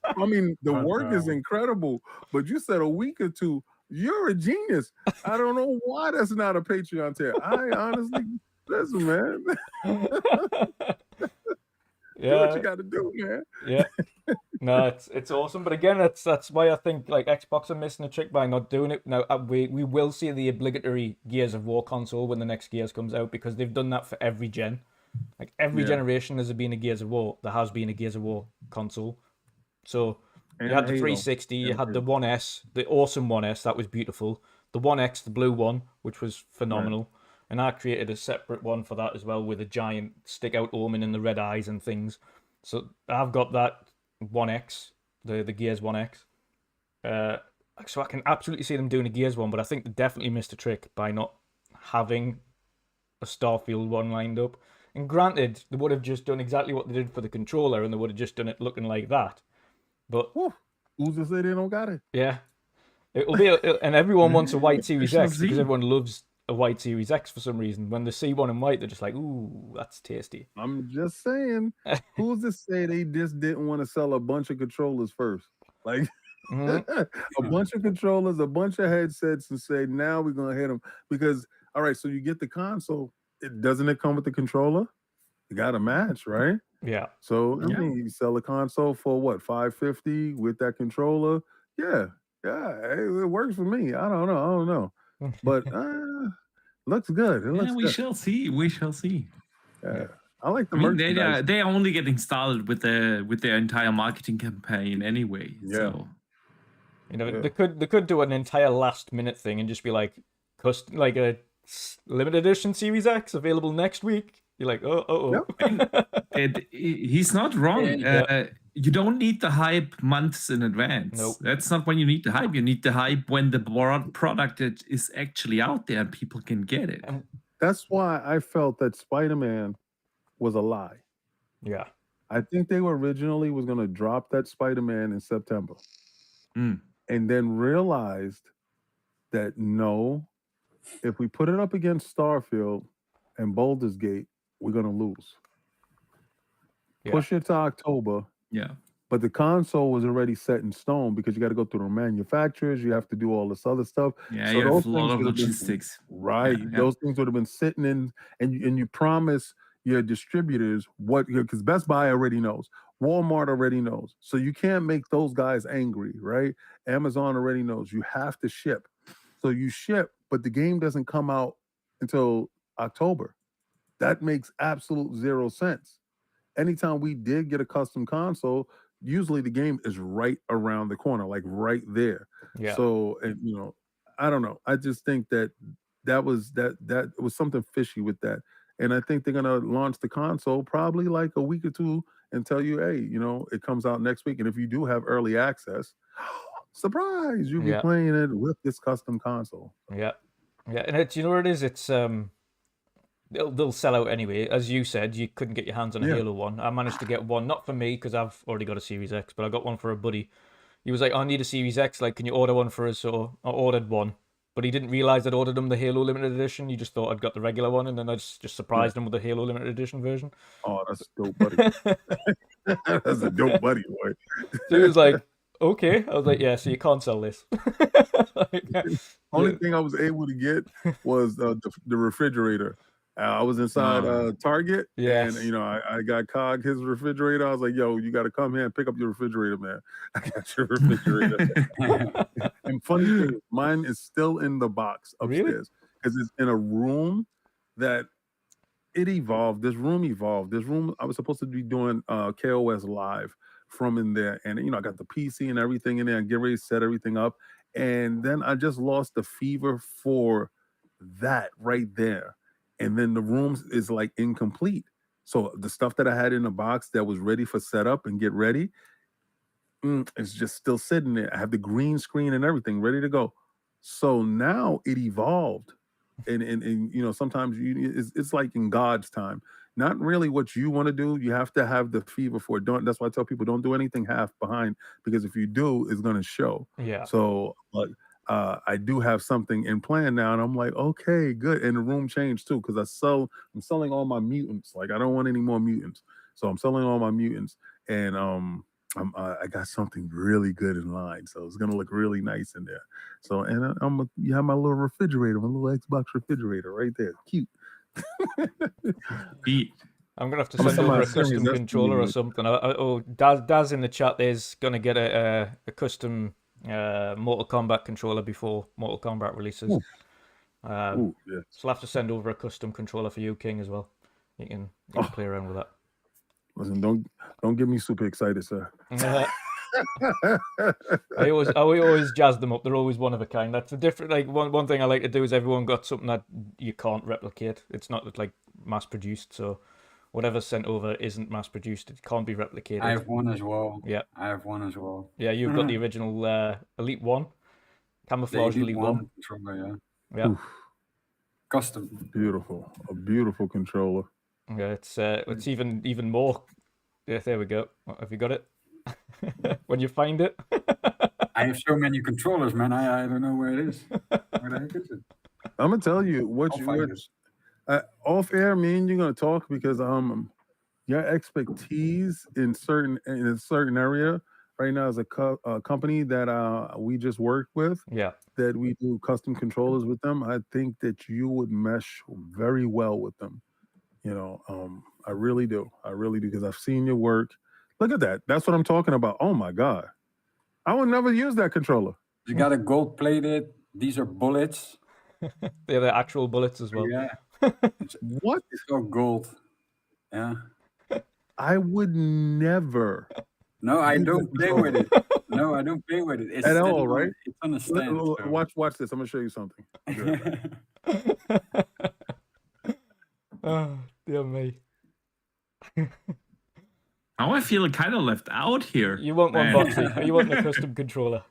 Speaker 3: I mean, the work is incredible, but you said a week or two. You're a genius. I don't know why that's not a Patreon tier. I honestly, listen, man.
Speaker 2: Yeah,
Speaker 3: do what you got to do, man.
Speaker 2: Yeah, no, it's awesome. But again, that's why I think like Xbox are missing a trick by not doing it. Now we will see the obligatory Gears of War console when the next Gears comes out, because they've done that for every gen. Like every generation, there's been a Gears of War. There has been a Gears of War console. So. You had the 360, you had the 1S, the awesome 1S, that was beautiful. the One X, the blue one, which was phenomenal. And I created a separate one for that as well with a giant stick out omen and the red eyes and things. So I've got that One X, the Gears One X. So I can absolutely see them doing a Gears one, but I think they definitely missed a trick by not having a Starfield one lined up. And granted, they would have just done exactly what they did for the controller, and they would have just done it looking like that. But
Speaker 3: who's to say they don't got it?
Speaker 2: yeah, it'll be, and everyone wants a white Series
Speaker 4: shall
Speaker 2: X because
Speaker 4: see.
Speaker 2: everyone loves a white Series X for some reason. When they see one in white, they're just like, "Ooh, that's tasty."
Speaker 3: I'm just saying, who's to say they just didn't want to sell a bunch of controllers first? Like a bunch of controllers, a bunch of headsets, and say, now we're gonna hit them. Because all right, so you get the console, doesn't it come with the controller? You got a match, right?
Speaker 2: Yeah,
Speaker 3: So I mean, you sell a console for what, $550 with that controller? Yeah, it works for me. I don't know, but looks good. It looks
Speaker 4: we
Speaker 3: good.
Speaker 4: shall see. We shall see.
Speaker 3: Yeah. I like the
Speaker 4: I mean,
Speaker 3: merchandise.
Speaker 4: they are only getting started with their entire marketing campaign anyway.
Speaker 3: Yeah.
Speaker 4: So
Speaker 2: they could do an entire last minute thing and just be like, like a limited edition Series X available next week. You're like, oh.
Speaker 4: He's not wrong. You don't need the hype months in advance.
Speaker 2: Nope.
Speaker 4: That's not when you need the hype. You need the hype when the product is actually out there and people can get it.
Speaker 3: That's why I felt that Spider-Man was a lie.
Speaker 2: Yeah.
Speaker 3: I think they were originally was going to drop that Spider-Man in September. And then realized that no, if we put it up against Starfield and Baldur's Gate, we're going to lose.
Speaker 2: Yeah.
Speaker 3: Push it to October.
Speaker 4: Yeah.
Speaker 3: But the console was already set in stone because you got to go through the manufacturers. You have to do all this other stuff.
Speaker 4: Yeah,
Speaker 3: so
Speaker 4: you
Speaker 3: those
Speaker 4: have a lot of
Speaker 3: things would have been-
Speaker 4: logistics.
Speaker 3: right.
Speaker 4: Yeah.
Speaker 3: Those things would have been sitting in, and you promise your distributors what, because Best Buy already knows. Walmart already knows. So you can't make those guys angry, right? Amazon already knows. You have to ship. So you ship, but the game doesn't come out until October. That makes absolute zero sense. Anytime we did get a custom console, usually the game is right around the corner, like right there.
Speaker 2: Yeah.
Speaker 3: So, and I don't know. I just think that was something fishy with that. And I think they're gonna launch the console probably like a week or two and tell you, hey, it comes out next week. And if you do have early access, surprise, you'll be playing it with this custom console.
Speaker 2: Yeah. And it's, what it is? It's they'll sell out anyway. As you said, you couldn't get your hands on a Halo one. I managed to get one, not for me because I've already got a Series X, but I got one for a buddy. He was like, I need a Series X. Like, can you order one for us? So I ordered one, but he didn't realize I'd ordered him the Halo limited edition. He just thought I'd got the regular one, and then I just surprised him with the Halo limited edition version.
Speaker 3: Oh, that's a dope, buddy. That's a dope, buddy, boy.
Speaker 2: So he was like, okay. I was like, yeah, so you can't sell this.
Speaker 3: Only thing I was able to get was the refrigerator. I was inside Target, and I got Cog his refrigerator. I was like, "Yo, you got to come here and pick up your refrigerator, man. I got your refrigerator." And funny thing, mine is still in the box upstairs because it's in a room that it evolved. This room evolved. This room I was supposed to be doing KOS live from in there, and I got the PC and everything in there and get ready to set everything up, and then I just lost the fever for that right there. And then the room is like incomplete. So the stuff that I had in the box that was ready for setup and get ready, it's just still sitting there. I have the green screen and everything ready to go. So now it evolved. And sometimes it's like in God's time. Not really what you want to do. You have to have the fever for it. That's why I tell people don't do anything half behind, because if you do, it's going to show.
Speaker 2: Yeah.
Speaker 3: So I do have something in plan now, and I'm like, okay, good. And the room changed too, because I'm selling all my mutants. Like, I don't want any more mutants, so I'm selling all my mutants, and I got something really good in line, so it's gonna look really nice in there. So, and you have my little refrigerator, my little Xbox refrigerator right there, cute.
Speaker 2: I'm gonna have to send over a custom controller or something. Daz in the chat there's gonna get a custom Mortal Kombat controller before Mortal Kombat releases. So I'll have to send over a custom controller for you, King, as well. You can play around with that.
Speaker 3: Listen, don't get me super excited, sir.
Speaker 2: I always jazz them up. They're always one of a kind. That's a different. Like one thing I like to do is everyone got something that you can't replicate. It's not like mass produced. So whatever's sent over isn't mass produced. It can't be replicated.
Speaker 5: I have one as well.
Speaker 2: Yeah.
Speaker 5: I have one as well.
Speaker 2: Yeah, you've got the original Elite One, camouflage
Speaker 5: The
Speaker 2: Elite One.
Speaker 5: controller, yeah.
Speaker 2: Yeah.
Speaker 5: Custom.
Speaker 3: Beautiful, a beautiful controller.
Speaker 2: Yeah, it's even more. Yeah, there we go. Have you got it? When you find it.
Speaker 5: I have so many controllers, man. I don't know where it is. Where the heck is it?
Speaker 3: I'm gonna tell you what
Speaker 5: I'll
Speaker 3: you
Speaker 5: find
Speaker 3: what,
Speaker 5: it.
Speaker 3: off air. Me and you're gonna talk because your expertise in a certain area right now is a company that we just worked with.
Speaker 2: Yeah.
Speaker 3: That we do custom controllers with them. I think that you would mesh very well with them. You know, I really do. I really do because I've seen your work. Look at that. That's what I'm talking about. Oh my God. I would never use that controller.
Speaker 5: You got a gold plated. These are bullets.
Speaker 2: They're the actual bullets as well.
Speaker 5: Yeah.
Speaker 3: What?
Speaker 5: It's all gold. Yeah.
Speaker 3: I would never.
Speaker 5: No, I
Speaker 3: use
Speaker 5: don't
Speaker 3: that
Speaker 5: play
Speaker 3: controller.
Speaker 5: with it. No, I don't play with it. It's
Speaker 3: At
Speaker 5: standing
Speaker 3: all,
Speaker 5: on-
Speaker 3: right?
Speaker 5: It's on a stand. so-
Speaker 3: Watch this. I'm gonna show you something.
Speaker 2: Oh, dear me.
Speaker 4: Now I feel kind of left out here.
Speaker 2: You want one,
Speaker 4: man.
Speaker 2: Boxy? Are you wanting a custom controller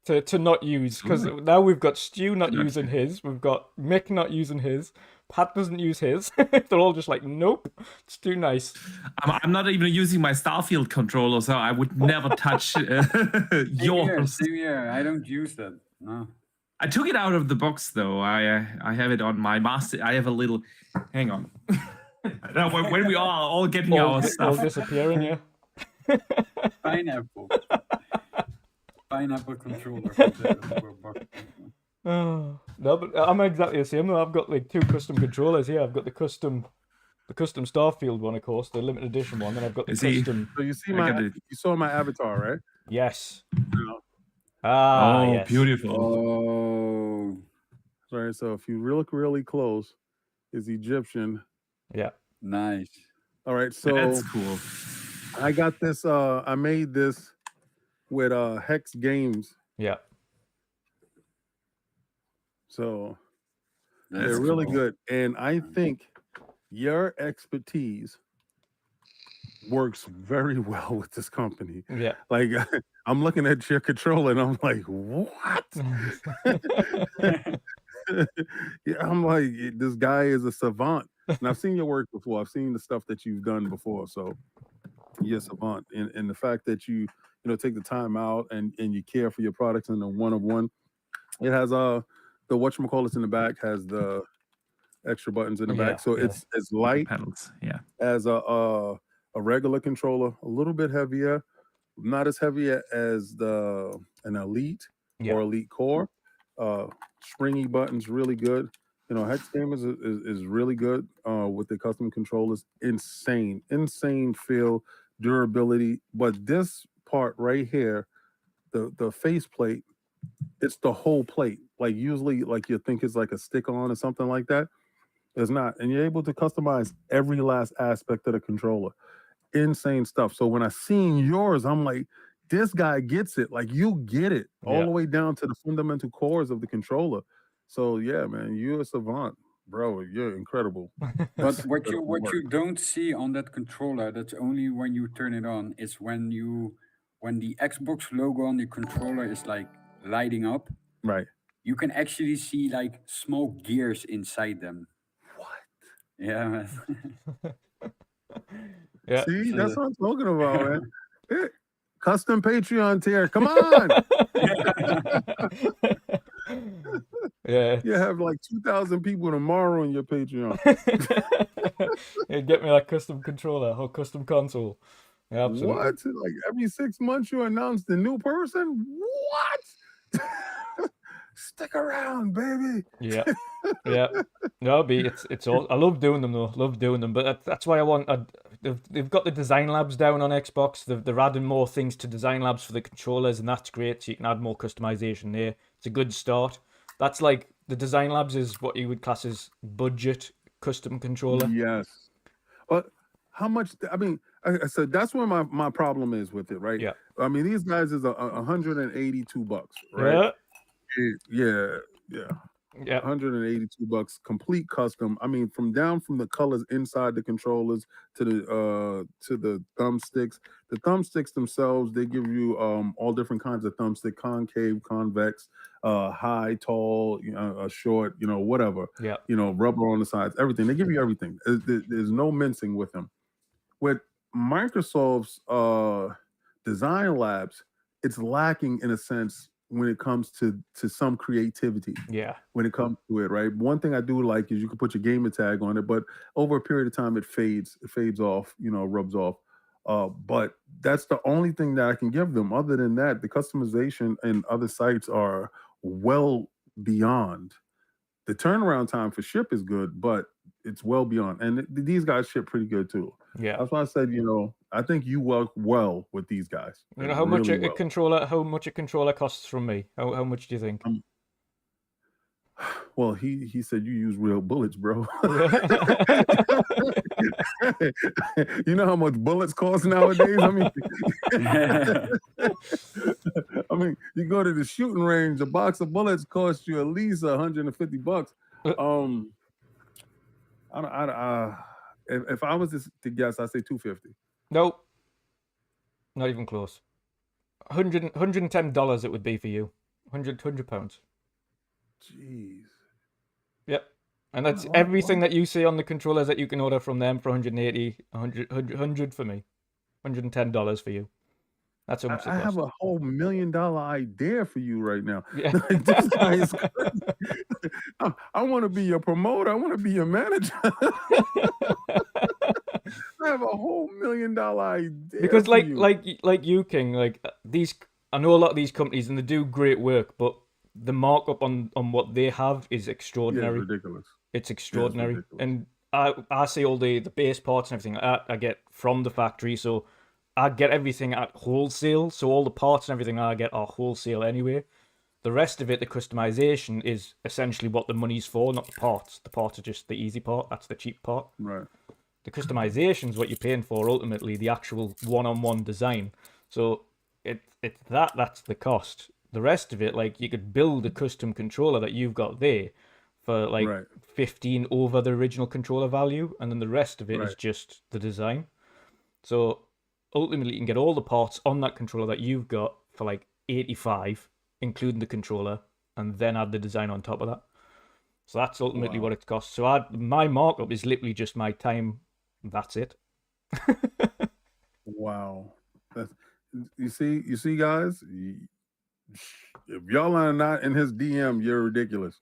Speaker 2: to not use? Because now we've got Stu not using his. We've got Mick not using his. Pat doesn't use his. They're all just like, nope, it's too nice.
Speaker 4: I'm not even using my Starfield controller, so I would never touch yours.
Speaker 5: Same here. I don't use that. No.
Speaker 4: I took it out of the box though. I have it on my master. I have a little. Hang on. Now, when we are all getting
Speaker 2: All
Speaker 4: our stuff.
Speaker 2: disappearing, yeah.
Speaker 5: Pineapple. Pineapple controller. for box.
Speaker 2: Oh, no, but I'm exactly the same. I've got like two custom controllers here. I've got the custom Starfield one, of course, the limited edition one, and I've got the
Speaker 4: Is he-
Speaker 2: custom.
Speaker 3: So you see
Speaker 4: I got
Speaker 3: you
Speaker 4: it.
Speaker 3: saw my avatar, right?
Speaker 2: Yes.
Speaker 3: Yeah.
Speaker 2: Ah,
Speaker 4: Oh,
Speaker 2: yes.
Speaker 4: beautiful.
Speaker 5: Oh.
Speaker 3: Sorry. So if you look really close, is Egyptian.
Speaker 2: Yeah.
Speaker 5: Nice.
Speaker 3: All right. So
Speaker 4: That's cool.
Speaker 3: I got this. I made this with Hex Games.
Speaker 2: Yeah.
Speaker 3: So
Speaker 4: That's
Speaker 3: they're really
Speaker 4: cool.
Speaker 3: good. And I think your expertise works very well with this company.
Speaker 2: Yeah.
Speaker 3: Like I'm looking at your controller and I'm like, what? Yeah, I'm like, this guy is a savant. And I've seen your work before. I've seen the stuff that you've done before. So you're a savant. And the fact that you take the time out and you care for your products in a one-of-one. It has the whatchamacallits in the back has the extra buttons in the
Speaker 2: Yeah,
Speaker 3: back. So
Speaker 2: yeah.
Speaker 3: it's as light
Speaker 4: Pedals. Yeah.
Speaker 3: as a regular controller, a little bit heavier, not as heavy as an Elite
Speaker 2: Yeah.
Speaker 3: or Elite Core. Springy buttons, really good. Hex Gamers is really good with the custom controllers. Insane feel, durability. But this part right here, the face plate, it's the whole plate. Like usually, like you think it's like a stick-on or something like that. It's not, and you're able to customize every last aspect of the controller. Insane stuff. So when I seen yours, I'm like, this guy gets it. Like you get it all
Speaker 2: Yeah.
Speaker 3: the way down to the fundamental cores of the controller. So yeah, man, you're a savant, bro. You're incredible.
Speaker 5: But what
Speaker 3: incredible
Speaker 5: you
Speaker 3: work.
Speaker 5: don't see on that controller, that's only when you turn it on, is when the Xbox logo on the controller is like lighting up,
Speaker 3: Right.
Speaker 5: you can actually see like small gears inside them.
Speaker 3: What?
Speaker 5: Yeah, man.
Speaker 2: Yeah.
Speaker 3: See,
Speaker 5: so
Speaker 3: that's
Speaker 5: the-
Speaker 3: what I'm talking about, man. Eh, Custom Patreon tier. Come on.
Speaker 2: Yeah.
Speaker 3: You have like 2,000 people tomorrow on your Patreon.
Speaker 2: Yeah, get me that custom controller or custom console. Yeah, absolutely.
Speaker 3: What? Like every 6 months you announce the new person? What? Stick around, baby.
Speaker 2: Yeah, yeah. No, it's all. I love doing them though. Love doing them, but that's why I want. They've got the design labs down on Xbox. They're adding more things to design labs for the controllers, and that's great. So you can add more customization there. It's a good start. That's like the design labs is what you would class as budget custom controller.
Speaker 3: Yes. But how much? I mean, I said that's where my problem is with it, right?
Speaker 2: Yeah.
Speaker 3: I mean, these guys is $182, right?
Speaker 2: Yeah.
Speaker 3: Yeah.
Speaker 2: Yeah.
Speaker 3: $182, complete custom. I mean, from the colors inside the controllers to the thumbsticks. The thumbsticks themselves, they give you all different kinds of thumbstick: concave, convex, high, tall, short, whatever.
Speaker 2: Yeah.
Speaker 3: Rubber on the sides, everything. They give you everything. There's no mincing with them. With Microsoft's design labs, it's lacking in a sense when it comes to some creativity.
Speaker 2: Yeah.
Speaker 3: When it comes to it, right? One thing I do like is you can put your gamer tag on it, but over a period of time it fades off, rubs off. But that's the only thing that I can give them. Other than that, the customization and other sites are well beyond. The turnaround time for ship is good, but it's well beyond. And these guys ship pretty good too.
Speaker 2: Yeah.
Speaker 3: That's why I said, I think you work well with these guys.
Speaker 2: You know how much a controller costs from me? How much do you think?
Speaker 3: Well, he said you use real bullets, bro. You know how much bullets cost nowadays? I mean, you go to the shooting range, a box of bullets costs you at least $150. If I was to guess, I'd say $250.
Speaker 2: Nope. Not even close. $110 it would be for you. £100.
Speaker 3: Jeez.
Speaker 2: Yep. And that's everything that you see on the controllers that you can order from them for $180, $100 for me. $110 for you. That's how much it costs.
Speaker 3: I have a whole $1 million idea for you right now.
Speaker 2: Yeah.
Speaker 3: This guy is crazy. I want to be your promoter. I want to be your manager. I have a whole $1 million idea.
Speaker 2: Because
Speaker 3: for you.
Speaker 2: like you, King, like these, I know a lot of these companies and they do great work, but the markup on what they have is extraordinary.
Speaker 3: Yeah, it's ridiculous.
Speaker 2: It's extraordinary.
Speaker 3: Yeah, it's ridiculous.
Speaker 2: And I see all the base parts and everything like that I get from the factory, so I get everything at wholesale. So all the parts and everything I get are wholesale anyway. The rest of it, the customization, is essentially what the money's for, not the parts. The parts are just the easy part. That's the cheap part.
Speaker 3: Right.
Speaker 2: The customization is what you're paying for, ultimately, the actual one-on-one design. So it's that's the cost. The rest of it, like, you could build a custom controller that you've got there for like
Speaker 3: Right.
Speaker 2: 15 over the original controller value, and then the rest of it is
Speaker 3: Right.
Speaker 2: just the design. So ultimately, you can get all the parts on that controller that you've got for like 85, including the controller, and then add the design on top of that. So that's ultimately what it costs. So my markup is literally just my time. That's it.
Speaker 3: Wow. You see, guys. If y'all are not in his DM, you're ridiculous.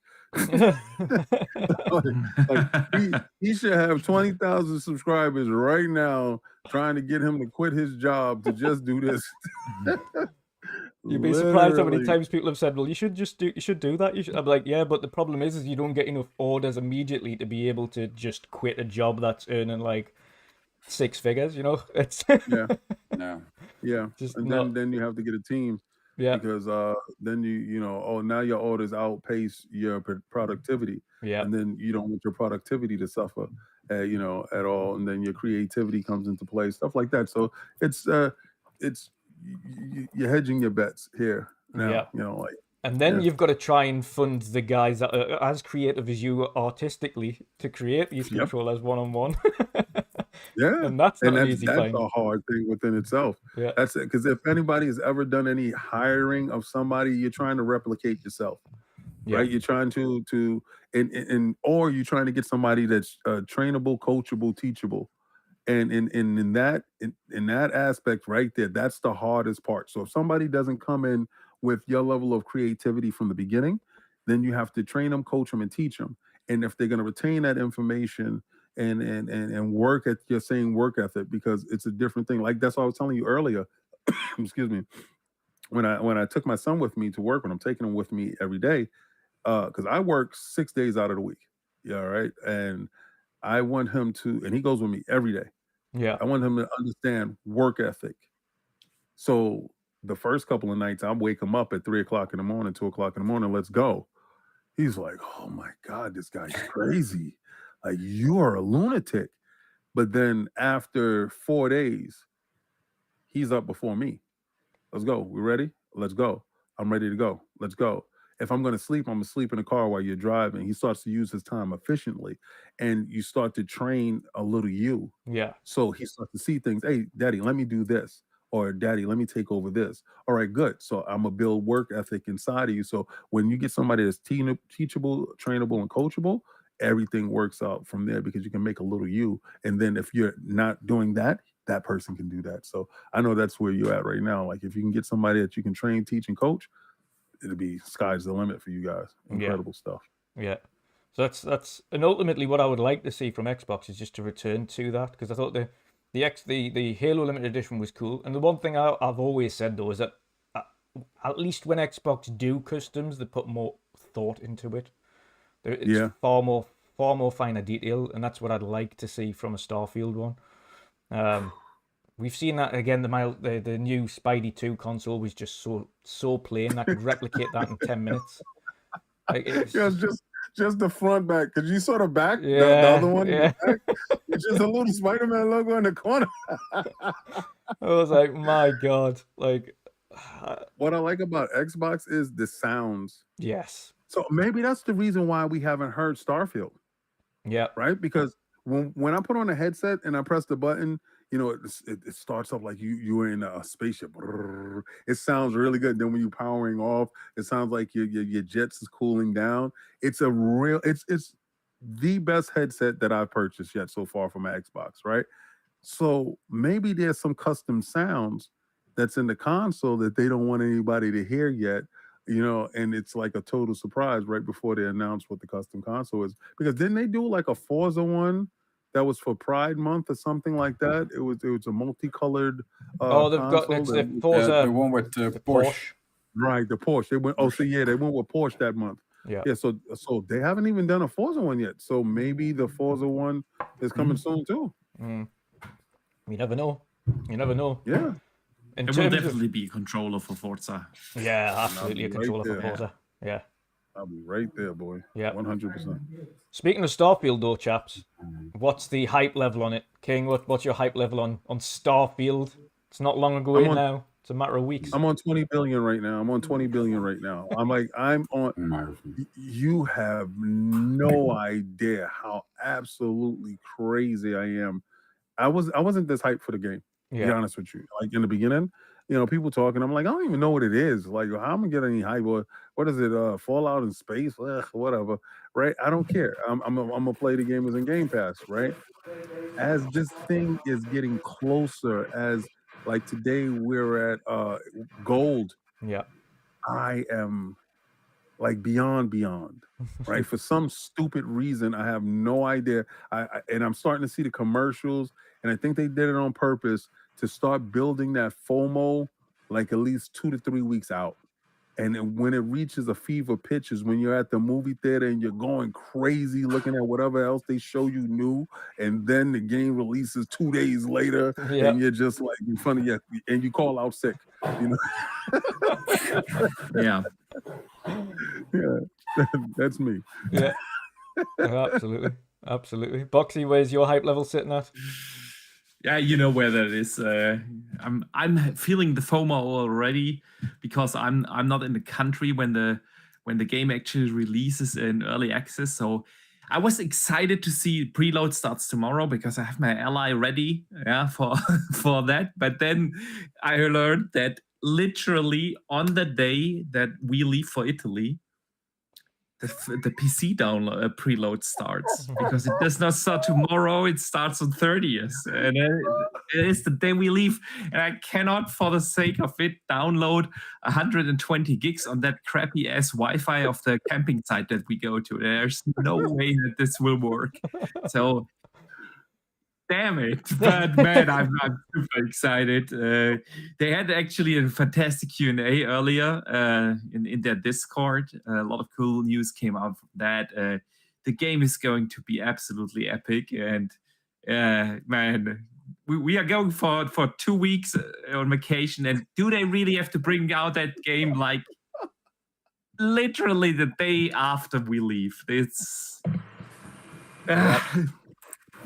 Speaker 3: He should have 20,000 subscribers right now, trying to get him to quit his job to just do this.
Speaker 2: You'd be surprised how many
Speaker 3: Literally.
Speaker 2: times people have said, "Well, you should do that." I'm like, yeah, but the problem is you don't get enough orders immediately to be able to just quit a job that's earning like 6 figures. It's
Speaker 3: Yeah,
Speaker 5: No.
Speaker 3: yeah.
Speaker 2: Just
Speaker 3: And
Speaker 2: not-
Speaker 3: then you have to get a team.
Speaker 2: yeah,
Speaker 3: Because then now your orders outpace your productivity,
Speaker 2: yeah,
Speaker 3: and then you don't want your productivity to suffer, at all, and then your creativity comes into play, stuff like that. So it's you're hedging your bets here now.
Speaker 2: Yeah. And then
Speaker 3: yeah.
Speaker 2: you've got to try and fund the guys that are as creative as you artistically to create these
Speaker 3: Yep.
Speaker 2: controllers one-on-one.
Speaker 3: Yeah,
Speaker 2: And that's not an easy
Speaker 3: that's
Speaker 2: find.
Speaker 3: a hard thing within itself.
Speaker 2: Yeah.
Speaker 3: That's it. Because if anybody has ever done any hiring of somebody, you're trying to replicate yourself.
Speaker 2: Yeah.
Speaker 3: Right, you're trying to or you're trying to get somebody that's trainable, coachable, teachable, and in that aspect right there, that's the hardest part. So if somebody doesn't come in with your level of creativity from the beginning, then you have to train them, coach them, and teach them. And if they're going to retain that information and work at your same work ethic, because it's a different thing. Like that's what I was telling you earlier. Excuse me. When I took my son with me to work, when I'm taking him with me every day. Because I work 6 days out of the week. Yeah, right. And I want him to, and he goes with me every day.
Speaker 2: Yeah.
Speaker 3: I want him to understand work ethic. So the first couple of nights, I wake him up at 3 o'clock in the morning, 2 o'clock in the morning. Let's go. He's like, oh my God, this guy's crazy. Like, you are a lunatic. But then after 4 days, he's up before me. Let's go. We ready? Let's go. I'm ready to go. Let's go. If I'm going to sleep, I'm going to sleep in the car while you're driving. He starts to use his time efficiently, and you start to train a little you.
Speaker 2: Yeah.
Speaker 3: So he starts to see things. Hey, daddy, let me do this. Or daddy, let me take over this. All right, good. So I'm going to build work ethic inside of you. So when you get somebody that's teachable, trainable, and coachable, everything works out from there because you can make a little you. And then if you're not doing that, that person can do that. So I know that's where you're at right now. Like if you can get somebody that you can train, teach, and coach, it'll be sky's the limit for you guys. Incredible stuff.
Speaker 2: Yeah. So that's and ultimately what I would like to see from Xbox is just to return to that, because I thought the Halo limited edition was cool. And the one thing I've always said though is that at least when Xbox do customs, they put more thought into it. It's far more finer detail, and that's what I'd like to see from a Starfield one. We've seen that again. The new Spidey 2 console was just so plain. I could replicate that in 10 minutes. Like it's
Speaker 3: just the front back. Because you saw the back, the other one,
Speaker 2: yeah.
Speaker 3: the back, it's just a little Spider-Man logo in the corner.
Speaker 2: I was like, my God. Like,
Speaker 3: what I like about Xbox is the sounds.
Speaker 2: Yes.
Speaker 3: So maybe that's the reason why we haven't heard Starfield.
Speaker 2: Yeah.
Speaker 3: Right? Because when I put on a headset and I press the button, you know, it starts up like you're in a spaceship. It sounds really good. Then when you're powering off, it sounds like your jets is cooling down. It's the best headset that I've purchased yet so far from my Xbox, right? So maybe there's some custom sounds that's in the console that they don't want anybody to hear yet, you know, and it's like a total surprise right before they announce what the custom console is. Because didn't they do like a Forza one that was for Pride Month or something like that? It was a multicolored
Speaker 2: they've got it's the Forza,
Speaker 5: the one with the Porsche.
Speaker 3: Right, the Porsche. They went they went with Porsche that month. Yeah, so they haven't even done a Forza one yet. So maybe the Forza one is coming soon too.
Speaker 2: You never know.
Speaker 3: Yeah.
Speaker 4: It will definitely be a controller for Forza.
Speaker 2: Yeah, absolutely a controller for Forza. Yeah.
Speaker 3: I'll be right there, boy.
Speaker 2: Yeah.
Speaker 3: 100%.
Speaker 2: Speaking of Starfield though, chaps, what's the hype level on it? King, what's your hype level on Starfield? It's not long ago now. It's a matter of weeks.
Speaker 3: I'm on 20 billion right now. I'm on 20 billion right now. I'm on. You have no idea how absolutely crazy I am. I wasn't this hyped for the game. To be honest with you, like in the beginning, you know, people talking. I'm like, I don't even know what it is. Like, how am I getting any hype? Or what is it? Fallout in space? Whatever. Right? I don't care. I'm gonna play the game as in Gamepass. Right? As this thing is getting closer, as like today we're at gold.
Speaker 2: Yeah.
Speaker 3: I am like beyond, right? For some stupid reason, I have no idea. And I'm starting to see the commercials, and I think they did it on purpose to start building that FOMO like at least 2 to 3 weeks out. And when it reaches a fever pitch is when you're at the movie theater and you're going crazy looking at whatever else they show you new, and then the game releases 2 days later, and you're just like in front of you, and you call out sick, you know?
Speaker 4: Yeah.
Speaker 3: Yeah, that's me.
Speaker 2: Yeah, absolutely. Boxy, where's your hype level sitting at?
Speaker 4: Yeah, you know where that is. I'm feeling the FOMO already because I'm not in the country when the game actually releases in early access. So I was excited to see preload starts tomorrow because I have my ally ready, for that. But then I learned that literally on the day that we leave for Italy, the PC download preload starts because it does not start tomorrow. It starts on 30th, and it is the day we leave. And I cannot, for the sake of it, download 120 gigs on that crappy ass Wi-Fi of the camping site that we go to. There's no way that this will work. So. Damn it. But man, I'm super excited. They had actually a fantastic Q&A earlier in their Discord. A lot of cool news came out of that. The game is going to be absolutely epic. And man, we are going for 2 weeks on vacation. And do they really have to bring out that game like literally the day after we leave? It's...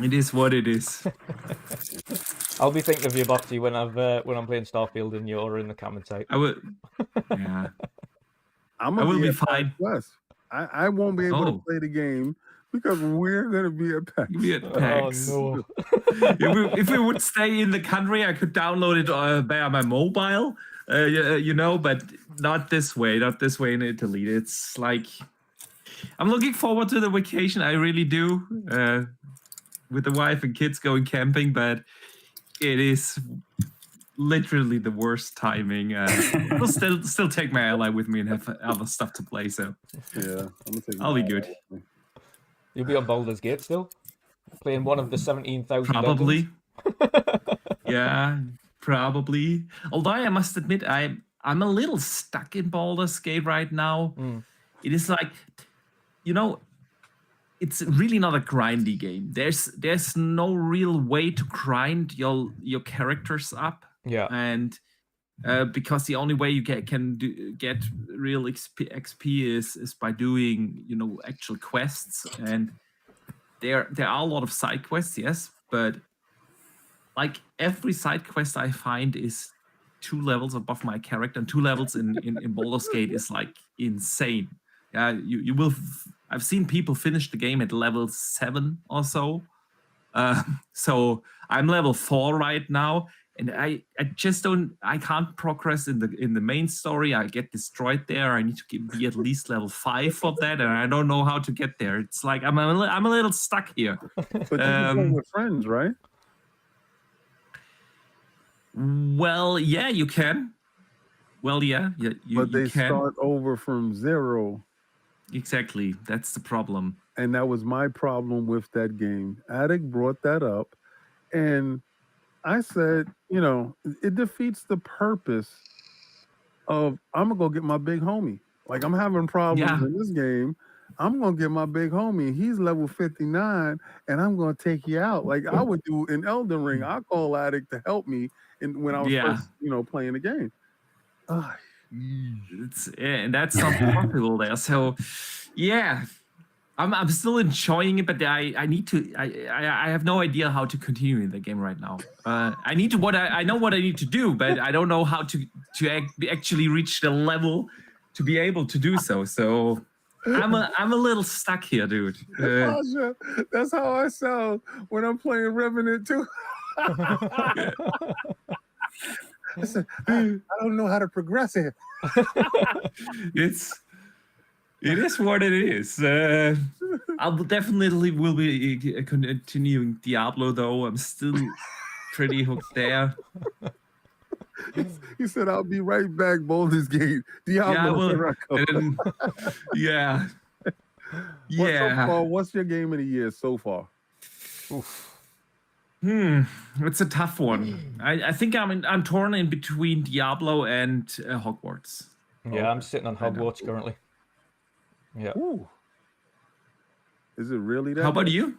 Speaker 4: It is what it is.
Speaker 2: I'll be thinking of you, Boxy, when I'm playing Starfield and you're in the comment site.
Speaker 4: I would. Yeah.
Speaker 3: I'm
Speaker 4: I will
Speaker 3: gonna
Speaker 4: be
Speaker 3: be at PAX
Speaker 4: fine.
Speaker 3: West. I won't be able to
Speaker 4: Oh.
Speaker 3: play the game because we're gonna be at PAX.
Speaker 4: You'll be at
Speaker 2: Oh
Speaker 4: PAX.
Speaker 2: no!
Speaker 4: If we would stay in the country, I could download it via my mobile, but not this way. Not this way in Italy. It's like I'm looking forward to the vacation. I really do, with the wife and kids going camping, but it is literally the worst timing. I'll still take my ally with me and have other stuff to play. So
Speaker 3: Yeah, I'm gonna take.
Speaker 4: I'll be good.
Speaker 2: You'll be on Baldur's Gate still, playing one of the 17,000
Speaker 4: Probably. Yeah, probably. Although I must admit, I'm a little stuck in Baldur's Gate right now. It is like, it's really not a grindy game. There's no real way to grind your characters up.
Speaker 2: Yeah.
Speaker 4: And because the only way you can get real XP is by doing actual quests, and there are a lot of side quests, yes, but like every side quest I find is 2 levels above my character, and 2 levels in Baldur's Gate is like insane. Yeah, you will. I've seen people finish the game at level 7 or so. So I'm level 4 right now, and I just can't progress in the main story. I get destroyed there. I need to be at least level 5 for that, and I don't know how to get there. It's like I'm a little stuck here.
Speaker 3: But you can play with friends, right?
Speaker 4: Well, yeah, you can. Well, yeah,
Speaker 3: But they
Speaker 4: you can.
Speaker 3: start over from 0.
Speaker 4: Exactly. That's the problem.
Speaker 3: And that was my problem with that game. Attic brought that up, and I said, it defeats the purpose of I'm gonna go get my big homie. Like I'm having problems in this game. I'm gonna get my big homie. He's level 59, and I'm gonna take you out. Like I would do in Elden Ring. I call Attic to help me when I was first, playing the game.
Speaker 4: And that's not possible there. So, yeah, I'm still enjoying it, but I need to. I have no idea how to continue in the game right now. I need to. I know what I need to do, but I don't know how to actually reach the level to be able to do so. So. I'm a little stuck here, dude.
Speaker 3: That's how I sound when I'm playing Revenant too. I said, I don't know how to progress it.
Speaker 4: It is what it is. I'll definitely will be continuing Diablo, though. I'm still pretty hooked there.
Speaker 3: He said, "I'll be right back, Baldur's Gate." Diablo.
Speaker 4: Yeah.
Speaker 3: What's your game of the year so far?
Speaker 2: Oof.
Speaker 4: It's a tough one. I think I'm torn in between Diablo and Hogwarts.
Speaker 2: Yeah, I'm sitting on Hogwarts currently. Yeah.
Speaker 3: Ooh. Is it really that?
Speaker 4: How about
Speaker 3: good?
Speaker 4: you?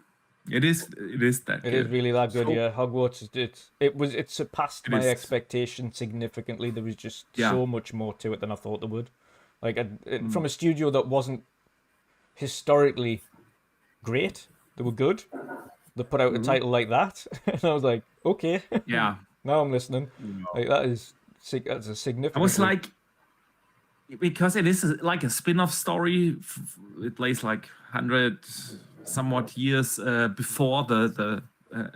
Speaker 4: It is that.
Speaker 2: It is really that good. Yeah, Hogwarts. It surpassed my
Speaker 4: is.
Speaker 2: expectations significantly. There was just so much more to it than I thought there would. Like from a studio that wasn't historically great, they were good. They put out a title like that, and I was like, okay,
Speaker 4: Yeah.
Speaker 2: now I'm listening. Like that's a significant.
Speaker 4: I was like, because it is like a spin-off story. It plays like 100 somewhat years before the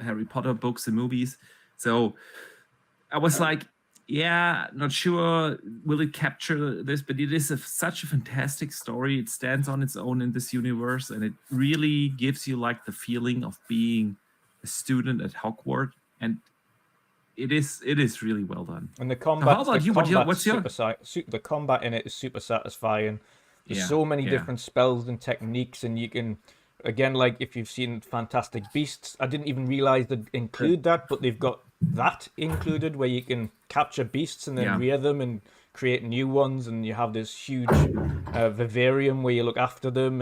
Speaker 4: Harry Potter books and movies. So I was like, yeah, not sure will it capture this, but it is such a fantastic story. It stands on its own in this universe, and it really gives you like the feeling of being a student at Hogwarts, and it is really well done.
Speaker 2: And the combat.
Speaker 4: How about you? What's your
Speaker 2: the combat in it is super satisfying. There's so many different spells and techniques, and you can, again, like if you've seen Fantastic Beasts, I didn't even realize they'd include that, but they've got that included where you can capture beasts and then rear them and create new ones, and you have this huge vivarium where you look after them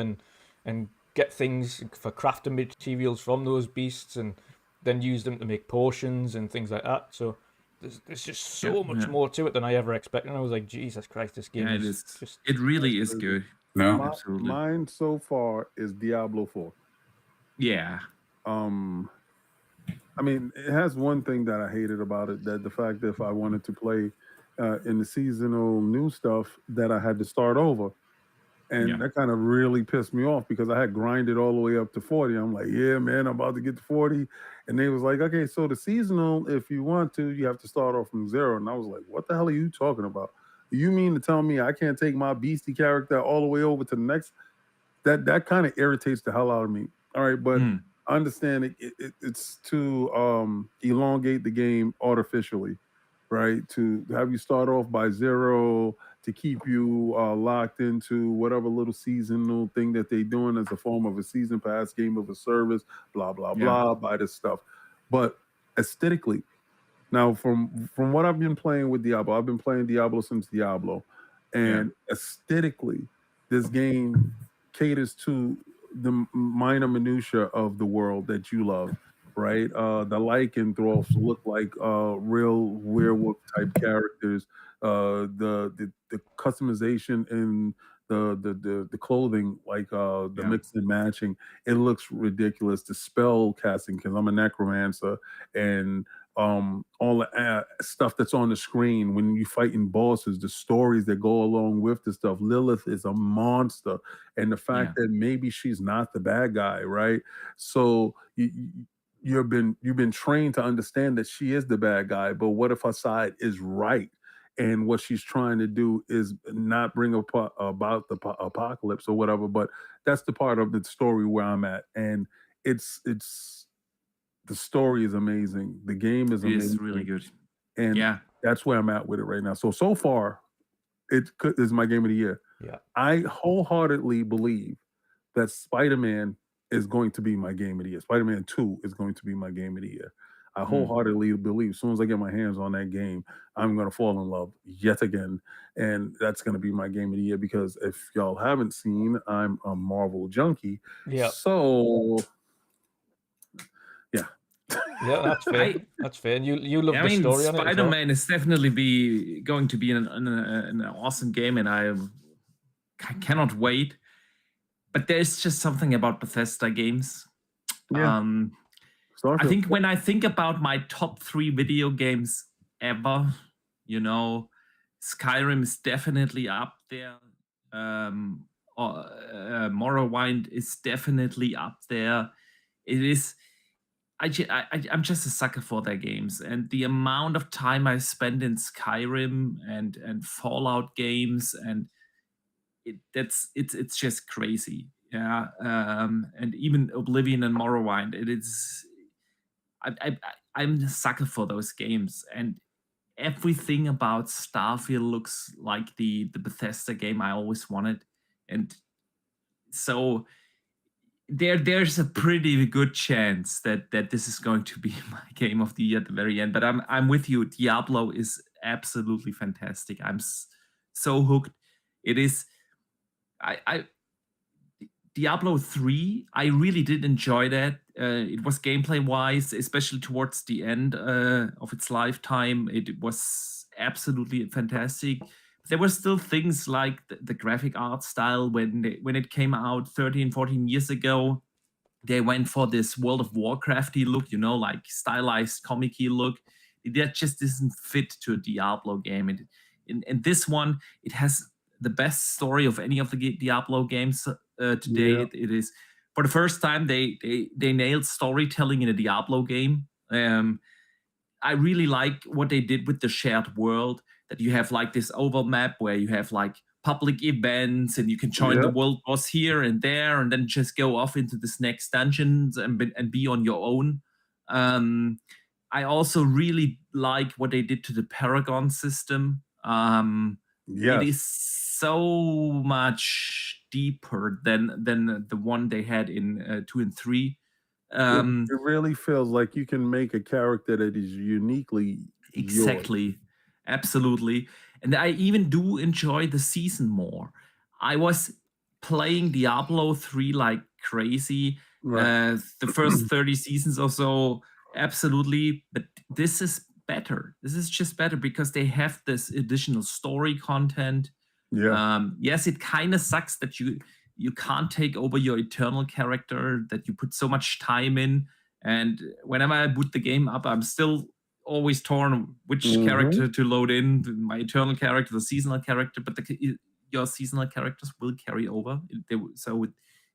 Speaker 2: and get things for crafting materials from those beasts and then use them to make potions and things like that. So there's just so much more to it than I ever expected. And I was like, Jesus Christ, this game is just...
Speaker 4: It really is good.
Speaker 5: No,
Speaker 4: absolutely.
Speaker 3: Mine so far is Diablo 4.
Speaker 4: Yeah.
Speaker 3: I mean, it has one thing that I hated about it, that the fact that if I wanted to play in the seasonal new stuff, that I had to start over. And
Speaker 4: Yeah.
Speaker 3: that kind of really pissed me off because I had grinded all the way up to 40. I'm like, yeah, man, I'm about to get to 40. And they was like, okay, so the seasonal, if you want to, you have to start off from 0. And I was like, what the hell are you talking about? You mean to tell me I can't take my beastie character all the way over to the next? That kind of irritates the hell out of me. All right, but I understand it's to elongate the game artificially, right? To have you start off by 0, to keep you locked into whatever little seasonal thing that they're doing as a form of a season pass, game of a service, blah blah blah, buy this stuff. But aesthetically, now from what I've been playing with Diablo, I've been playing Diablo since Diablo, and aesthetically, this game caters to the minor minutia of the world that you love, right? The lycanthropes look like real werewolf type characters. The customization in the clothing, like the mix and matching, it looks ridiculous. The spell casting, because I'm a necromancer, and all the stuff that's on the screen when you fighting bosses, the stories that go along with the stuff. Lilith is a monster, and the fact that maybe she's not the bad guy, right? So you've been trained to understand that she is the bad guy, but what if her side is right? And what she's trying to do is not bring about the apocalypse or whatever. But that's the part of the story where I'm at, and it's the story is amazing. The game is amazing.
Speaker 4: It's really good.
Speaker 3: And that's where I'm at with it right now. So far, it is my game of the year.
Speaker 2: Yeah.
Speaker 3: I wholeheartedly believe that Spider-Man is going to be my game of the year. Spider-Man 2 is going to be my game of the year. I wholeheartedly believe as soon as I get my hands on that game, I'm going to fall in love yet again. And that's going to be my game of the year, because if y'all haven't seen, I'm a Marvel junkie.
Speaker 2: Yeah.
Speaker 3: So, yeah.
Speaker 2: Yeah, that's fair. That's fair. And you love the story on it.
Speaker 4: Spider-Man is definitely going to be an awesome game, and I cannot wait. But there's just something about Bethesda games.
Speaker 3: Yeah.
Speaker 4: I think when I think about my top 3 video games ever, Skyrim is definitely up there. Morrowind is definitely up there. It is. I'm just a sucker for their games, and the amount of time I spend in Skyrim and Fallout games, and it's just crazy. Yeah, and even Oblivion and Morrowind. I'm a sucker for those games, and everything about Starfield looks like the Bethesda game I always wanted, and so there's a pretty good chance that this is going to be my game of the year at the very end. But I'm with you. Diablo is absolutely fantastic. I'm so hooked. It is. Diablo 3, I really did enjoy that. It was gameplay-wise, especially towards the end of its lifetime, it was absolutely fantastic. There were still things like the graphic art style when it came out 13, 14 years ago. They went for this World of Warcraft-y look, like stylized comic-y look. That just doesn't fit to a Diablo game. In this one, it has the best story of any of the Diablo games today.
Speaker 3: Yeah.
Speaker 4: It is, for the first time, they nailed storytelling in a Diablo game. I really like what they did with the shared world, that you have like this oval map where you have like public events and you can join the world boss here and there, and then just go off into this next dungeons and be on your own. I also really like what they did to the Paragon system. It is so much deeper than the one they had in 2 and 3.
Speaker 3: It really feels like you can make a character that is uniquely yours.
Speaker 4: Absolutely. And I even do enjoy the season more. I was playing Diablo 3 like crazy.
Speaker 3: Right.
Speaker 4: The first 30 seasons or so, absolutely. But this is better. This is just better because they have this additional story content. Yes, it kind of sucks that you can't take over your Eternal character that you put so much time in. And whenever I boot the game up, I'm still always torn which
Speaker 3: Mhm.
Speaker 4: character to load in, my eternal character, the seasonal character, but your seasonal characters will carry over. So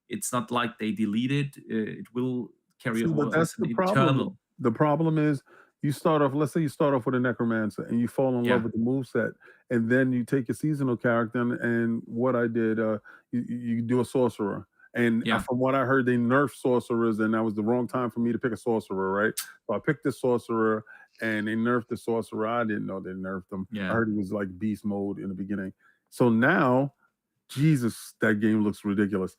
Speaker 4: it's not like they delete it. It will carry
Speaker 3: See, but
Speaker 4: over
Speaker 3: that's
Speaker 4: as an
Speaker 3: the problem.
Speaker 4: eternal.
Speaker 3: The problem is you start off, let's say you start off with a necromancer and you fall in
Speaker 4: Yeah.
Speaker 3: love with the moveset, and then you take your seasonal character and what I did, you do a sorcerer. And
Speaker 4: Yeah.
Speaker 3: from what I heard, they nerfed sorcerers, and that was the wrong time for me to pick a sorcerer, right? So I picked the sorcerer, and they nerfed the sorcerer. I didn't know they nerfed him.
Speaker 4: Yeah.
Speaker 3: I heard he was like beast mode in the beginning. So now, Jesus, that game looks ridiculous.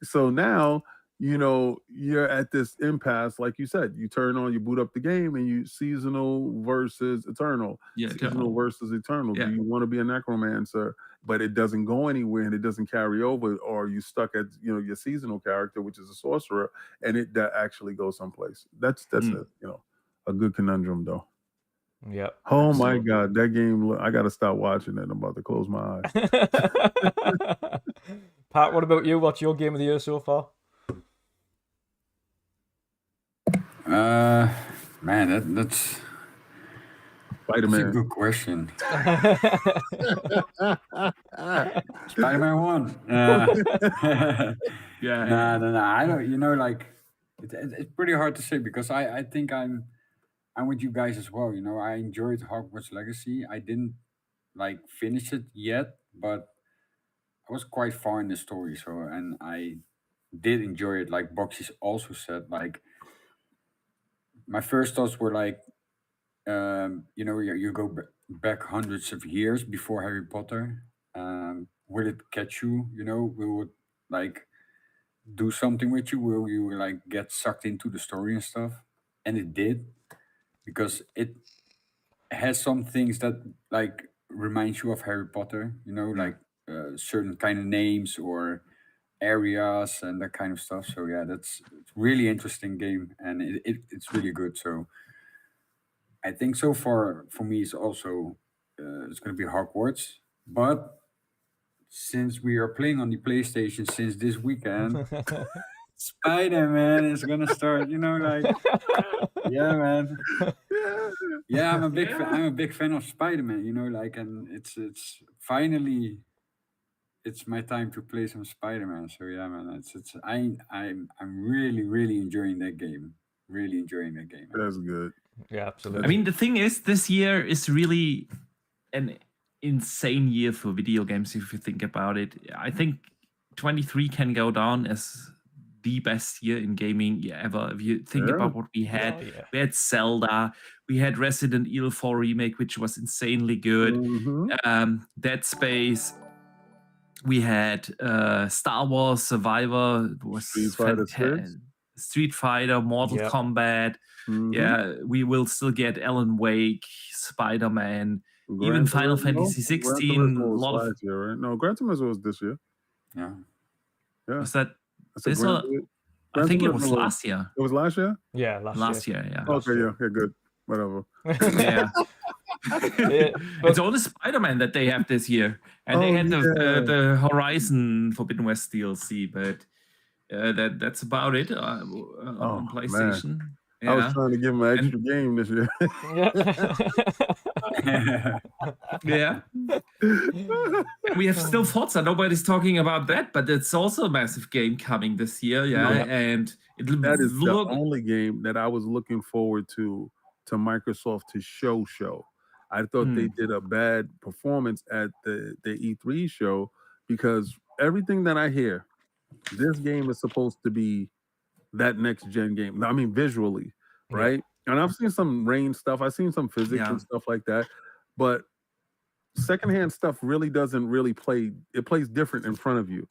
Speaker 3: So now, you're at this impasse, like you said. You turn on, you boot up the game, and you seasonal versus eternal.
Speaker 4: Yeah,
Speaker 3: Seasonal
Speaker 4: eternal.
Speaker 3: versus eternal.
Speaker 4: Yeah.
Speaker 3: Do you want to be a necromancer, but it doesn't go anywhere and it doesn't carry over, or you stuck at your seasonal character, which is a sorcerer, and that actually goes someplace. That's a good conundrum though.
Speaker 2: Yeah.
Speaker 3: Oh
Speaker 2: absolutely.
Speaker 3: my God, that game! I gotta stop watching it. I'm about to close my eyes.
Speaker 2: Pat, what about you? What's your game of the year so far?
Speaker 5: Man, that's a
Speaker 3: Spider-Man.
Speaker 5: good question. Spider-Man 1.
Speaker 4: Yeah.
Speaker 5: No. I don't. Like it's pretty hard to say because I think I'm with you guys as well. I enjoyed Hogwarts Legacy. I didn't like finish it yet, but I was quite far in the story. So and I did enjoy it. Like Boxy's also said, like my first thoughts were like, you go back hundreds of years before Harry Potter. Will it catch you? Will it like do something with you? Will you like get sucked into the story and stuff? And it did, because it has some things that like reminds you of Harry Potter. Like certain kind of names or areas and that kind of stuff. So yeah, it's really interesting game, and it's really good. So I think so far for me it's also it's going to be Hogwarts, but since we are playing on the PlayStation since this weekend, Spider-Man is gonna start. Like yeah, man. Yeah, I'm a big fan of Spider-Man. Like, and it's finally it's my time to play some Spider-Man. So yeah, man, I'm really enjoying that game. Really enjoying that game.
Speaker 3: That's good.
Speaker 2: Yeah, absolutely.
Speaker 4: I mean, the thing is, this year is really an insane year for video games if you think about it. I think 23 can go down as the best year in gaming ever. If you think
Speaker 3: Yeah.
Speaker 4: about what we had,
Speaker 2: Oh, yeah.
Speaker 4: we had Zelda, we had Resident Evil 4 Remake, which was insanely good.
Speaker 3: Mhm.
Speaker 4: Dead Space. We had Star Wars Survivor. It was
Speaker 3: Street Fighter 6.
Speaker 4: Street Fighter, Mortal
Speaker 2: Yep.
Speaker 4: Kombat.
Speaker 3: Mhm.
Speaker 4: Yeah, we will still get Alan Wake, Spider-Man,
Speaker 3: Gran
Speaker 4: even Final
Speaker 3: Turismo?
Speaker 4: Fantasy
Speaker 3: Gran
Speaker 4: 16.
Speaker 3: Turismo
Speaker 4: A
Speaker 3: was
Speaker 4: lot of
Speaker 3: last year, right? No, Gran Turismo was this year.
Speaker 5: Yeah.
Speaker 3: Yeah.
Speaker 4: was that
Speaker 3: That's a
Speaker 4: this
Speaker 3: Gran
Speaker 4: or
Speaker 3: Turismo.
Speaker 4: I
Speaker 3: Gran
Speaker 4: think it was
Speaker 3: Turismo
Speaker 4: last year.
Speaker 3: It was last year?
Speaker 2: Yeah,
Speaker 4: Last year, yeah.
Speaker 2: Last
Speaker 3: Okay,
Speaker 2: year.
Speaker 3: yeah, okay, good. Whatever.
Speaker 4: Yeah.
Speaker 2: Yeah, but-
Speaker 4: It's only Spider-Man that they have this year, and they
Speaker 3: Oh,
Speaker 4: had
Speaker 3: yeah.
Speaker 4: the Horizon Forbidden West DLC, but that's about it on
Speaker 3: man.
Speaker 4: PlayStation.
Speaker 3: I was
Speaker 4: Yeah.
Speaker 3: trying to give him an extra game this year.
Speaker 4: Yeah. We have still Forza. Nobody's talking about that, but it's also a massive game coming this year. Yeah,
Speaker 2: Yeah.
Speaker 4: and it'll
Speaker 3: That is the
Speaker 4: look.
Speaker 3: only game that I was looking forward to Microsoft to show. I thought they did a bad performance at the E3 show, because everything that I hear, this game is supposed to be that next gen game. I mean, visually,
Speaker 2: Yeah.
Speaker 3: right? And I've seen some rain stuff. I've seen some physics
Speaker 4: Yeah.
Speaker 3: and stuff like that, but secondhand stuff really doesn't really play. It plays different in front of you.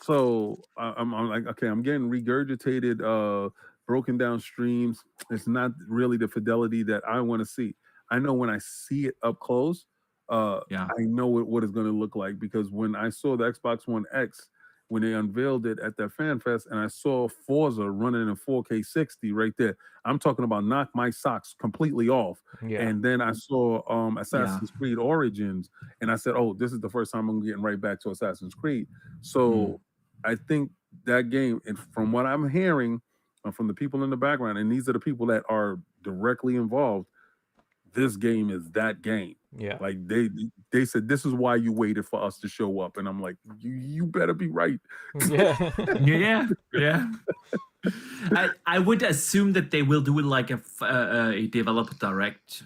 Speaker 3: So I'm like, okay, I'm getting regurgitated, broken down streams. It's not really the fidelity that I want to see. I know when I see it up close,
Speaker 4: Yeah.
Speaker 3: I know what it's going to look like, because when I saw the Xbox One X, when they unveiled it at that fan fest, and I saw Forza running in 4K 60 right there, I'm talking about knock my socks completely off.
Speaker 2: Yeah.
Speaker 3: And then I saw Assassin's Creed Origins, and I said, oh, this is the first time I'm getting right back to Assassin's Creed. So I think that game, and from what I'm hearing from the people in the background, and these are the people that are directly involved, this game is that game.
Speaker 2: Yeah.
Speaker 3: Like they said, this is why you waited for us to show up, and I'm like, you better be right.
Speaker 2: Yeah.
Speaker 4: Yeah. I would assume that they will do like a developer direct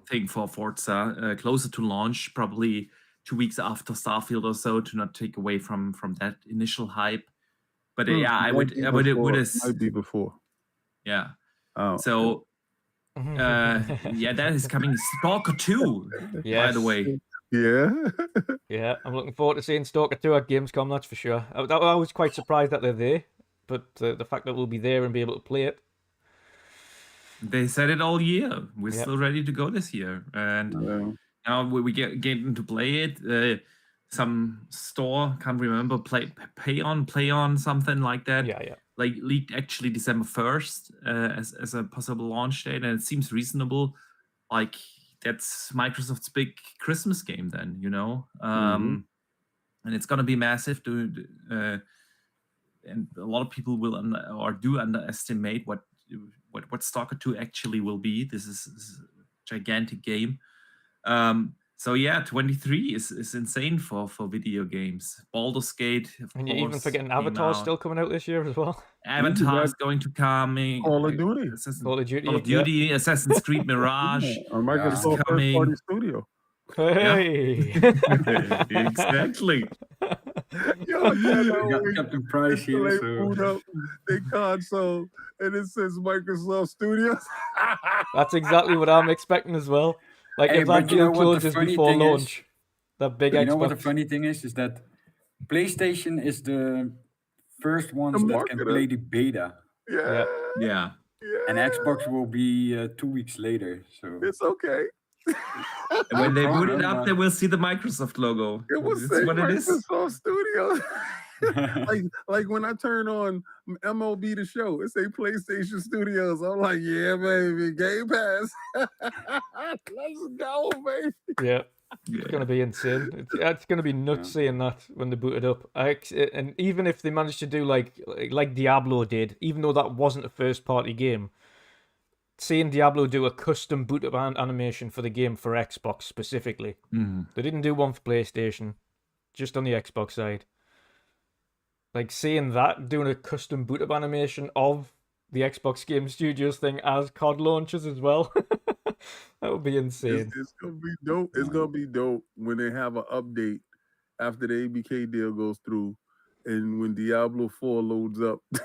Speaker 4: thing for Forza closer to launch, probably 2 weeks after Starfield or so, to not take away from that initial hype. But yeah, I would
Speaker 3: Might be before.
Speaker 4: Yeah.
Speaker 3: Oh.
Speaker 4: So yeah, that is coming. Stalker 2, by the way.
Speaker 3: Yeah.
Speaker 2: Yeah, I'm looking forward to seeing Stalker 2 at Gamescom, that's for sure. I was quite surprised that they're there, but the fact that we'll be there and be able to play it.
Speaker 4: They said it all year. We're still ready to go this year. And now we get to play it. Some store, can't remember, play on something like that.
Speaker 2: Yeah.
Speaker 4: Like leaked actually December 1st as a possible launch date, and it seems reasonable. Like that's Microsoft's big Christmas game then, you know. And it's gonna be massive. And a lot of people will do underestimate what Stalker 2 actually will be. This is a gigantic game. So yeah, 23 is insane for video games. Baldur's Gate, of
Speaker 2: And you're
Speaker 4: course,
Speaker 2: even forgetting
Speaker 4: came
Speaker 2: Avatar's
Speaker 4: out.
Speaker 2: still coming out this year as well.
Speaker 4: Avatar's going to come.
Speaker 3: Call of Duty.
Speaker 2: Call of Duty.
Speaker 4: Call of Duty, Assassin's Creed Mirage.
Speaker 3: Microsoft first
Speaker 4: coming.
Speaker 3: party studio.
Speaker 2: Hey.
Speaker 4: Exactly.
Speaker 5: got Captain Price here.
Speaker 3: They
Speaker 5: So.
Speaker 3: boot up their console and it says Microsoft Studios.
Speaker 2: That's exactly what I'm expecting as well. Like
Speaker 5: Hey,
Speaker 2: if that
Speaker 5: but you know
Speaker 2: deal
Speaker 5: what the
Speaker 2: closes
Speaker 5: funny
Speaker 2: before
Speaker 5: thing is?
Speaker 2: launch, that big
Speaker 5: You know what
Speaker 2: Xbox.
Speaker 5: the funny thing is that PlayStation is the first ones that can
Speaker 3: marketer.
Speaker 5: play the beta,
Speaker 3: Yeah.
Speaker 4: Yeah.
Speaker 5: and Xbox will be 2 weeks later. So
Speaker 3: It's okay.
Speaker 4: And when they boot it
Speaker 5: problem,
Speaker 4: up,
Speaker 5: but-
Speaker 4: they will see the Microsoft logo.
Speaker 3: It was
Speaker 4: It's what it is.
Speaker 3: Microsoft Studios. like when I turn on MLB The Show, it say PlayStation Studios. I'm like, yeah, baby, Game Pass. Let's go, baby.
Speaker 2: Yeah. It's going to be insane. It's going to be nuts seeing that when they boot it up. And even if they manage to do like Diablo did, even though that wasn't a first-party game, seeing Diablo do a custom boot-up animation for the game for Xbox specifically. They didn't do one for PlayStation, just on the Xbox side. Like seeing that, doing a custom boot-up animation of the Xbox Game Studios thing as COD launches as well. That would be insane.
Speaker 3: It's gonna be dope. It's gonna be dope when they have an update after the ABK deal goes through, and when Diablo 4 loads up. And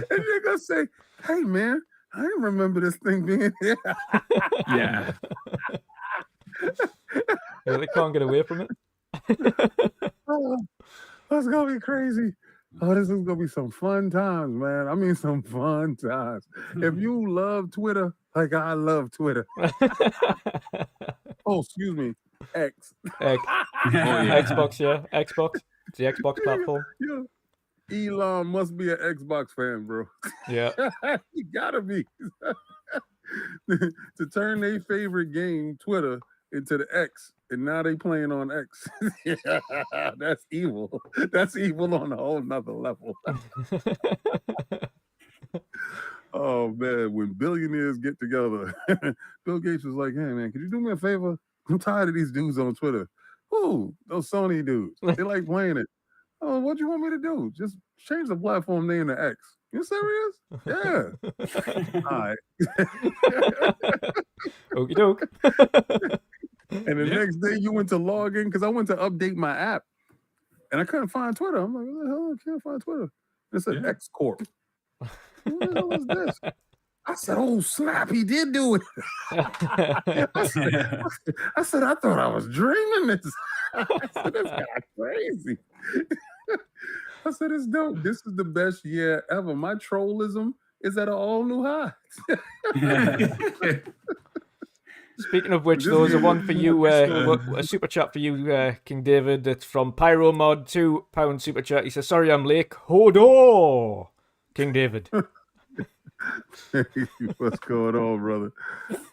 Speaker 3: they're gonna say, "Hey man, I didn't remember this thing being here."
Speaker 4: Yeah.
Speaker 2: Yeah, they can't get away from it.
Speaker 3: Oh, that's gonna be crazy. Oh, this is gonna be some fun times, man. I mean, some fun times. If you love Twitter, like I love Twitter. Oh, excuse me, X.
Speaker 2: Xbox, yeah. Xbox. It's the Xbox platform.
Speaker 3: Yeah. Elon must be an Xbox fan, bro.
Speaker 2: Yeah.
Speaker 3: You gotta be. To turn their favorite game, Twitter, into the X, and now they playing on X. Yeah, that's evil. That's evil on a whole nother level. Oh man, when billionaires get together, Bill Gates was like, "Hey man, could you do me a favor? I'm tired of these dudes on Twitter. Ooh, those Sony dudes. They like playing it. Oh, what do you want me to do? Just change the platform name to X. You serious? Yeah. All right."
Speaker 2: Okie doke.
Speaker 3: And the next day you went to log in because I went to update my app and I couldn't find Twitter. I'm like, what the hell? I can't find Twitter. It said X Corp. What the hell is this? I said, oh snap, he did do it. I said, I thought I was dreaming this. I said, this guy crazy. I said, it's dope. This is the best year ever. My trollism is at an all new high.
Speaker 2: Speaking of which, there was a one for you, a super chat for you, King David. It's from Pyromod, £2 super chat. He says, sorry I'm late. Hodor! King David.
Speaker 3: What's going on, brother?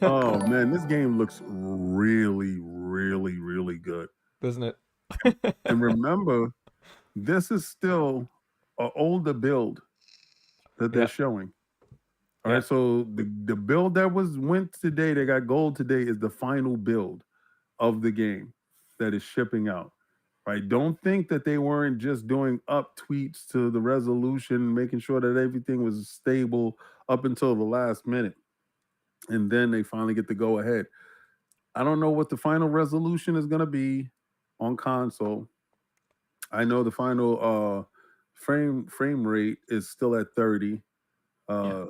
Speaker 3: Oh man, this game looks really, really, really good.
Speaker 2: doesn't it?
Speaker 3: And remember, this is still an older build that they're
Speaker 2: Yeah.
Speaker 3: showing. All
Speaker 2: Yeah.
Speaker 3: right, so the build that went today, they got gold today, is the final build of the game that is shipping out. Right? Don't think that they weren't just doing up tweets to the resolution, making sure that everything was stable up until the last minute. And then they finally get to go ahead. I don't know what the final resolution is going to be on console. I know the final frame rate is still at 30. I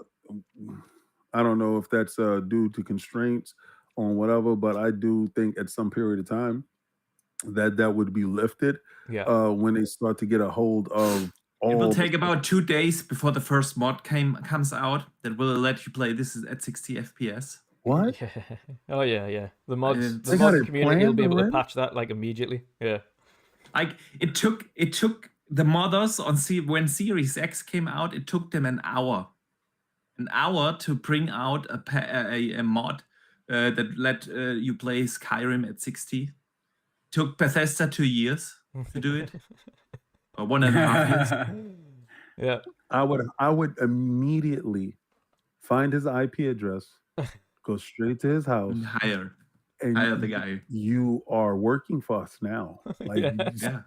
Speaker 3: don't know if that's due to constraints on whatever, but I do think at some period of time that would be lifted
Speaker 2: Yeah.
Speaker 3: when they start to get a hold of all.
Speaker 4: It will
Speaker 3: the
Speaker 4: take about 2 days before the first mod comes out that will let you play this at 60 FPS.
Speaker 3: What?
Speaker 2: Yeah. Oh yeah. The mods,
Speaker 4: They
Speaker 2: the
Speaker 3: got
Speaker 2: mod
Speaker 3: it
Speaker 2: community will be
Speaker 3: planned
Speaker 2: able to
Speaker 3: already?
Speaker 2: patch that like immediately. Yeah.
Speaker 4: Like it took the modders on when Series X came out, it took them an hour to bring out a mod that let you play Skyrim at 60. Took Bethesda 2 years to do it, or 1.5 years.
Speaker 2: Yeah.
Speaker 3: I would immediately find his IP address, go straight to his house,
Speaker 4: And hire
Speaker 3: and
Speaker 4: the guy.
Speaker 3: you are working for us now. Like
Speaker 2: Yeah.
Speaker 4: Yeah.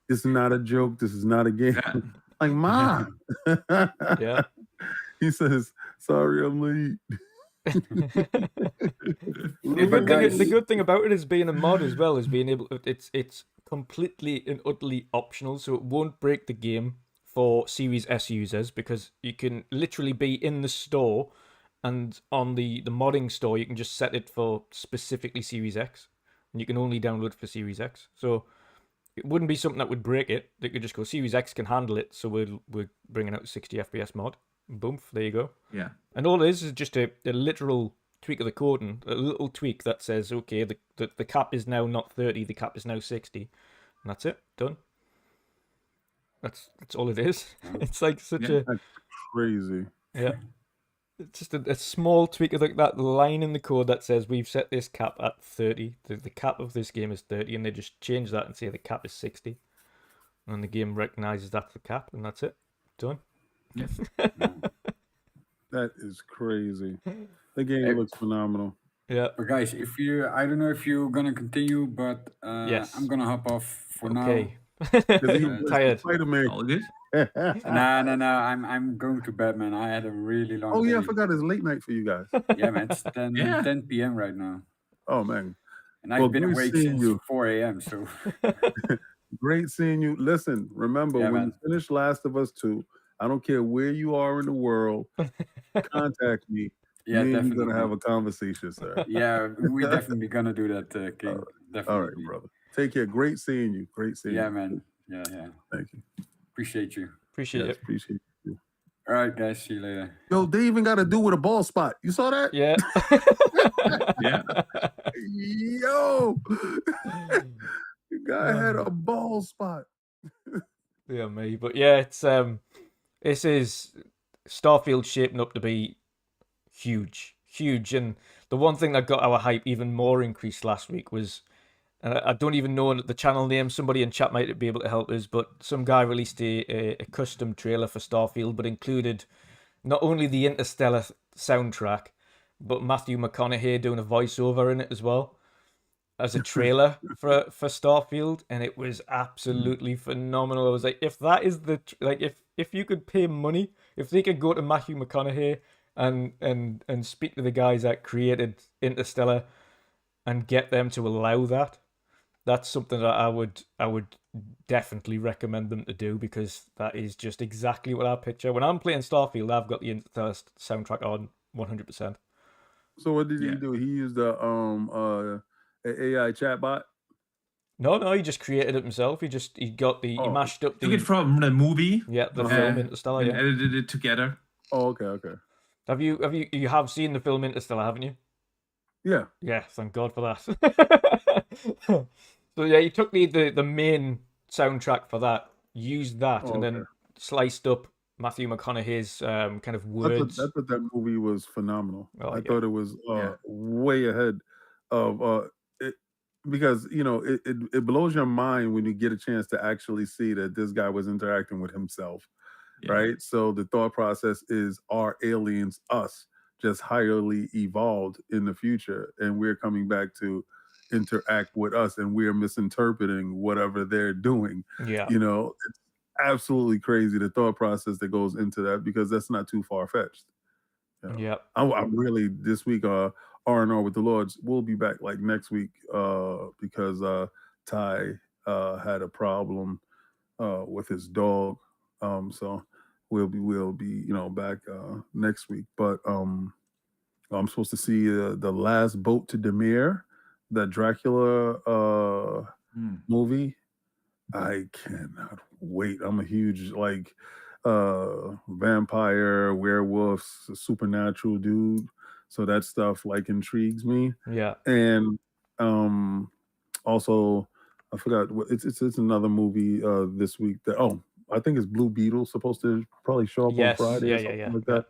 Speaker 3: this is not a joke. This is not a game.
Speaker 4: Yeah.
Speaker 3: Like, Ma.
Speaker 2: Yeah.
Speaker 3: He says, sorry, I'm late.
Speaker 2: The good thing about it is being a mod as well is being able. It's completely and utterly optional, so it won't break the game for Series S users because you can literally be in the store, and on the modding store you can just set it for specifically Series X, and you can only download for Series X. So it wouldn't be something that would break it. They could just go Series X can handle it, so we're bringing out a 60 FPS mod. Boom, there you go.
Speaker 4: Yeah.
Speaker 2: And all it is just a literal tweak of the coding, a little tweak that says, okay, the cap is now not 30, the cap is now 60. And that's it, done. That's all it is. It's like such
Speaker 4: Yeah.
Speaker 3: That's crazy.
Speaker 2: yeah. It's just a small tweak of that line in the code that says we've set this cap at 30. The cap of this game is 30, and they just change that and say the cap is 60. And the game recognizes that's the cap, and that's it. Done.
Speaker 4: Yeah.
Speaker 3: That is crazy. The game looks phenomenal.
Speaker 2: Yeah.
Speaker 5: But guys, I don't know if you're gonna continue, but
Speaker 2: Yes.
Speaker 5: I'm gonna hop off for
Speaker 2: Okay. Tired.
Speaker 3: Spider-Man.
Speaker 4: All good.
Speaker 5: now. No. I'm going to bed, man. I had a really long
Speaker 3: Oh
Speaker 5: day.
Speaker 3: yeah, I forgot it's late night for you guys.
Speaker 5: Yeah, man. It's 10,
Speaker 4: Yeah.
Speaker 5: 10 p.m. right now.
Speaker 3: Oh man,
Speaker 5: And I've
Speaker 3: Well,
Speaker 5: been
Speaker 3: good
Speaker 5: awake
Speaker 3: seeing
Speaker 5: since
Speaker 3: you.
Speaker 5: 4 a.m. So
Speaker 3: great seeing you. Listen, remember
Speaker 5: Yeah,
Speaker 3: when
Speaker 5: man.
Speaker 3: you finish Last of Us 2, I don't care where you are in the world, contact me.
Speaker 5: yeah,
Speaker 3: me and
Speaker 5: definitely.
Speaker 3: you're gonna have a conversation, sir.
Speaker 5: Yeah, we definitely gonna do that, King. Definitely.
Speaker 3: All right, brother. Take care. Great seeing you. Great seeing
Speaker 5: Yeah,
Speaker 3: you.
Speaker 5: man. Yeah.
Speaker 3: Thank you.
Speaker 5: Appreciate you.
Speaker 2: Appreciate
Speaker 3: Yes,
Speaker 2: it.
Speaker 3: appreciate you.
Speaker 5: All right, guys. See you later.
Speaker 3: Yo, they even got to do with a ball spot. You saw that?
Speaker 2: Yeah.
Speaker 4: Yeah.
Speaker 3: Yo, the guy had a ball spot.
Speaker 2: Yeah, me. But yeah, it's this is Starfield shaping up to be huge. And the one thing that got our hype even more increased last week was, and I don't even know the channel name. Somebody in chat might be able to help us, but some guy released a custom trailer for Starfield, but included not only the Interstellar soundtrack, but Matthew McConaughey doing a voiceover in it as well as a trailer for Starfield, and it was absolutely phenomenal. I was like, if that is if you could pay money, if they could go to Matthew McConaughey and speak to the guys that created Interstellar and get them to allow that, that's something that I would definitely recommend them to do, because that is just exactly what I picture. When I'm playing Starfield, I've got the Interstellar soundtrack on 100%.
Speaker 3: So what did he
Speaker 4: Yeah.
Speaker 3: do? He used a AI chatbot.
Speaker 2: No, he just created it himself. He mashed up
Speaker 4: Took it from the movie.
Speaker 2: the film Interstellar.
Speaker 4: And
Speaker 2: Yeah.
Speaker 4: edited it together.
Speaker 3: Oh, okay.
Speaker 2: Have you seen the film Interstellar, haven't you?
Speaker 3: Yeah.
Speaker 2: Yeah, thank God for that. So yeah, he took the main soundtrack for that, used that, and then sliced up Matthew McConaughey's kind of words.
Speaker 3: I thought that movie was phenomenal.
Speaker 2: Oh,
Speaker 3: I
Speaker 2: yeah.
Speaker 3: thought it was way ahead of because it blows your mind when you get a chance to actually see that this guy was interacting with himself,
Speaker 4: Yeah.
Speaker 3: right? So the thought process is, are aliens us, just highly evolved in the future, and we're coming back to interact with us, and we're misinterpreting whatever they're doing.
Speaker 2: Yeah.
Speaker 3: It's absolutely crazy, the thought process that goes into that, because that's not too far-fetched.
Speaker 2: Yeah.
Speaker 3: I'm really, this week, R&R with the Lords, we'll be back like next week, because Ty had a problem with his dog. So we'll be back next week. But I'm supposed to see The Last Boat to Demir, that Dracula movie. I cannot wait. I'm a huge vampire, werewolves, supernatural dude. So that stuff intrigues me.
Speaker 2: Yeah.
Speaker 3: And also I forgot what it's another movie this week that I think it's Blue Beetle supposed to probably show up on
Speaker 2: Yes.
Speaker 3: Friday
Speaker 2: Yeah.
Speaker 3: or something
Speaker 2: Yeah.
Speaker 3: like that.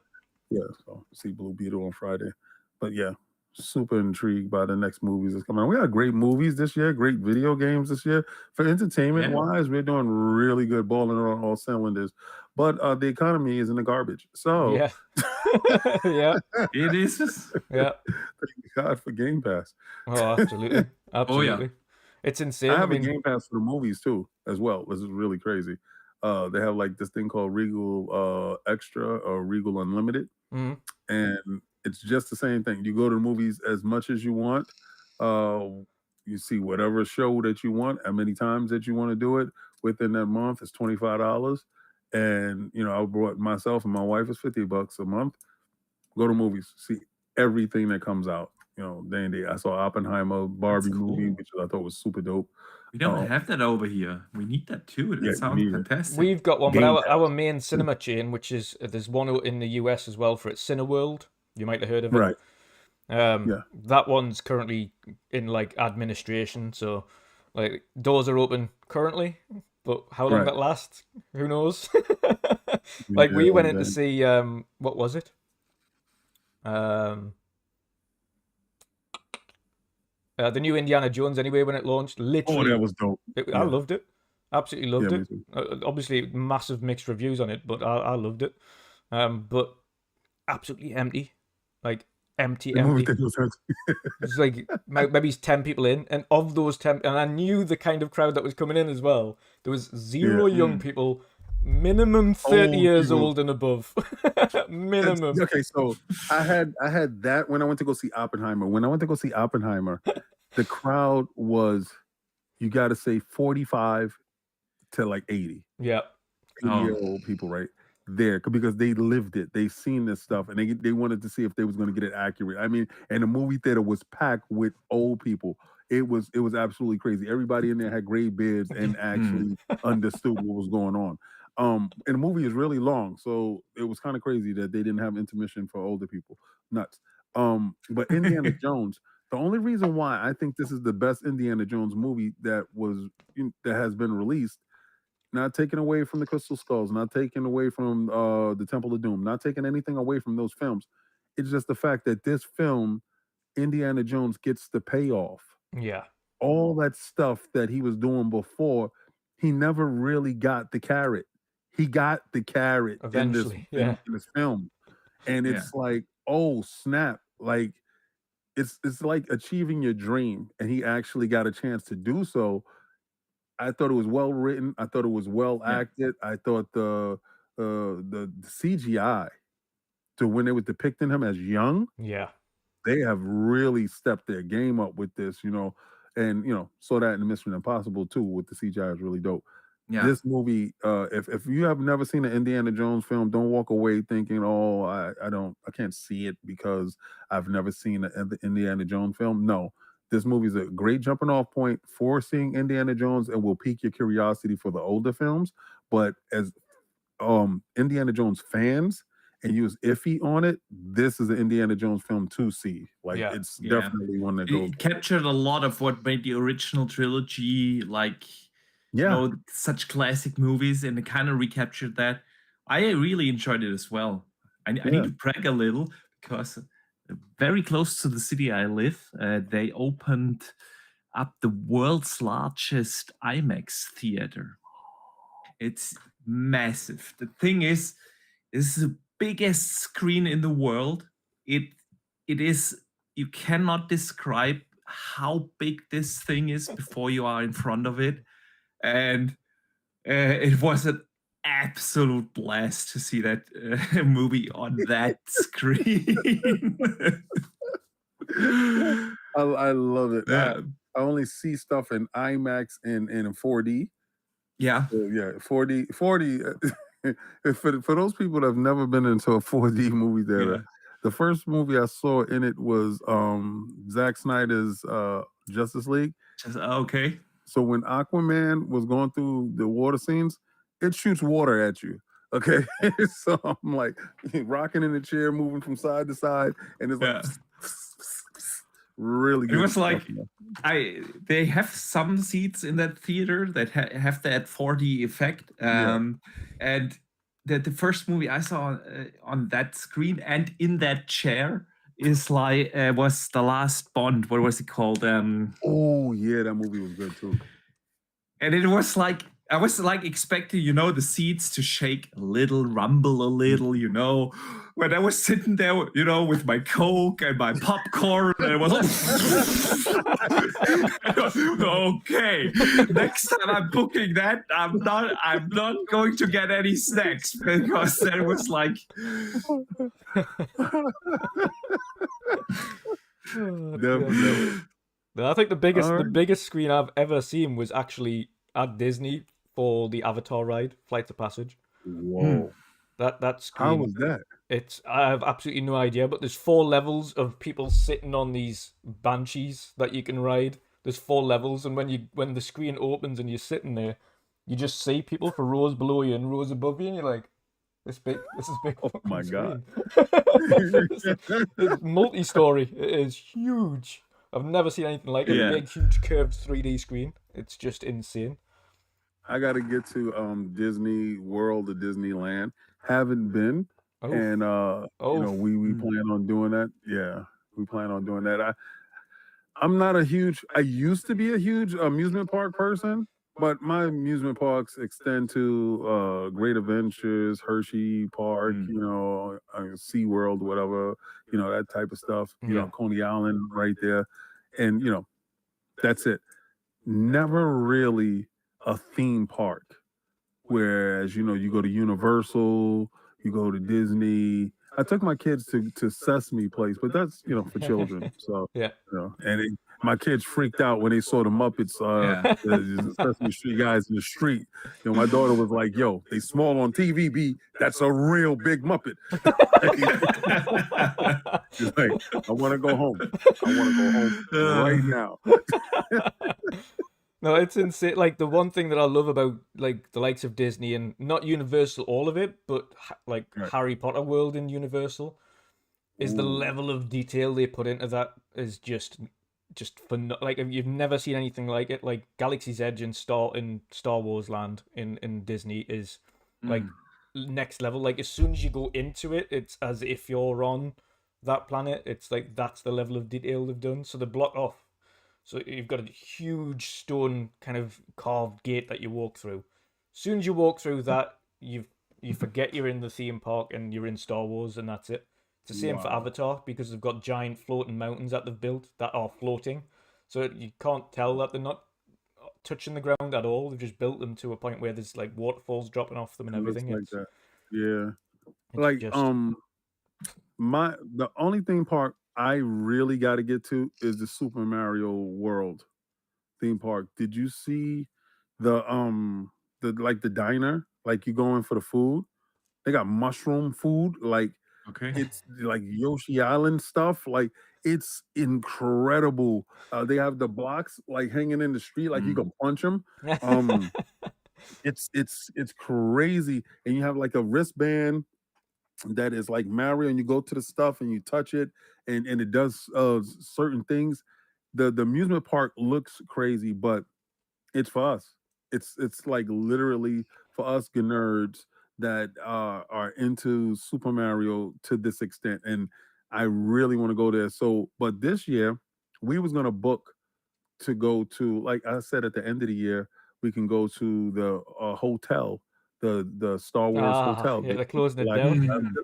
Speaker 3: Yeah, so see Blue Beetle on Friday. But yeah, super intrigued by the next movies that's coming out. We got great movies this year, great video games this year. For entertainment wise, we're doing really good, balling on all cylinders. But the economy is in the garbage. So
Speaker 2: Yeah. Yeah.
Speaker 4: It is.
Speaker 2: Yeah.
Speaker 3: thank God for Game Pass.
Speaker 2: Oh, absolutely. Absolutely. It's insane.
Speaker 3: I have a Game Pass for the movies too, as well. This is really crazy. They have this thing called Regal Extra or Regal Unlimited,
Speaker 2: Mhm.
Speaker 3: and it's just the same thing. You go to the movies as much as you want. You see whatever show that you want, how many times that you want to do it within that month. It's $25, and I brought myself and my wife is $50 a month. Go to movies, see everything that comes out. Day and day. I saw Oppenheimer, Barbie movie, which I thought was super dope.
Speaker 4: We don't have that over here. We need that too. It sounds fantastic.
Speaker 2: We've got one, but our main cinema chain, which is there's one in the US as well for it, Cineworld. You might have heard of it.
Speaker 3: Right.
Speaker 2: That one's currently in administration, so doors are open currently, but how long that lasts, who knows? We went in to see what was it? The new Indiana Jones anyway when it launched. Literally,
Speaker 3: that was dope.
Speaker 2: I loved it. Absolutely loved it.
Speaker 3: Me
Speaker 2: Obviously, massive mixed reviews on it, but I loved it. But absolutely empty, empty. It's maybe 10 people in, and of those 10, and I knew the kind of crowd that was coming in as well. There was zero young people, minimum 30 years old and above. Minimum.
Speaker 3: Okay, so I had that when I went to go see Oppenheimer. When I went to go see Oppenheimer, the crowd was, you got to say 45 to 80.
Speaker 2: Yeah.
Speaker 3: 80-year-old people right there, because they lived it. They seen this stuff, and they wanted to see if they was going to get it accurate. I mean, and the movie theater was packed with old people. It was absolutely crazy. Everybody in there had gray beards and actually understood what was going on. And the movie is really long, so it was kind of crazy that they didn't have intermission for older people. Nuts. But Indiana Jones, the only reason why I think this is the best Indiana Jones movie that has been released, not taken away from the Crystal Skulls, not taken away from the Temple of Doom, not taking anything away from those films. It's just the fact that this film, Indiana Jones, gets the payoff.
Speaker 2: Yeah.
Speaker 3: All that stuff that he was doing before, he never really got the carrot. He got the carrot
Speaker 2: eventually
Speaker 3: in this film. And it's oh snap. It's like achieving your dream. And he actually got a chance to do so. I thought it was well written. I thought it was well acted. I thought the CGI, to when they were depicting him as young, they have really stepped their game up with this, and saw that in the Mission Impossible too, with the CGI is really dope. Yeah. This movie, if you have never seen an Indiana Jones film, don't walk away thinking, oh, I can't see it because I've never seen an Indiana Jones film. No. This movie is a great jumping off point for seeing Indiana Jones, and will pique your curiosity for the older films. But as Indiana Jones fans, and you was iffy on it, this is an Indiana Jones film to see. It's definitely one that goes.
Speaker 4: It captured a lot of what made the original trilogy such classic movies, and it kind of recaptured that. I really enjoyed it as well. I need to brag a little, because very close to the city I live, they opened up the world's largest IMAX theater. It's massive. The thing is, this is the biggest screen in the world. It is, you cannot describe how big this thing is before you are in front of it. And it was an absolute blast to see that movie on that screen.
Speaker 3: I love it.
Speaker 4: Yeah.
Speaker 3: I only see stuff in IMAX and in 4D.
Speaker 4: Yeah.
Speaker 3: So, yeah, 4D. For those people that have never been into a 4D movie theater,
Speaker 4: Yeah.
Speaker 3: the first movie I saw in it was Zack Snyder's Justice League.
Speaker 4: Okay.
Speaker 3: So when Aquaman was going through the water scenes, it shoots water at you. Okay, so I'm like rocking in the chair, moving from side to side, and it's like really
Speaker 4: It
Speaker 3: good.
Speaker 4: was
Speaker 3: stuff,
Speaker 4: like
Speaker 3: man.
Speaker 4: they have some seats in that theater that have that 4D effect.
Speaker 3: Yeah.
Speaker 4: And the first movie I saw on that screen and in that chair is like was the last Bond. What was it called?
Speaker 3: Oh yeah, that movie was good too.
Speaker 4: And it was like I was like expecting, you know, the seats to shake a little, rumble a little, you know. When I was sitting there, you know, with my Coke and my popcorn, and it was like, okay, next time I'm booking that, I'm not going to get any snacks because that was like
Speaker 3: Definitely.
Speaker 2: No, I think the biggest screen I've ever seen was actually at Disney for the Avatar ride, Flight of Passage.
Speaker 3: Whoa.
Speaker 2: That screen.
Speaker 3: How was that?
Speaker 2: I have absolutely no idea, but there's 4 levels of people sitting on these banshees that you can ride. There's 4 levels, and when the screen opens and you're sitting there, you just see people for rows below you and rows above you, and you're like, this is big.
Speaker 3: Oh my God.
Speaker 2: It's multi-story. It is huge. I've never seen anything like it.
Speaker 4: Yeah.
Speaker 2: A big, huge, curved 3D screen. It's just insane.
Speaker 3: I got to get to Disney World or Disneyland. Haven't been,
Speaker 2: Oh.
Speaker 3: and you know we plan on doing that. Yeah, we plan on doing that. I'm not a huge. I used to be a huge amusement park person, but my amusement parks extend to Great Adventures, Hershey Park, you know, SeaWorld, whatever, you know, that type of stuff. You know, Coney Island right there, and you know, that's it. Never really a theme park. Whereas, you know, you go to Universal, you go to Disney. I took my kids to Sesame Place, but that's, you know, for children. So,
Speaker 2: yeah,
Speaker 3: you know, and my kids freaked out when they saw the Muppets, the Sesame Street guys in the street. You know, my daughter was like, "Yo, they small on TV, B. That's a real big Muppet." She's like, "I want to go home. I want to go home right now."
Speaker 2: No, it's insane. Like the one thing that I love about like the likes of Disney and not Universal, all of it, but like Harry Potter World in Universal, is the level of detail they put into that is just fun. Like you've never seen anything like it. Like Galaxy's Edge in Star Wars Land in Disney is like next level. Like as soon as you go into it, it's as if you're on that planet. It's like that's the level of detail they've done. So they block off. So you've got a huge stone kind of carved gate that you walk through. As soon as you walk through that, you forget you're in the theme park and you're in Star Wars, and that's it. It's the same for Avatar because they've got giant floating mountains that they've built that are floating. So you can't tell that they're not touching the ground at all. They've just built them to a point where there's like waterfalls dropping off them and everything.
Speaker 3: Like that. Yeah. Like just... the only theme park I really got to get to is the Super Mario World theme park. Did you see the diner? Like you go in for the food. They got mushroom food. Like it's like Yoshi Island stuff. Like it's incredible. They have the blocks like hanging in the street. Like you can punch them. It's crazy. And you have like a wristband that is like Mario, and you go to the stuff and you touch it, and it does certain things. The amusement park looks crazy, but it's for us. It's like literally for us nerds that are into Super Mario to this extent, and I really want to go there. So, but this year we was gonna book to go to, like I said, at the end of the year, we can go to the hotel, the Star Wars hotel.
Speaker 2: Yeah, they're closing it
Speaker 3: Like,
Speaker 2: down.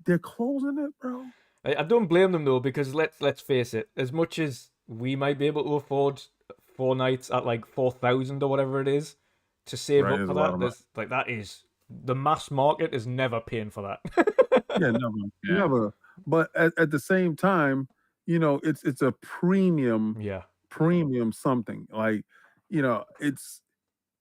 Speaker 3: they're closing it, bro.
Speaker 2: I don't blame them though, because let's face it, as much as we might be able to afford 4 nights at like 4,000 or whatever it is to save
Speaker 3: Right,
Speaker 2: up
Speaker 3: it's
Speaker 2: for
Speaker 3: a lot
Speaker 2: that,
Speaker 3: of
Speaker 2: there's like that is the mass market is never paying for that.
Speaker 3: Yeah, never. But at the same time, it's a premium
Speaker 2: Yeah.
Speaker 3: something. Like, it's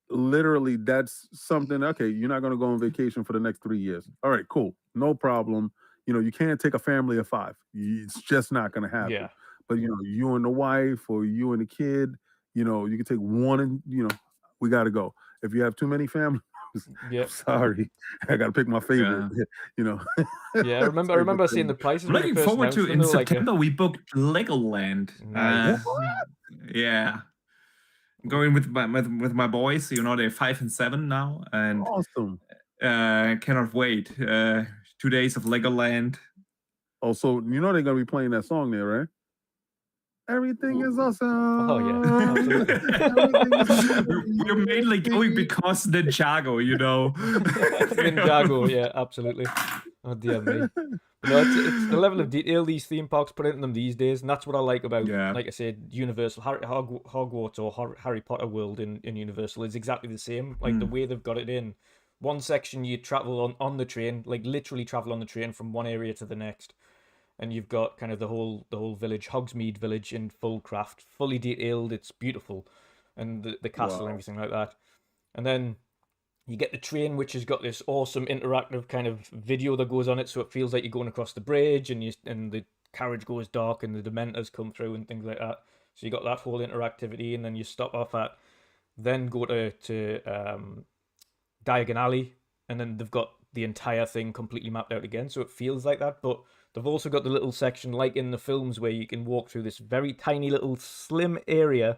Speaker 3: literally, that's something. Okay, you're not going to go on vacation for the next 3 years. All right, cool, no problem. You can't take a family of 5. It's just not going to happen.
Speaker 2: Yeah.
Speaker 3: But you and the wife, or you and the kid, you can take one, and we got to go. If you have too many families,
Speaker 2: Yeah.
Speaker 3: sorry, I got to pick my favorite.
Speaker 2: Yeah, I remember seeing the prices.
Speaker 4: I'm looking forward to in September. We booked Legoland.
Speaker 2: Nice.
Speaker 4: Yeah, going with my boys. They're 5 and 7 now, and
Speaker 3: awesome.
Speaker 4: Cannot wait. 2 days of Legoland.
Speaker 3: Oh, so they're gonna be playing that song there, right? Everything is awesome.
Speaker 2: Oh yeah, absolutely.
Speaker 4: We're mainly going because Ninjago,
Speaker 2: Ninjago, yeah, absolutely. Oh dear me. It's the level of detail these theme parks put into them these days, and that's what I like about, like I said, Universal Hogwarts or Harry Potter World in Universal is exactly the same. Like the way they've got it in. One section you travel on the train, like literally travel on the train from one area to the next. And you've got kind of the whole village, Hogsmeade Village in full craft, fully detailed. It's beautiful, and the castle and everything like that. And then you get the train, which has got this awesome interactive kind of video that goes on it, so it feels like you're going across the bridge, and the carriage goes dark, and the Dementors come through and things like that. So you got that whole interactivity, and then you stop off at, then go to Diagon Alley, and then they've got the entire thing completely mapped out again, so it feels like that, but they've also got the little section, like in the films, where you can walk through this very tiny little slim area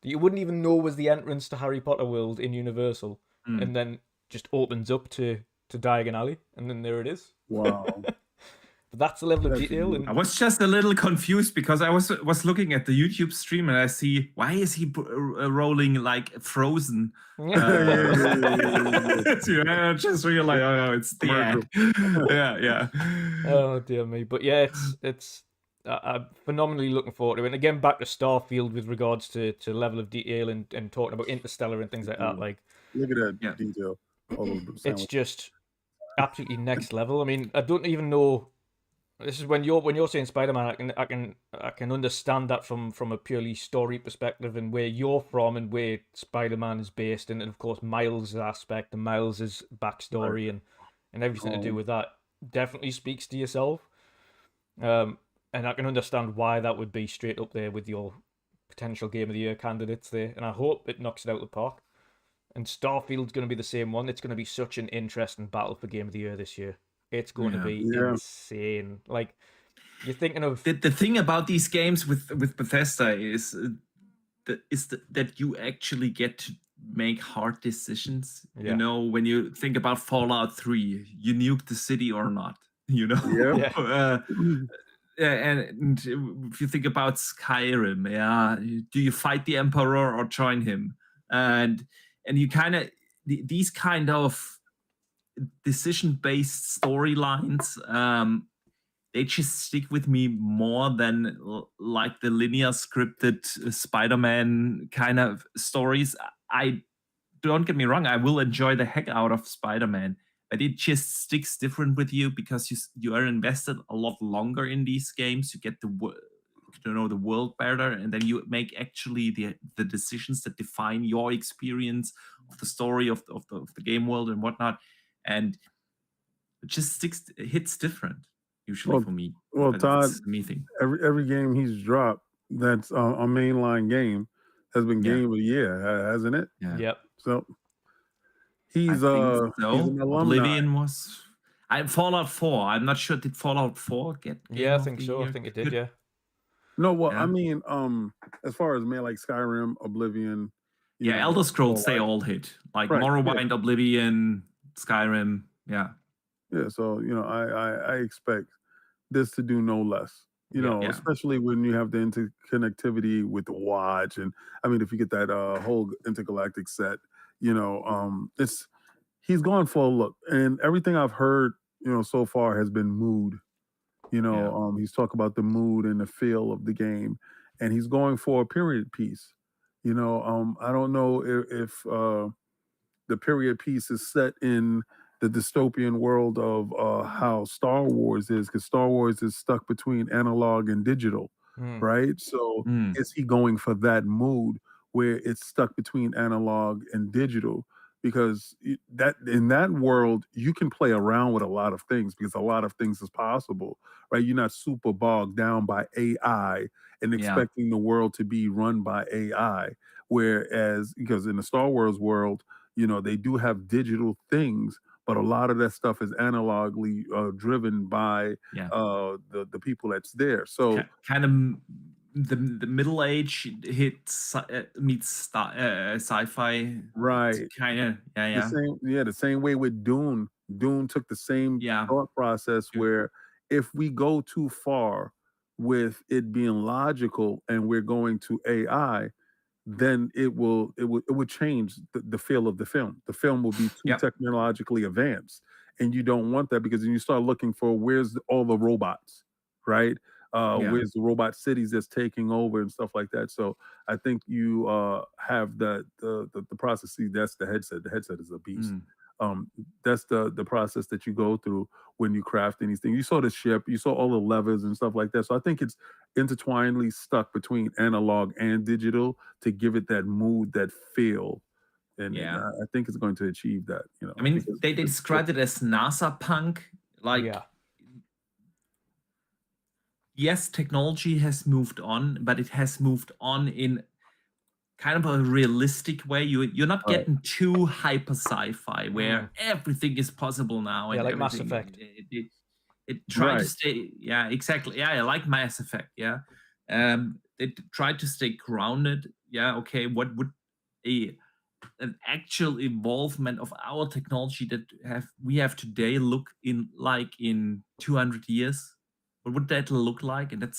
Speaker 2: that you wouldn't even know was the entrance to Harry Potter World in Universal, and then just opens up to Diagon Alley, and then there it is.
Speaker 3: Wow.
Speaker 2: But that's the level of detail. And
Speaker 4: I was just a little confused because I was looking at the YouTube stream and I see, why is he rolling like Frozen? I just realized, oh, it's the end. Yeah.
Speaker 2: Oh dear me. But yeah, it's I'm phenomenally looking forward to it. And again, back to Starfield with regards to level of detail and talking about Interstellar and things like that. Like,
Speaker 3: look at that detail.
Speaker 2: It's just absolutely next level. I mean, I don't even know. This is when you're saying Spider-Man, I can understand that from a purely story perspective and where you're from and where Spider-Man is based, and of course Miles' aspect and Miles' backstory and everything to do with that definitely speaks to yourself. And I can understand why that would be straight up there with your potential Game of the Year candidates there, and I hope it knocks it out of the park. And Starfield's going to be the same one. It's going to be such an interesting battle for Game of the Year this year. It's going to be insane. Like, you're thinking of
Speaker 4: the thing about these games with Bethesda is that you actually get to make hard decisions.
Speaker 2: Yeah.
Speaker 4: When you think about Fallout 3, you nuke the city or not. And if you think about Skyrim, do you fight the Emperor or join him? And you kind of these kind of decision-based storylines, they just stick with me more than like the linear scripted Spider-Man kind of stories. I don't get me wrong, I will enjoy the heck out of Spider-Man, but it just sticks different with you because you are invested a lot longer in these games. You get to know the world better, and then you make actually the decisions that define your experience of the story of the game world and whatnot. And it just hits different usually for me.
Speaker 3: Well, Todd,
Speaker 4: thing.
Speaker 3: Every game he's dropped that's a mainline game has been Game of the Year, hasn't it?
Speaker 4: Yeah.
Speaker 2: Yep.
Speaker 3: So he's an alumni.
Speaker 4: Oblivion was. Fallout 4. I'm not sure. Did Fallout 4 get?
Speaker 2: I think so.
Speaker 4: Year?
Speaker 2: I think it did. Yeah.
Speaker 3: No, well, I mean, as far as like Skyrim, Oblivion.
Speaker 4: Elder Scrolls, they all hit. Like Morrowind, Oblivion, Skyrim. Yeah.
Speaker 3: So I expect this to do no less.
Speaker 2: Yeah.
Speaker 3: especially when you have the interconnectivity with the watch. And I mean, if you get that whole intergalactic set, he's gone for a look. And everything I've heard, so far has been mood. He's talked about the mood and the feel of the game, and he's going for a period piece. I don't know if the period piece is set in the dystopian world of how Star Wars is, because Star Wars is stuck between analog and digital, right? So is he going for that mood where it's stuck between analog and digital? Because that in that world you can play around with a lot of things, because a lot of things is possible, right? You're not super bogged down by AI and expecting the world to be run by AI. Whereas, because in the Star Wars world, they do have digital things, but a lot of that stuff is analogically driven by the people that's there. So
Speaker 4: kind of the middle age hits meets sci-fi,
Speaker 3: right,
Speaker 4: kind of
Speaker 3: the same way with Dune. Dune took the same thought process where if we go too far with it being logical and we're going to AI, then it would change the feel of the film. The film will be too technologically advanced, and you don't want that, because then you start looking for where's all the robots, right? Where's the robot cities that's taking over and stuff like that. So I think you have the process. See, that's the headset. The headset is a beast. That's the process that you go through when you craft anything. You saw the ship, you saw all the levers and stuff like that. So I think it's intertwinedly stuck between analog and digital to give it that mood, that feel. And I think it's going to achieve that.
Speaker 4: I mean, they described it as NASA punk. Like, yes, technology has moved on, but it has moved on in kind of a realistic way. You're not getting too hyper sci-fi where everything is possible now.
Speaker 2: Yeah,
Speaker 4: and
Speaker 2: like Mass Effect.
Speaker 4: It tried to stay. Yeah, exactly. Yeah, I like Mass Effect. Yeah, it tried to stay grounded. Yeah, okay. What would an actual evolvement of our technology that we have today look like in 200 years? What would that look like? And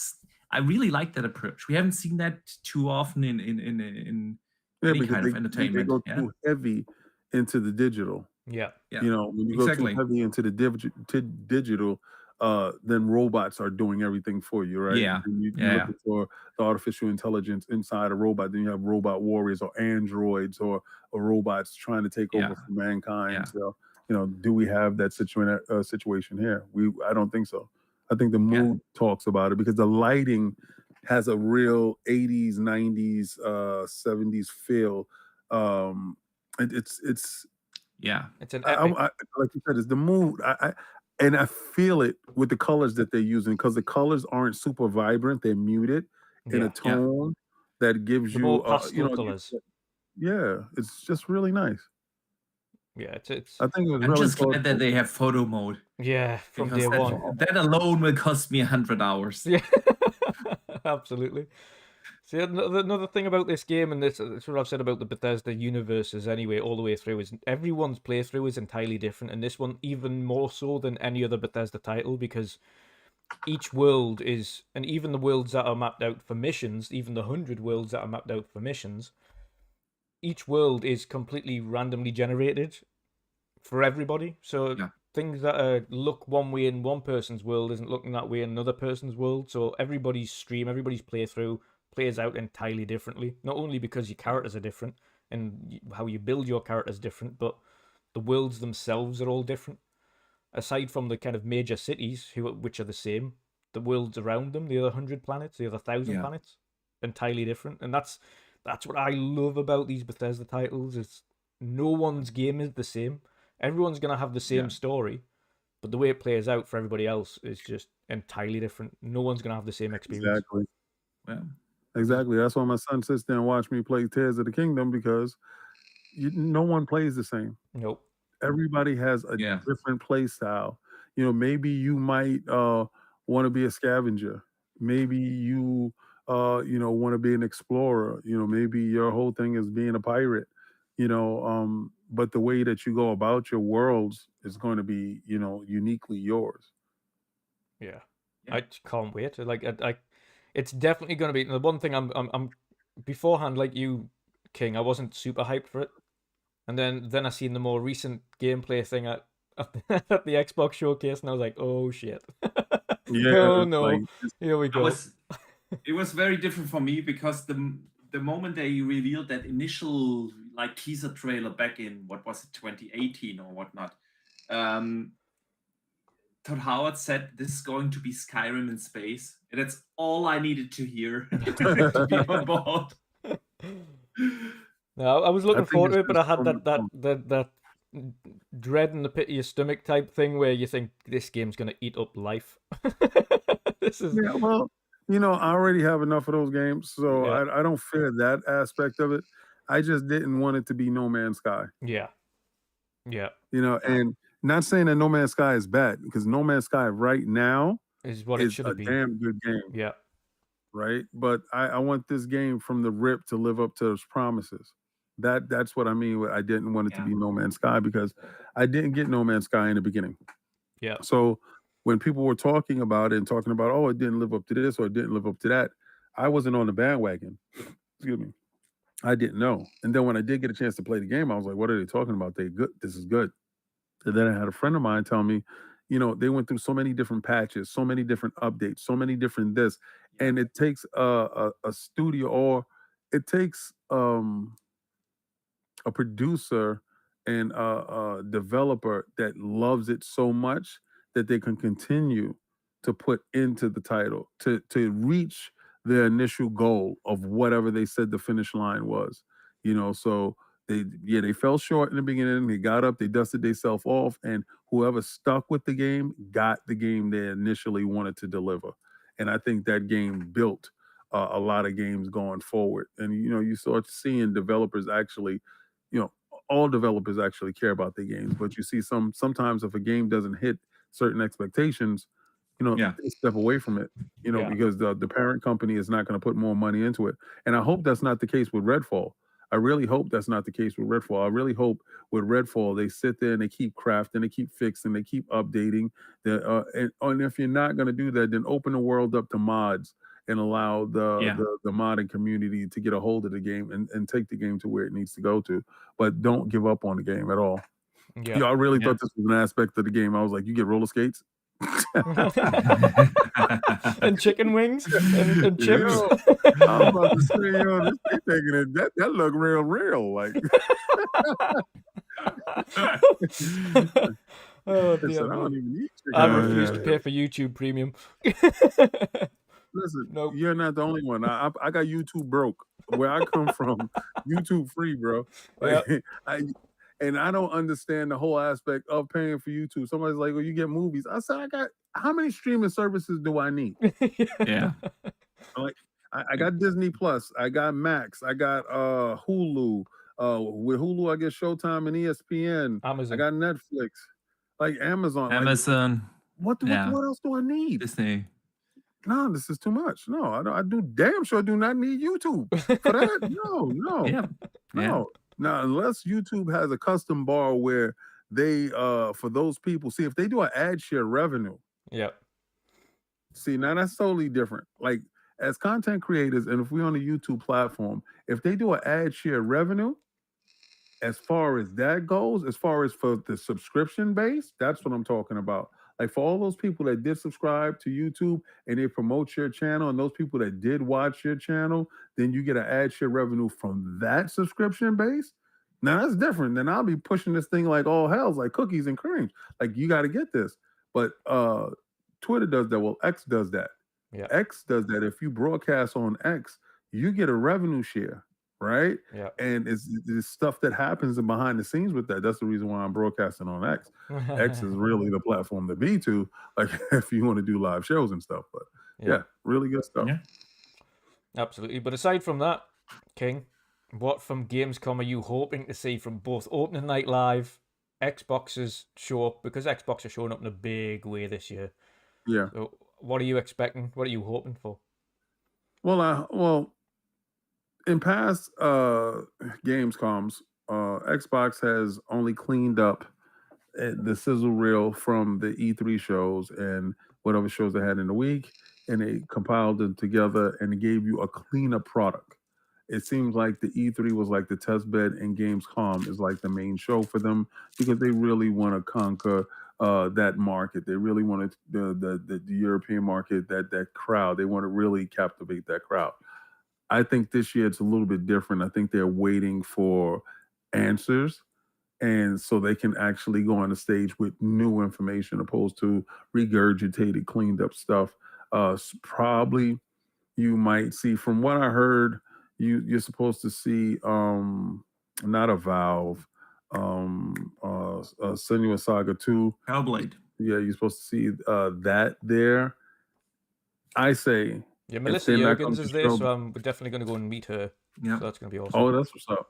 Speaker 4: I really like that approach. We haven't seen that too often in any kind of entertainment.
Speaker 3: They go too heavy into the digital.
Speaker 2: Yeah.
Speaker 3: When you go too heavy into the digital, then robots are doing everything for you, right?
Speaker 4: Yeah.
Speaker 3: And you're looking for the artificial intelligence inside a robot. Then you have robot warriors or androids or robots trying to take over for mankind. So, do we have that situation here? I don't think so. I think the mood talks about it, because the lighting has a real 80s, 90s, 70s feel. It's
Speaker 2: an epic.
Speaker 3: Like you said, it's the mood. And I feel it with the colors that they're using, because the colors aren't super vibrant. They're muted in a tone that gives you
Speaker 2: pastel colors.
Speaker 3: It's just really nice.
Speaker 2: Yeah, it's.
Speaker 3: I think it was
Speaker 4: I'm
Speaker 3: really
Speaker 4: just glad that they have photo mode.
Speaker 2: Yeah, from day one.
Speaker 4: That alone will cost me 100 hours.
Speaker 2: Yeah, absolutely. See, another thing about this game, and this is what I've said about the Bethesda universes anyway, all the way through, is everyone's playthrough is entirely different, and this one even more so than any other Bethesda title, because each world is, and even the worlds that are mapped out for missions, even the 100 worlds that are mapped out for missions, each world is completely randomly generated for everybody. So things that look one way in one person's world isn't looking that way in another person's world. So everybody's stream, everybody's playthrough plays out entirely differently. Not only because your characters are different and how you build your characters different, but the worlds themselves are all different. Aside from the kind of major cities, which are the same, the worlds around them, the other 100 planets, the other 1,000 planets, entirely different. And that's what I love about these Bethesda titles, is no one's game is the same. Everyone's going to have the same story, but the way it plays out for everybody else is just entirely different. No one's going to have the same experience.
Speaker 3: Exactly.
Speaker 4: Yeah.
Speaker 3: Exactly. That's why my son sits there and watch me play Tears of the Kingdom, because no one plays the same.
Speaker 2: Nope.
Speaker 3: Everybody has a different play style. Maybe you might want to be a scavenger. Maybe you want to be an explorer. Maybe your whole thing is being a pirate. But the way that you go about your worlds is going to be, uniquely yours.
Speaker 2: Yeah. I can't wait. Like, it's definitely going to be the one thing. I'm beforehand, like you, King. I wasn't super hyped for it, and then I seen the more recent gameplay thing at at the Xbox showcase, and I was like, oh shit.
Speaker 3: Yeah,
Speaker 2: Oh
Speaker 3: like
Speaker 2: no, here we go.
Speaker 4: It was very different for me because the moment they revealed that initial like teaser trailer back in what was it 2018 or whatnot, Todd Howard said this is going to be Skyrim in space, and that's all I needed to hear to be on board.
Speaker 2: No, I was looking
Speaker 3: think
Speaker 2: forward to
Speaker 3: it's
Speaker 2: it, but I
Speaker 3: just
Speaker 2: had
Speaker 3: from-
Speaker 2: that dread in the pit of your stomach type thing where you think this game's gonna eat up life. This is
Speaker 3: Yeah, well, I already have enough of those games, so
Speaker 2: Yeah.
Speaker 3: I don't fear that aspect of it. I just didn't want it to be No Man's Sky.
Speaker 2: yeah.
Speaker 3: And not saying that No Man's Sky is bad, because No Man's Sky right now
Speaker 2: Is what it
Speaker 3: is
Speaker 2: should
Speaker 3: a
Speaker 2: have been.
Speaker 3: damn good game,
Speaker 2: Yeah.
Speaker 3: right? But I want this game from the rip to live up to its promises. That's what I mean. I didn't want it to be No Man's Sky because I didn't get No Man's Sky in the beginning.
Speaker 2: Yeah.
Speaker 3: So when people were talking about it and talking about, oh, it didn't live up to this or it didn't live up to that, I wasn't on the bandwagon. Excuse me. I didn't know. And then when I did get a chance to play the game, I was like, what are they talking about? They good. This is good. And then I had a friend of mine tell me, they went through so many different patches, so many different updates, so many different this. And it takes a studio, or it takes a producer and a developer that loves it so much that they can continue to put into the title to reach their initial goal of whatever they said the finish line was. So they fell short in the beginning. They got up, they dusted themselves off, and whoever stuck with the game got the game they initially wanted to deliver. And I think that game built a lot of games going forward. And you start seeing developers actually, all developers actually care about their games, but you see sometimes if a game doesn't hit certain expectations, they step away from it,
Speaker 2: Yeah.
Speaker 3: because the parent company is not going to put more money into it. And I hope that's not the case with Redfall. I really hope that's not the case with Redfall. I really hope with Redfall they sit there and they keep crafting, they keep fixing, they keep updating. And if you're not going to do that, then open the world up to mods and allow the modding community to get a hold of the game and take the game to where it needs to go to. But don't give up on the game at all.
Speaker 2: Yeah.
Speaker 3: Y'all really thought this was an aspect of the game. I was like, you get roller skates?
Speaker 2: And chicken wings and chips.
Speaker 3: Yo, I was about to say, they taking it. That look real. Like,
Speaker 2: Oh
Speaker 3: I said,
Speaker 2: dear.
Speaker 3: I don't even need chicken.
Speaker 2: I refuse to pay for YouTube Premium.
Speaker 3: Listen,
Speaker 2: Nope.
Speaker 3: you're not the only one. I got YouTube broke. Where I come from, YouTube free, bro. Like, and I don't understand the whole aspect of paying for YouTube. Somebody's like, well, you get movies. I said, how many streaming services do I need?
Speaker 4: Yeah.
Speaker 3: Like, I got Disney Plus, I got Max, I got Hulu. With Hulu, I get Showtime and ESPN.
Speaker 2: Amazon.
Speaker 3: I got Netflix, like Amazon.
Speaker 4: Amazon.
Speaker 3: What else do I need?
Speaker 4: Disney.
Speaker 3: No, this is too much. No, I do damn sure do not need YouTube for that. No.
Speaker 4: Yeah.
Speaker 3: No. Now, unless YouTube has a custom bar where they for those people, see if they do an ad share revenue.
Speaker 2: Yeah.
Speaker 3: See, now that's totally different. Like, as content creators, and if we're on the YouTube platform, if they do an ad share revenue, as far as that goes, as far as for the subscription base, that's what I'm talking about. Like, for all those people that did subscribe to YouTube and they promote your channel, and those people that did watch your channel, then you get an ad share revenue from that subscription base. Now that's different. Then I'll be pushing this thing like all hell's, like cookies and cream. Like, you got to get this. But Twitter does that. Well, X does that.
Speaker 2: Yeah.
Speaker 3: X does that. If you broadcast on X, you get a revenue share, right?
Speaker 2: Yeah.
Speaker 3: And it's stuff that happens behind the scenes with that. That's the reason why I'm broadcasting on X. X is really the platform to be to, like, if you want to do live shows and stuff. But yeah, really good stuff.
Speaker 4: Yeah.
Speaker 2: Absolutely. But aside from that, King, what from Gamescom are you hoping to see from both opening night live, Xbox's show up? Because Xbox are showing up in a big way this year.
Speaker 3: Yeah.
Speaker 2: So what are you expecting? What are you hoping for?
Speaker 3: Well, in past Gamescoms, Xbox has only cleaned up the sizzle reel from the E3 shows, and whatever shows they had in the week, and they compiled them together and gave you a cleaner product. It seems like the E3 was like the test bed, and Gamescom is like the main show for them because they really want to conquer that market. They really want the European market, that crowd. They want to really captivate that crowd. I think this year it's a little bit different. I think they're waiting for answers, and so they can actually go on the stage with new information opposed to regurgitated, cleaned up stuff. Probably you might see, from what I heard, you're supposed to see not a Valve, Senua Saga 2.
Speaker 4: Hellblade.
Speaker 3: Yeah, you're supposed to see that there. I say,
Speaker 2: Yeah,
Speaker 3: if
Speaker 2: Melissa
Speaker 3: they're not
Speaker 2: Jurgens
Speaker 3: going
Speaker 2: is
Speaker 3: to
Speaker 2: there,
Speaker 3: show-
Speaker 2: so we're definitely going to go and meet her.
Speaker 4: Yeah.
Speaker 2: So that's going to be awesome.
Speaker 3: oh, that's what's up.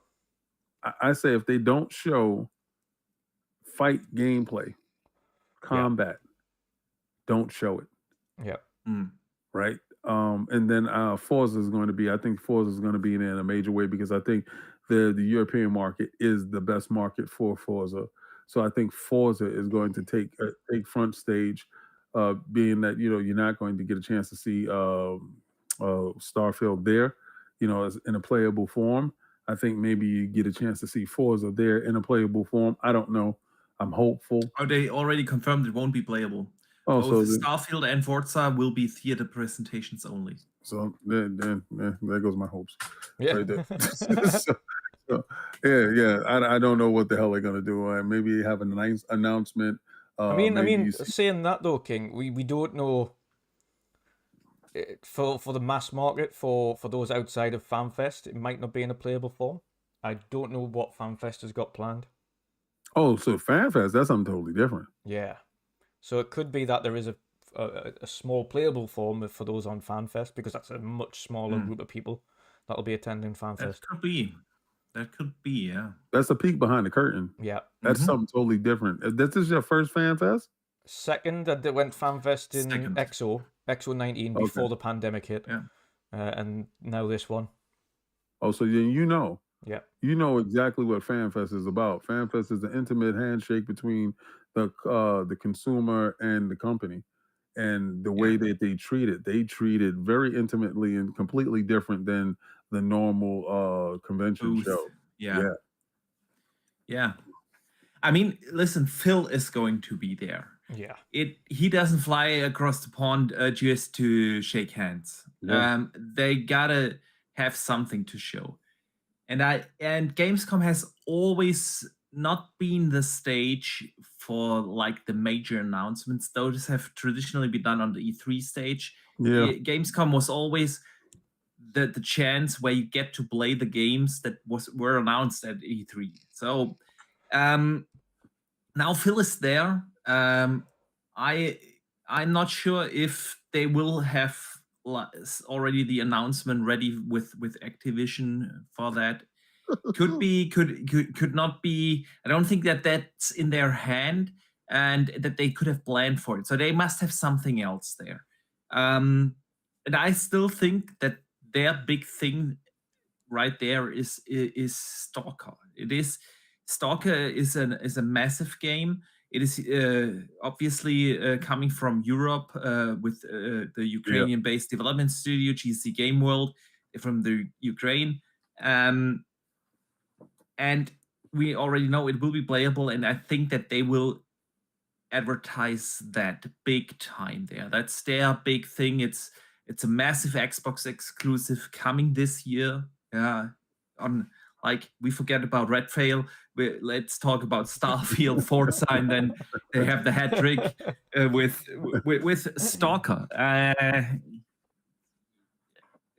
Speaker 3: I say if they don't show fight gameplay, combat, don't show it.
Speaker 2: Yeah.
Speaker 3: Right. And then Forza is going to be, I think Forza is going to be in a major way because I think the European market is the best market for Forza. So I think Forza is going to take front stage, being that, you know, you're not going to get a chance to see Starfield there, you know, as in a playable form. I think maybe you get a chance to see Forza there in a playable form. I don't know. I'm hopeful.
Speaker 4: Oh, they already confirmed it won't be playable.
Speaker 3: Oh,
Speaker 4: Both
Speaker 3: so
Speaker 4: Starfield and Forza will be theater presentations only.
Speaker 3: So there goes my hopes.
Speaker 2: Yeah.
Speaker 3: Right there. Yeah. I don't know what the hell they're gonna do. Maybe have a nice announcement.
Speaker 2: I mean,
Speaker 3: maybe you see-
Speaker 2: saying that though, King, we don't know for the mass market, for those outside of FanFest, it might not be in a playable form. I don't know what FanFest has got planned.
Speaker 3: Oh, so FanFest, that's something totally different.
Speaker 2: Yeah, so it could be that there is a small playable form for those on FanFest, because that's a much smaller group of people that'll be attending FanFest.
Speaker 4: That could be. That could be, yeah.
Speaker 3: That's a peek behind the curtain.
Speaker 2: Yeah,
Speaker 3: That's something totally different. This is your first FanFest?
Speaker 2: second that they went FanFest in
Speaker 4: Second.
Speaker 2: Exo 19 before the pandemic hit.
Speaker 4: Yeah.
Speaker 2: And now this one.
Speaker 3: Oh, so then you know.
Speaker 2: Yeah.
Speaker 3: You know exactly what FanFest is about. FanFest is an intimate handshake between the consumer and the company. And the way that they treat it very intimately and completely different than the normal convention
Speaker 4: Booth.
Speaker 3: show.
Speaker 4: Yeah. I mean, listen, Phil is going to be there.
Speaker 2: Yeah.
Speaker 4: He doesn't fly across the pond just to shake hands.
Speaker 3: Yeah.
Speaker 4: They gotta have something to show. And Gamescom has always not been the stage for like the major announcements. Those have traditionally been done on the E3 stage.
Speaker 3: Yeah.
Speaker 4: Gamescom was always the chance where you get to play the games that were announced at E3. So now Phil is there. I'm not sure if they will have already the announcement ready with Activision for that. Could be, could not be. I don't think that that's in their hand, and that they could have planned for it. So they must have something else there. And I still think that their big thing right there is Stalker. Stalker is a massive game. It is obviously coming from Europe with the Ukrainian-based development studio, GC Game World, from the Ukraine. And we already know it will be playable, and I think that they will advertise that big time there. That's their big thing. It's a massive Xbox exclusive coming this year. On like, we forget about Redfall. Let's talk about Starfield, Forza, and then they have the hat trick with Stalker.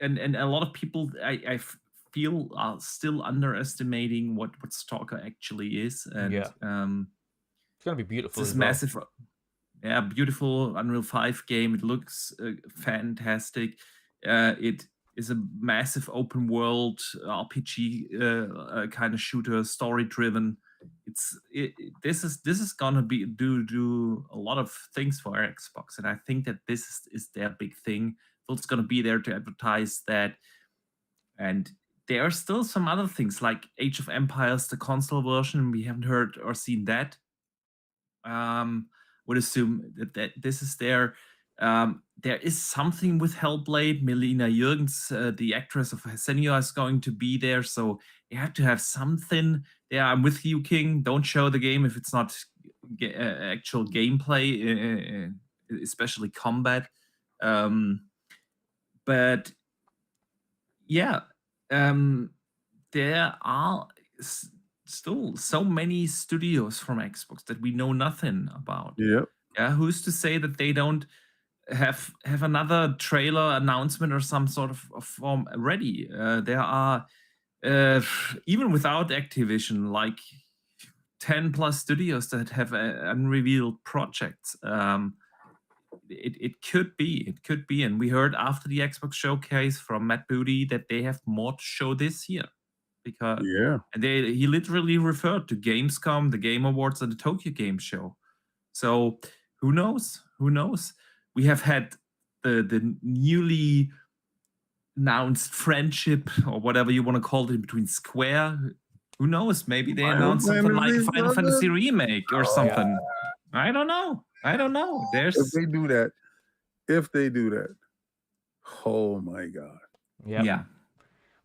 Speaker 4: And a lot of people, I feel, are still underestimating what Stalker actually is. And
Speaker 2: it's gonna be beautiful.
Speaker 4: This massive, beautiful Unreal 5 game. It looks fantastic. It is a massive open world RPG kind of shooter, story driven. This is gonna be do a lot of things for Xbox, and I think that this is their big thing. Phil's gonna be there to advertise that, and there are still some other things like Age of Empires, the console version. We haven't heard or seen that. Would assume that this is there. There is something with Hellblade. Melina Jürgens, the actress of Senua, is going to be there, so you have to have something. Yeah, I'm with you, King. Don't show the game if it's not actual gameplay, especially combat. But yeah, there are still so many studios from Xbox that we know nothing about.
Speaker 3: Yep.
Speaker 4: Yeah, who's to say that they don't have another trailer announcement or some sort of form ready? There are even without Activision, like 10 plus studios that have unrevealed projects. It could be, and we heard after the Xbox showcase from Matt Booty that they have more to show this year, because and he literally referred to Gamescom, the Game Awards, and the Tokyo Game Show. So who knows? We have had the newly announced friendship, or whatever you want to call it, between Square. Who knows? Maybe they announced something like a Final Fantasy remake or something. I don't know. There's
Speaker 3: If they do that, oh my god.
Speaker 2: Yeah.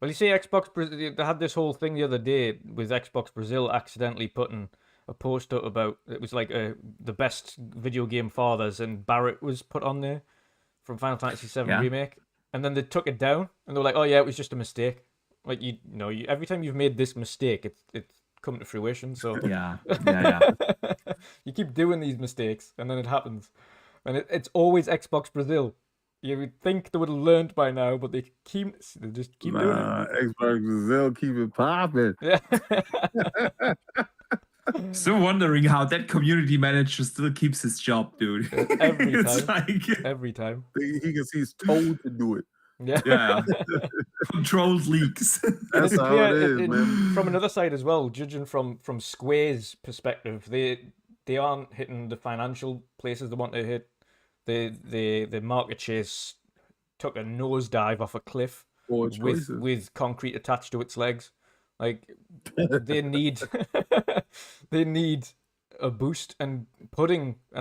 Speaker 2: Well, you see, Xbox Brazil, they had this whole thing the other day with Xbox Brazil accidentally putting a post up about, it was like the best video game fathers, and Barrett was put on there from Final Fantasy VII Remake, and then they took it down, and they were like, "Oh yeah, it was just a mistake." Like you know, every time you've made this mistake, it's come to fruition. So
Speaker 4: yeah.
Speaker 2: You keep doing these mistakes, and then it happens, and it's always Xbox Brazil. You would think they would have learned by now, but they just keep doing it.
Speaker 3: Xbox Brazil keep it popping.
Speaker 2: Yeah.
Speaker 4: Still wondering how that community manager still keeps his job, dude.
Speaker 2: Every time.
Speaker 3: He's told to do it.
Speaker 2: Yeah.
Speaker 4: Controlled leaks.
Speaker 3: That's how it is, man.
Speaker 2: From another side as well, judging from Square's perspective, they aren't hitting the financial places they want to hit. The market chase took a nosedive off a cliff with concrete attached to its legs. Like they need a boost, and I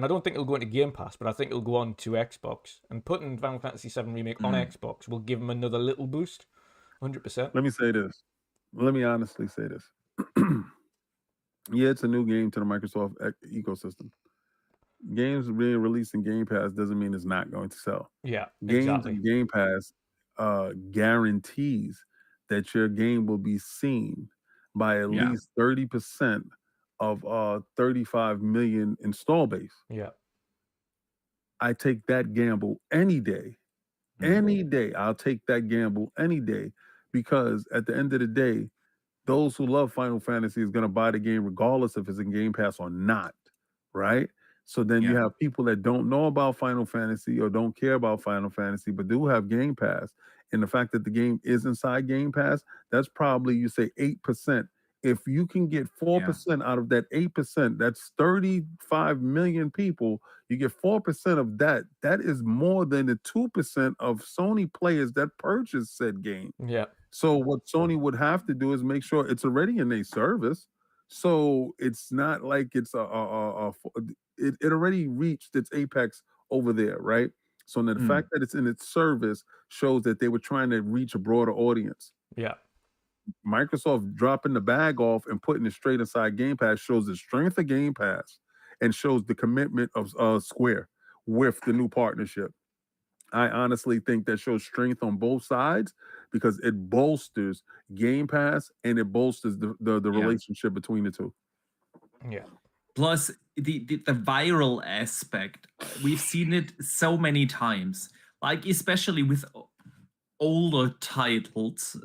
Speaker 2: don't think it'll go into Game Pass, but I think it'll go on to Xbox, and putting Final Fantasy VII Remake on Xbox will give them another little boost, 100%.
Speaker 3: Let me say this. Let me honestly say this. Yeah, it's a new game to the Microsoft ecosystem. Games being released in Game Pass doesn't mean it's not going to sell.
Speaker 2: Yeah,
Speaker 3: games
Speaker 2: exactly.
Speaker 3: in Game Pass guarantees that your game will be seen by at least 30% of 35 million install base.
Speaker 2: Yeah.
Speaker 3: I take that gamble any day. Any day. I'll take that gamble any day, because at the end of the day, those who love Final Fantasy is going to buy the game regardless if it's in Game Pass or not, right? So then you have people that don't know about Final Fantasy or don't care about Final Fantasy, but do have Game Pass. And the fact that the game is inside Game Pass, that's probably, you say 8%. If you can get 4% out of that 8%, that's 35 million people. You get 4% of that. That is more than the 2% of Sony players that purchase said game.
Speaker 2: Yeah.
Speaker 3: So what Sony would have to do is make sure it's already in their service. So it's not like it's it already reached its apex over there, right? So the fact that it's in its service shows that they were trying to reach a broader audience.
Speaker 2: Yeah.
Speaker 3: Microsoft dropping the bag off and putting it straight inside Game Pass shows the strength of Game Pass and shows the commitment of Square with the new partnership. I honestly think that shows strength on both sides, because it bolsters Game Pass and it bolsters the relationship between the two.
Speaker 2: Yeah.
Speaker 4: Plus the viral aspect, we've seen it so many times, like especially with older titles,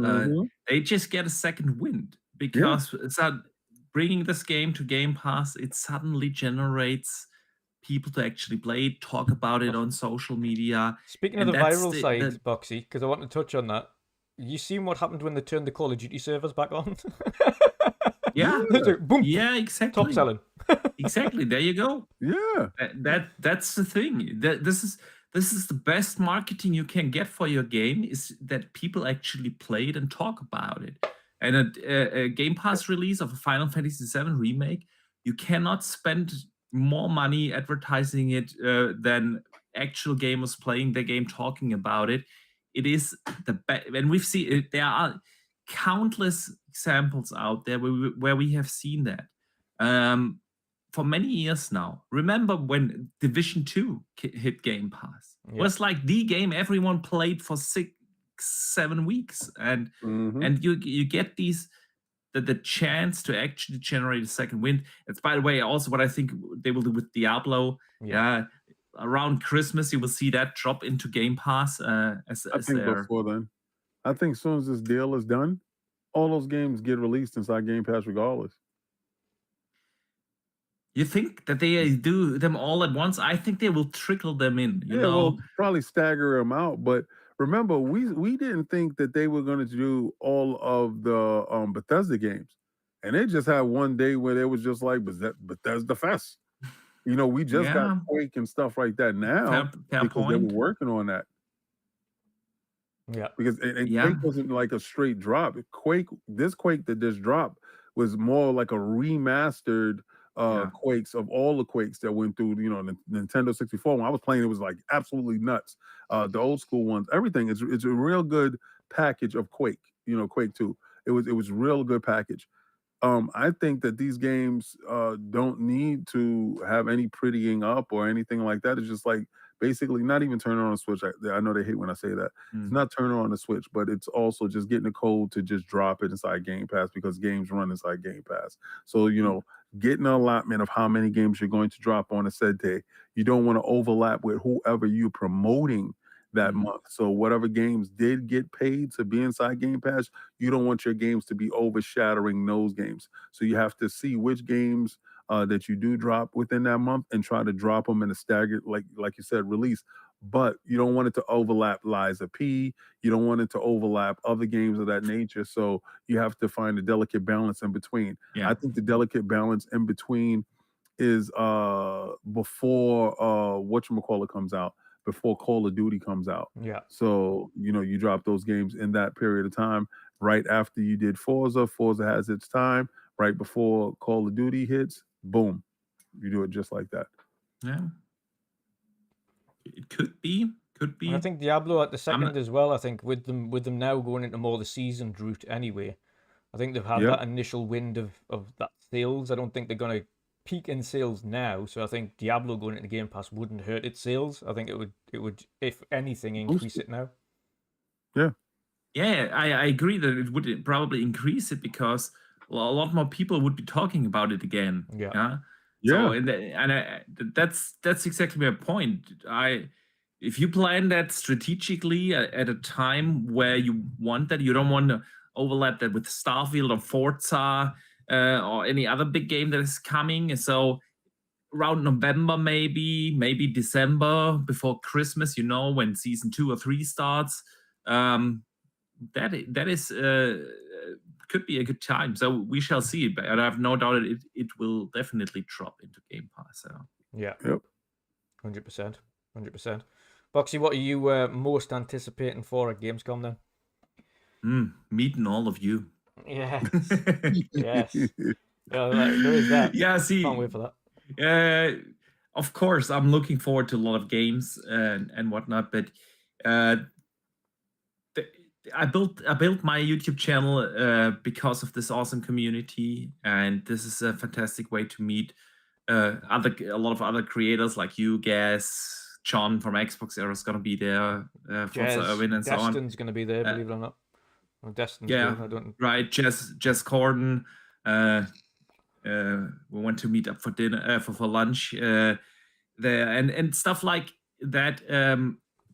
Speaker 4: they just get a second wind, because bringing this game to Game Pass, it suddenly generates people to actually play it, talk about it on social media.
Speaker 2: Speaking of the viral side, Boxy, because I want to touch on that. You seen what happened when they turned the Call of Duty servers back on? Boom.
Speaker 4: Yeah, exactly.
Speaker 2: Top selling.
Speaker 4: Exactly. There you go.
Speaker 3: Yeah.
Speaker 4: That's the thing. This is the best marketing you can get for your game, is that people actually play it and talk about it. And a Game Pass release of a Final Fantasy VII Remake, you cannot spend more money advertising it than actual gamers playing the game, talking about it. It is the best, and we've seen it. There are countless examples out there where we have seen that for many years now. Remember when Division 2 hit Game Pass? It was like the game everyone played for 6-7 weeks, and you get these the chance to actually generate a second wind. It's, by the way, also what I think they will do with Diablo. Around Christmas you will see that drop into Game Pass
Speaker 3: I think before then. I think as soon as this deal is done, all those games get released inside Game Pass regardless.
Speaker 4: You think that they do them all at once? I think they will trickle them in. You know,
Speaker 3: well, probably stagger them out. But remember, we didn't think that they were going to do all of the Bethesda games, and they just had one day where it was just like Bethesda Fest. You know, we just got Quake and stuff like that now because they were working on that.
Speaker 2: Yeah,
Speaker 3: because Quake wasn't like a straight drop. This Quake that just dropped was more like a remastered Quakes of all the Quakes that went through, you know, the Nintendo 64. When I was playing, it was like absolutely nuts. The old school ones, everything. It's a real good package of Quake. You know, Quake 2. It was real good package. I think that these games don't need to have any prettying up or anything like that. It's just like basically not even turning on a Switch. I know they hate when I say that. It's not turning on the Switch, but it's also just getting the code to just drop it inside Game Pass because games run inside Game Pass. So, you know, getting an allotment of how many games you're going to drop on a said day. You don't want to overlap with whoever you're promoting that month. So whatever games did get paid to be inside Game Pass, you don't want your games to be overshadowing those games. So you have to see which games that you do drop within that month and try to drop them in a staggered, like you said, release. But you don't want it to overlap Liza P. You don't want it to overlap other games of that nature. So you have to find a delicate balance in between.
Speaker 4: Yeah.
Speaker 3: I think the delicate balance in between is before whatchamacallit comes out, before Call of Duty comes out.
Speaker 2: Yeah.
Speaker 3: So, you know, you drop those games in that period of time. Right after you did Forza, Forza has its time. Right before Call of Duty hits, boom. You do it just like that.
Speaker 4: Yeah. It could be.
Speaker 2: And I think Diablo at the second as well. I think with them now going into more the seasoned route anyway. I think they've had that initial wind of that sales. I don't think they're going to peak in sales now. So I think Diablo going into Game Pass wouldn't hurt its sales. I think it would, if anything, increase it now.
Speaker 3: Yeah.
Speaker 4: Yeah, I agree that it would probably increase it because a lot more people would be talking about it again.
Speaker 2: Yeah.
Speaker 4: So that's exactly my point. If you plan that strategically at a time where you want that, you don't want to overlap that with Starfield or Forza or any other big game that is coming. So around November, maybe December, before Christmas, you know, when season 2 or 3 starts, that is could be a good time. So we shall see. But I have no doubt it will definitely drop into Game Pass. So.
Speaker 2: Yeah.
Speaker 3: Yep.
Speaker 2: 100%. 100%. Boxy, what are you most anticipating for at Gamescom then?
Speaker 4: Meeting all of you.
Speaker 2: Yes. Yes. Yeah, there is that.
Speaker 4: Yeah, see.
Speaker 2: Can't wait for that.
Speaker 4: Of course, I'm looking forward to a lot of games and whatnot, but I built my YouTube channel because of this awesome community, and this is a fantastic way to meet a lot of other creators like you, Guess, John from Xbox Era is going to be there, Forza Erwin, and so on.
Speaker 2: Destin's going to be there, believe it or not. Destin's
Speaker 4: right. Jess Corden. We went to meet up for dinner, for lunch there, and stuff like that.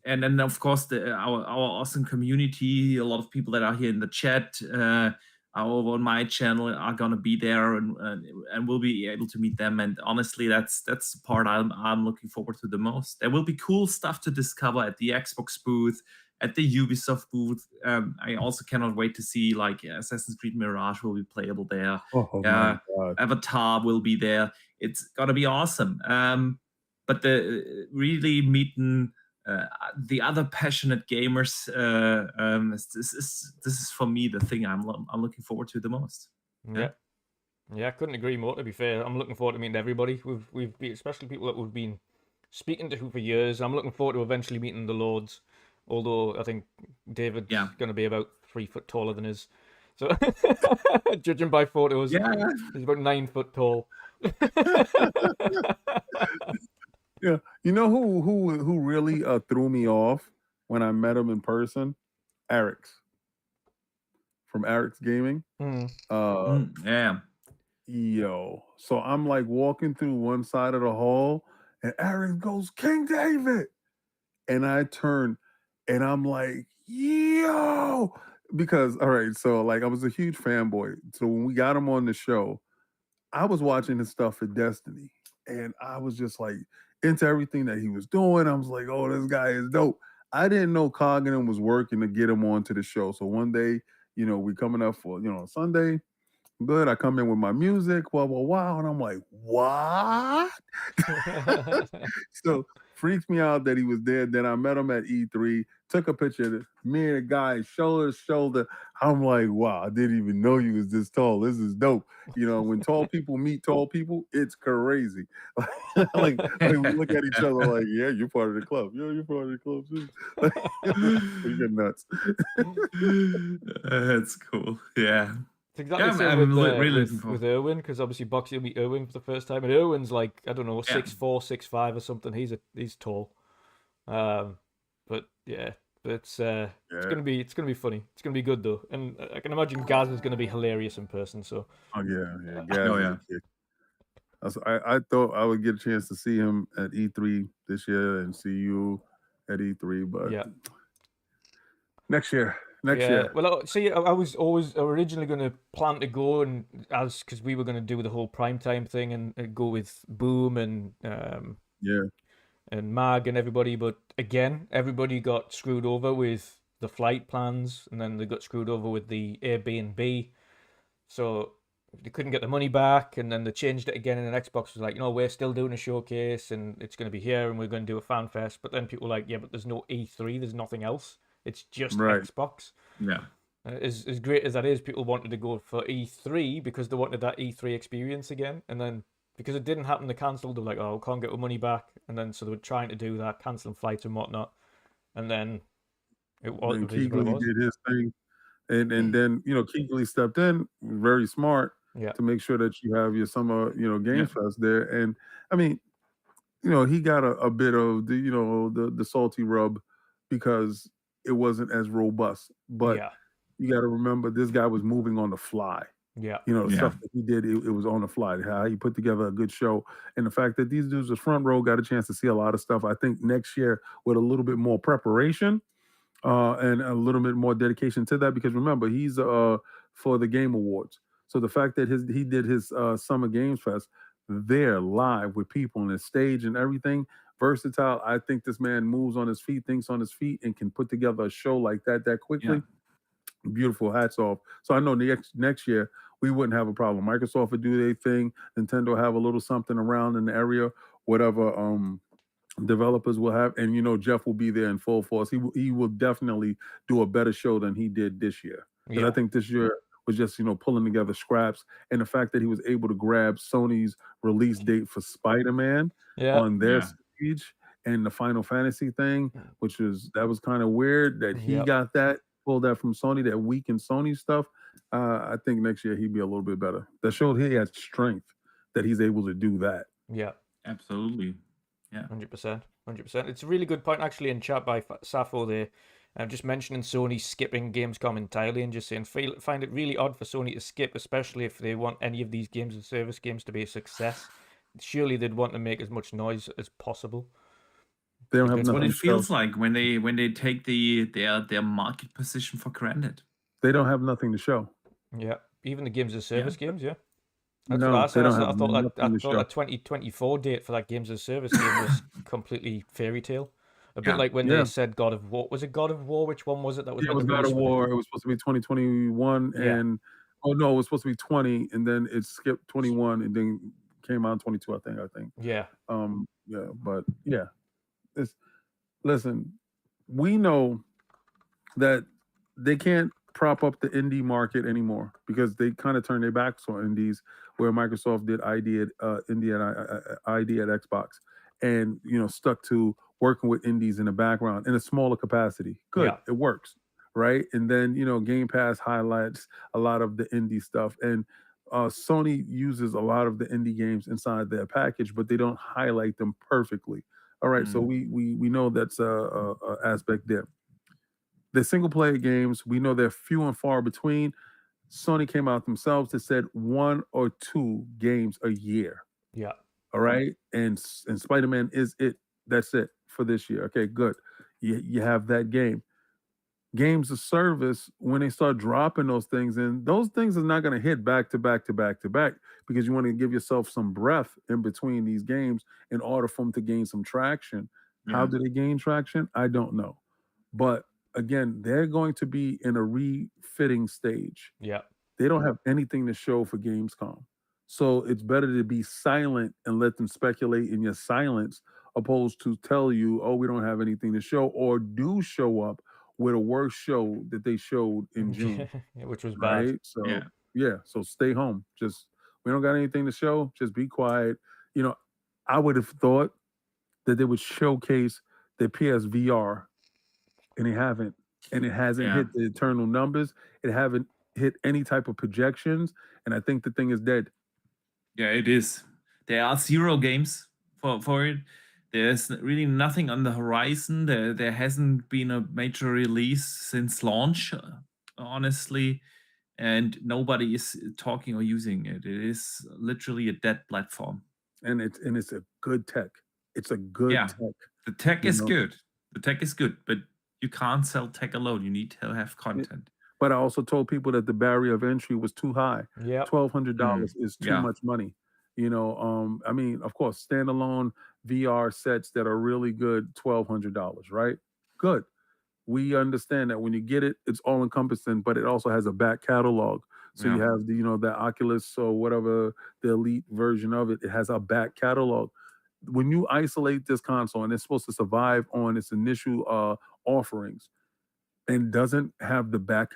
Speaker 4: And then of course our awesome community, a lot of people that are here in the chat, are over on my channel, are gonna be there, and we'll be able to meet them. And honestly, that's the part I'm looking forward to the most. There will be cool stuff to discover at the Xbox booth, at the Ubisoft booth. I also cannot wait to see like Assassin's Creed Mirage will be playable there. Avatar will be there. It's gonna be awesome. But really meeting the other passionate gamers, this is for me the thing I'm looking forward to the most.
Speaker 2: Yeah, I couldn't agree more. To be fair, I'm looking forward to meeting everybody. We've especially people that we've been speaking to who for years. I'm looking forward to eventually meeting the Lords. Although I think David's going to be about 3 foot taller than us. So, judging by photos, he's about 9 foot tall.
Speaker 3: Yeah, you know who really threw me off when I met him in person? Eric's from Eric's Gaming.
Speaker 4: Yeah.
Speaker 3: Yo, so I'm like walking through one side of the hall, and Eric goes, "King David," and I turn, and I'm like, "Yo," because all right, so like I was a huge fanboy. So when we got him on the show, I was watching his stuff for Destiny, and I was just like into everything that he was doing. I was like, "Oh, this guy is dope." I didn't know Cognitum was working to get him onto the show. So one day, we coming up for Sunday. Good. I come in with my music, wow, and I'm like, what? So freaks me out that he was there. Then I met him at E3, took a picture of me and the guy shoulder to shoulder. I'm like, wow, I didn't even know you was this tall. This is dope. When tall people meet tall people, it's crazy. like we look at each other like, yeah, you're part of the club. Yeah, you're part of the club too. We get nuts.
Speaker 4: That's cool. Yeah.
Speaker 2: It's exactly the same with Erwin, because obviously Boxy will meet Erwin for the first time, and Erwin's like, I don't know, 6'4", 6'5" or something. He's tall. But yeah, it's gonna be funny. It's gonna be good though, and I can imagine Gaz is gonna be hilarious in person. So.
Speaker 3: Oh yeah, Gaz. I thought I would get a chance to see him at E3 this year and see you at E3, but next year.
Speaker 2: Well, see, I was always originally going to plan to go because we were going to do the whole primetime thing and go with Boom and and Mag and everybody, but again, everybody got screwed over with the flight plans, and then they got screwed over with the Airbnb, so they couldn't get the money back, and then they changed it again, and then Xbox was like, we're still doing a showcase, and it's going to be here, and we're going to do a fan fest, but then people were like, yeah, but there's no E3, there's nothing else. It's just Xbox.
Speaker 4: Yeah.
Speaker 2: As great as that is, people wanted to go for E3 because they wanted that E3 experience again. And then because it didn't happen, they cancelled. They were like, oh, we can't get our money back. And then so they were trying to do that, cancelling flights and whatnot. And then it was.
Speaker 3: And Keegley did his thing. And then, Keegley stepped in, very smart, to make sure that you have your summer, Game Fest there. And I mean, he got a bit of the salty rub because it wasn't as robust, but you got to remember this guy was moving on the fly. Stuff that he did, it was on the fly. How he put together a good show, and the fact that these dudes was front row, got a chance to see a lot of stuff. I think next year with a little bit more preparation and a little bit more dedication to that, because remember he's for the Game Awards. So the fact that he did his Summer Games Fest there live with people on the stage and everything. Versatile. I think this man moves on his feet, thinks on his feet, and can put together a show like that quickly. Beautiful. Hats off. So I know next year we wouldn't have a problem. Microsoft would do their thing. Nintendo have a little something around in the area. Whatever developers will have, and Jeff will be there in full force. He will definitely do a better show than he did this year. Because I think this year was just pulling together scraps, and the fact that he was able to grab Sony's release date for Spider-Man on their stage and the Final Fantasy thing, which was kind of weird that he got pulled that from Sony, that week in Sony stuff. I think next year he'd be a little bit better. That showed he had strength that he's able to do that.
Speaker 2: Yeah,
Speaker 4: absolutely. Yeah,
Speaker 2: 100%. It's a really good point actually in chat by Safo there. Just mentioning Sony skipping Gamescom entirely and just saying find it really odd for Sony to skip, especially if they want any of these games and service games to be a success. Surely they'd want to make as much noise as possible.
Speaker 3: They don't have
Speaker 4: That's what it feels like when they take their market position for granted.
Speaker 3: They don't have nothing to show.
Speaker 2: Yeah, even the games as service games. Yeah, that's what I said. I thought that 2024 date for that games as service game was completely fairy tale. A bit like when they said God of War. Was it God of War? Which one was it? That was
Speaker 3: it was God of War. It was supposed to be 2021, and it was supposed to be 20, and then it skipped 21, and then came out in 22. I think.
Speaker 2: Yeah.
Speaker 3: But yeah. Listen, we know that they can't prop up the indie market anymore because they kind of turned their backs on indies, where Microsoft did ID at Xbox, and stuck to working with indies in the background in a smaller capacity. Good, it works, right? And then Game Pass highlights a lot of the indie stuff, and Sony uses a lot of the indie games inside their package, but they don't highlight them perfectly. All right, so we know that's a aspect there. The single player games, we know they're few and far between. Sony came out themselves that said 1 or 2 games a year.
Speaker 2: Yeah.
Speaker 3: All right, and Spider-Man is it. That's it for this year. Okay, good. You have that game. Games of service, when they start dropping those things in, those things are not going to hit back to back to back to back, because you want to give yourself some breath in between these games in order for them to gain some traction. How do they gain traction? I don't know. But again, they're going to be in a refitting stage.
Speaker 2: Yeah.
Speaker 3: They don't have anything to show for Gamescom. So it's better to be silent and let them speculate in your silence, opposed to tell you, oh, we don't have anything to show, or do show up with a worse show that they showed in June.
Speaker 2: Which was
Speaker 3: right?
Speaker 2: bad.
Speaker 3: So so stay home. Just, we don't got anything to show. Just be quiet. I would have thought that they would showcase the PSVR, and they haven't. And it hasn't hit the eternal numbers. It haven't hit any type of projections. And I think the thing is dead.
Speaker 4: Yeah, it is. There are 0 games for it. There's really nothing on the horizon. There hasn't been a major release since launch, honestly, and nobody is talking or using it. It is literally a dead platform.
Speaker 3: And it's a good tech. It's a good tech.
Speaker 4: The tech is good. The tech is good, but you can't sell tech alone. You need to have content.
Speaker 3: But I also told people that the barrier of entry was too high.
Speaker 2: Yeah,
Speaker 3: $1,200 is too much money. I mean, of course, standalone VR sets that are really good, $1,200, right? Good. We understand that when you get it, it's all encompassing, but it also has a back catalog. So you have the Oculus or whatever, the elite version of it. It has a back catalog. When you isolate this console and it's supposed to survive on its initial offerings, and doesn't have the back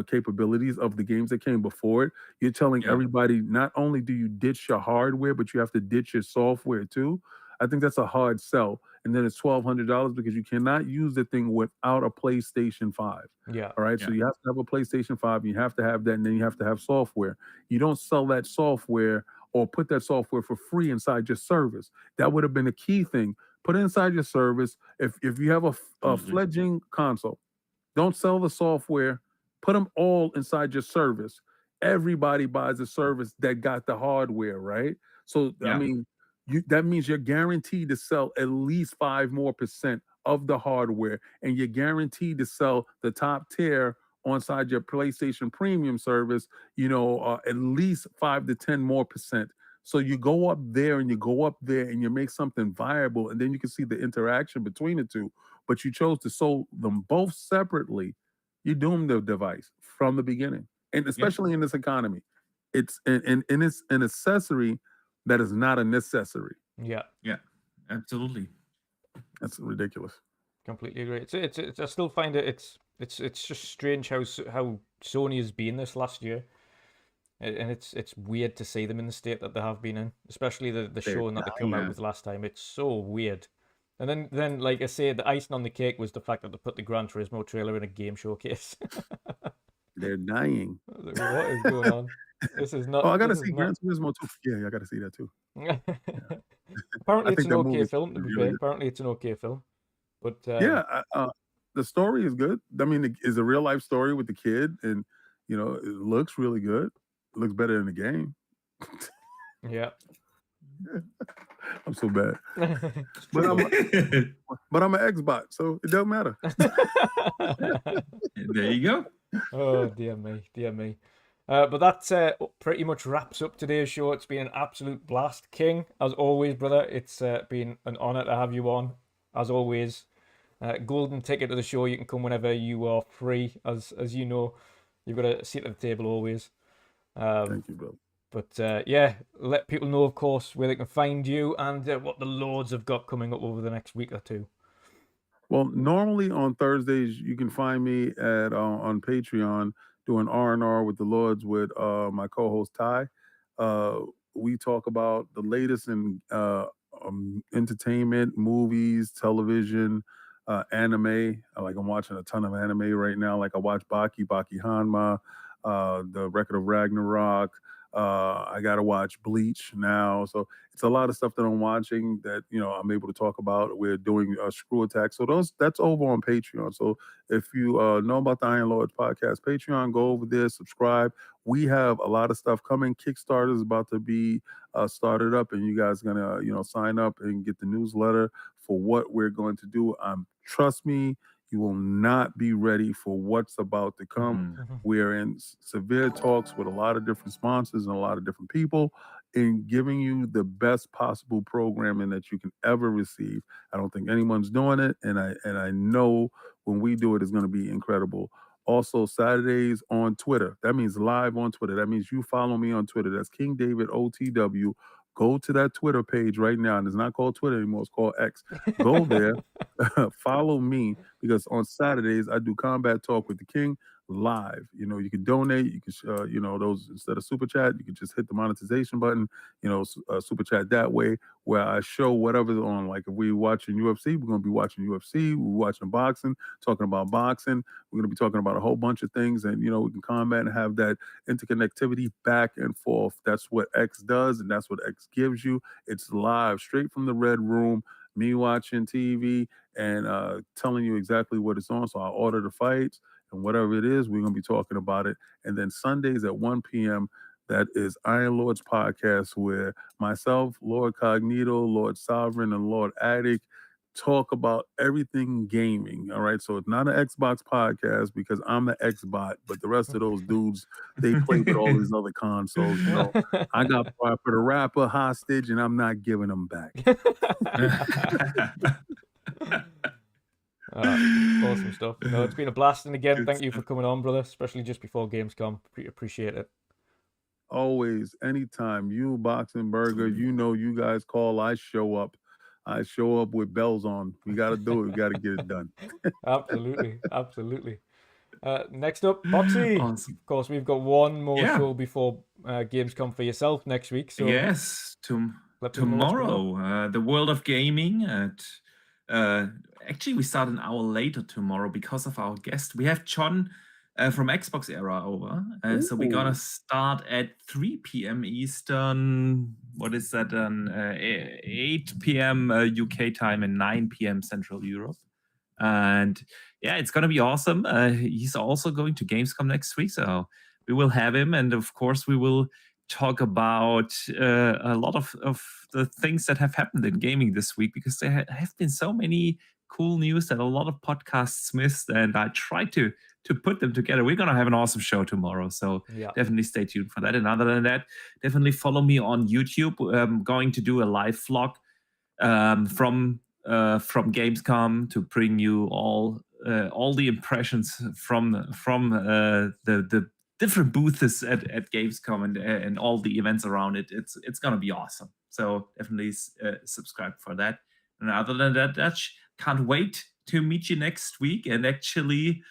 Speaker 3: capabilities of the games that came before it, you're telling everybody, not only do you ditch your hardware, but you have to ditch your software too. I think that's a hard sell. And then it's $1,200 because you cannot use the thing without a PlayStation 5.
Speaker 2: Yeah.
Speaker 3: All right. So you have to have a PlayStation 5, you have to have that, and then you have to have software. You don't sell that software or put that software for free inside your service. That would have been a key thing. Put it inside your service. If you have a fledgling console, don't sell the software. Put them all inside your service. Everybody buys a service that got the hardware, right? So I mean, that means you're guaranteed to sell at least 5% more of the hardware, and you're guaranteed to sell the top tier inside your PlayStation Premium service. At least 5 to 10% more. So you go up there and you go up there and you make something viable, and then you can see the interaction between the two. But you chose to sell them both separately. You doomed the device from the beginning, and especially in this economy, it's it's an accessory that is not a necessary.
Speaker 2: Yeah,
Speaker 4: absolutely.
Speaker 3: That's ridiculous.
Speaker 2: Completely agree. It's I still find it's just strange how Sony has been this last year. And it's weird to see them in the state that they have been in, especially the showing that they come out with last time. It's so weird. And then, like I say, the icing on the cake was the fact that they put the Gran Turismo trailer in a game showcase.
Speaker 3: They're dying.
Speaker 2: What is going on? This is not.
Speaker 3: Oh, I gotta see Gran Turismo too. Yeah, I gotta see that too.
Speaker 2: Apparently, it's an okay film. To be fair, apparently it's an okay film. But
Speaker 3: the story is good. I mean, it's a real life story with the kid, and it looks really good. It looks better than the game.
Speaker 2: Yeah.
Speaker 3: I'm so bad. But I'm an Xbot, so it doesn't matter.
Speaker 4: There you go.
Speaker 2: Oh, dear me. But that pretty much wraps up today's show. It's been an absolute blast. King, as always, brother, it's been an honor to have you on, as always. Golden ticket to the show. You can come whenever you are free. As you know, you've got a seat at the table always.
Speaker 3: Thank you, bro.
Speaker 2: But let people know, of course, where they can find you and what the Lords have got coming up over the next week or two.
Speaker 3: Well, normally on Thursdays, you can find me at on Patreon doing R&R with the Lords with my co-host Ty. We talk about the latest in entertainment, movies, television, anime. I'm watching a ton of anime right now. Like I watch Baki Hanma, the Record of Ragnarok. I got to watch Bleach now. So it's a lot of stuff that I'm watching that, I'm able to talk about. We're doing Screw Attack. So that's over on Patreon. So if you know about the Iron Lords podcast Patreon, go over there, subscribe. We have a lot of stuff coming. Kickstarter is about to be started up, and you guys are gonna, sign up and get the newsletter for what we're going to do. Trust me, you will not be ready for what's about to come. We're in severe talks with a lot of different sponsors and a lot of different people in giving you the best possible programming that you can ever receive. I don't think anyone's doing it, and I know when we do it, it's going to be incredible. Also, Saturdays on Twitter. That means live on Twitter. That means you follow me on Twitter. That's King David OTW. Go to that Twitter page right now. And it's not called Twitter anymore. It's called X. Go there. Follow me, because on Saturdays I do Combat Talk with the King live. You can donate. You can, those, instead of super chat, you can just hit the monetization button. Super chat that way, where I show whatever's on. Like if we're watching UFC, we're gonna be watching UFC. We're watching boxing, talking about boxing. We're gonna be talking about a whole bunch of things, and we can combat and have that interconnectivity back and forth. That's what X does, and that's what X gives you. It's live, straight from the Red Room. Me watching TV and telling you exactly what it's on. So I order the fights, and whatever it is, we're going to be talking about it. And then Sundays at 1 p.m., that is Iron Lords Podcast, where myself, Lord Cognito, Lord Sovereign, and Lord Attic talk about everything gaming. All right. So it's not an Xbox podcast because I'm the Xbot, but the rest of those dudes, they play with all these other consoles. I got for the rapper hostage, and I'm not giving them back.
Speaker 2: Awesome stuff. No, it's been a blast, and again, thank you for coming on, brother, especially just before Gamescom. Appreciate it.
Speaker 3: Always, anytime. You, Boxing Burger, you guys call, I show up. I show up with bells on. We got to do it. We got to get it done.
Speaker 2: Absolutely. Next up, Boxy.
Speaker 4: Awesome.
Speaker 2: Of course, we've got one more show before Gamescom for yourself next week. So
Speaker 4: yes, tomorrow, the world of gaming. Actually, we start an hour later tomorrow because of our guest. We have John from Xbox Era over. So we're going to start at 3 p.m. Eastern. What is that? 8 p.m. UK time and 9 p.m. Central Europe. And yeah, it's going to be awesome. He's also going to Gamescom next week. So we will have him. And of course, we will talk about a lot of the things that have happened in gaming this week, because there have been so many cool news that a lot of podcasts missed, and I tried to put them together. We're going to have an awesome show tomorrow, so definitely stay tuned for that. And other than that, definitely follow me on YouTube. I'm going to do a live vlog from Gamescom to bring you all the impressions from the different booths at Gamescom and all the events around it. It's gonna be awesome. So definitely subscribe for that. And other than that, Dutch, can't wait to meet you next week and actually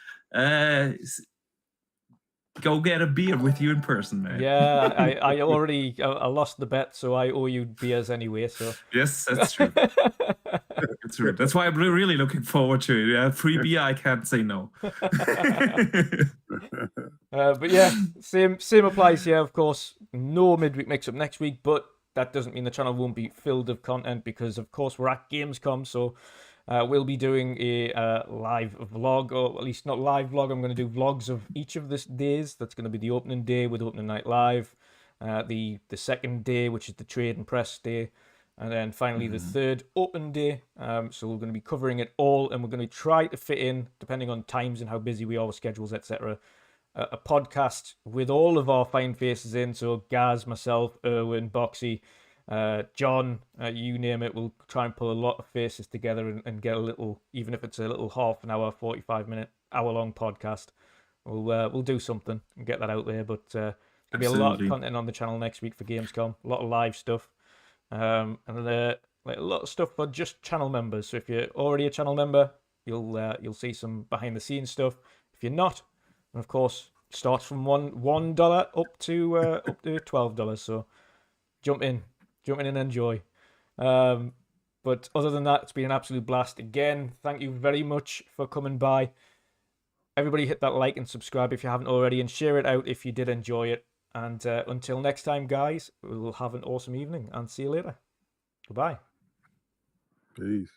Speaker 4: go get a beer with you in person, man.
Speaker 2: Yeah, I already I lost the bet, so I owe you beers anyway. So
Speaker 4: yes, that's true. That's true. That's why I'm really looking forward to it. Free beer, I can't say no.
Speaker 2: But yeah, same applies here. Of course, no midweek mix-up next week, but that doesn't mean the channel won't be filled of content, because of course we're at Gamescom, so we'll be doing a live vlog, or at least not live vlog. I'm going to do vlogs of each of the days. That's going to be the opening day with Opening Night Live, the second day, which is the Trade and Press day, and then finally the third open day. So we're going to be covering it all, and we're going to try to fit in, depending on times and how busy we are with schedules, etc., a podcast with all of our fine faces in. So Gaz, myself, Erwin, Boxy, John, you name it. We'll try and pull a lot of faces together and get a little, even if it's a little half an hour, 45-minute, hour-long podcast. We'll do something and get that out there. But there'll be a lot of content on the channel next week for Gamescom. A lot of live stuff, and like a lot of stuff for just channel members. So if you're already a channel member, you'll see some behind-the-scenes stuff. If you're not, and of course, starts from $1 up to $12. So jump in and enjoy. But other than that, it's been an absolute blast. Again, thank you very much for coming by. Everybody hit that like and subscribe if you haven't already, and share it out if you did enjoy it. And until next time, guys, we'll have an awesome evening and see you later. Goodbye.
Speaker 3: Peace.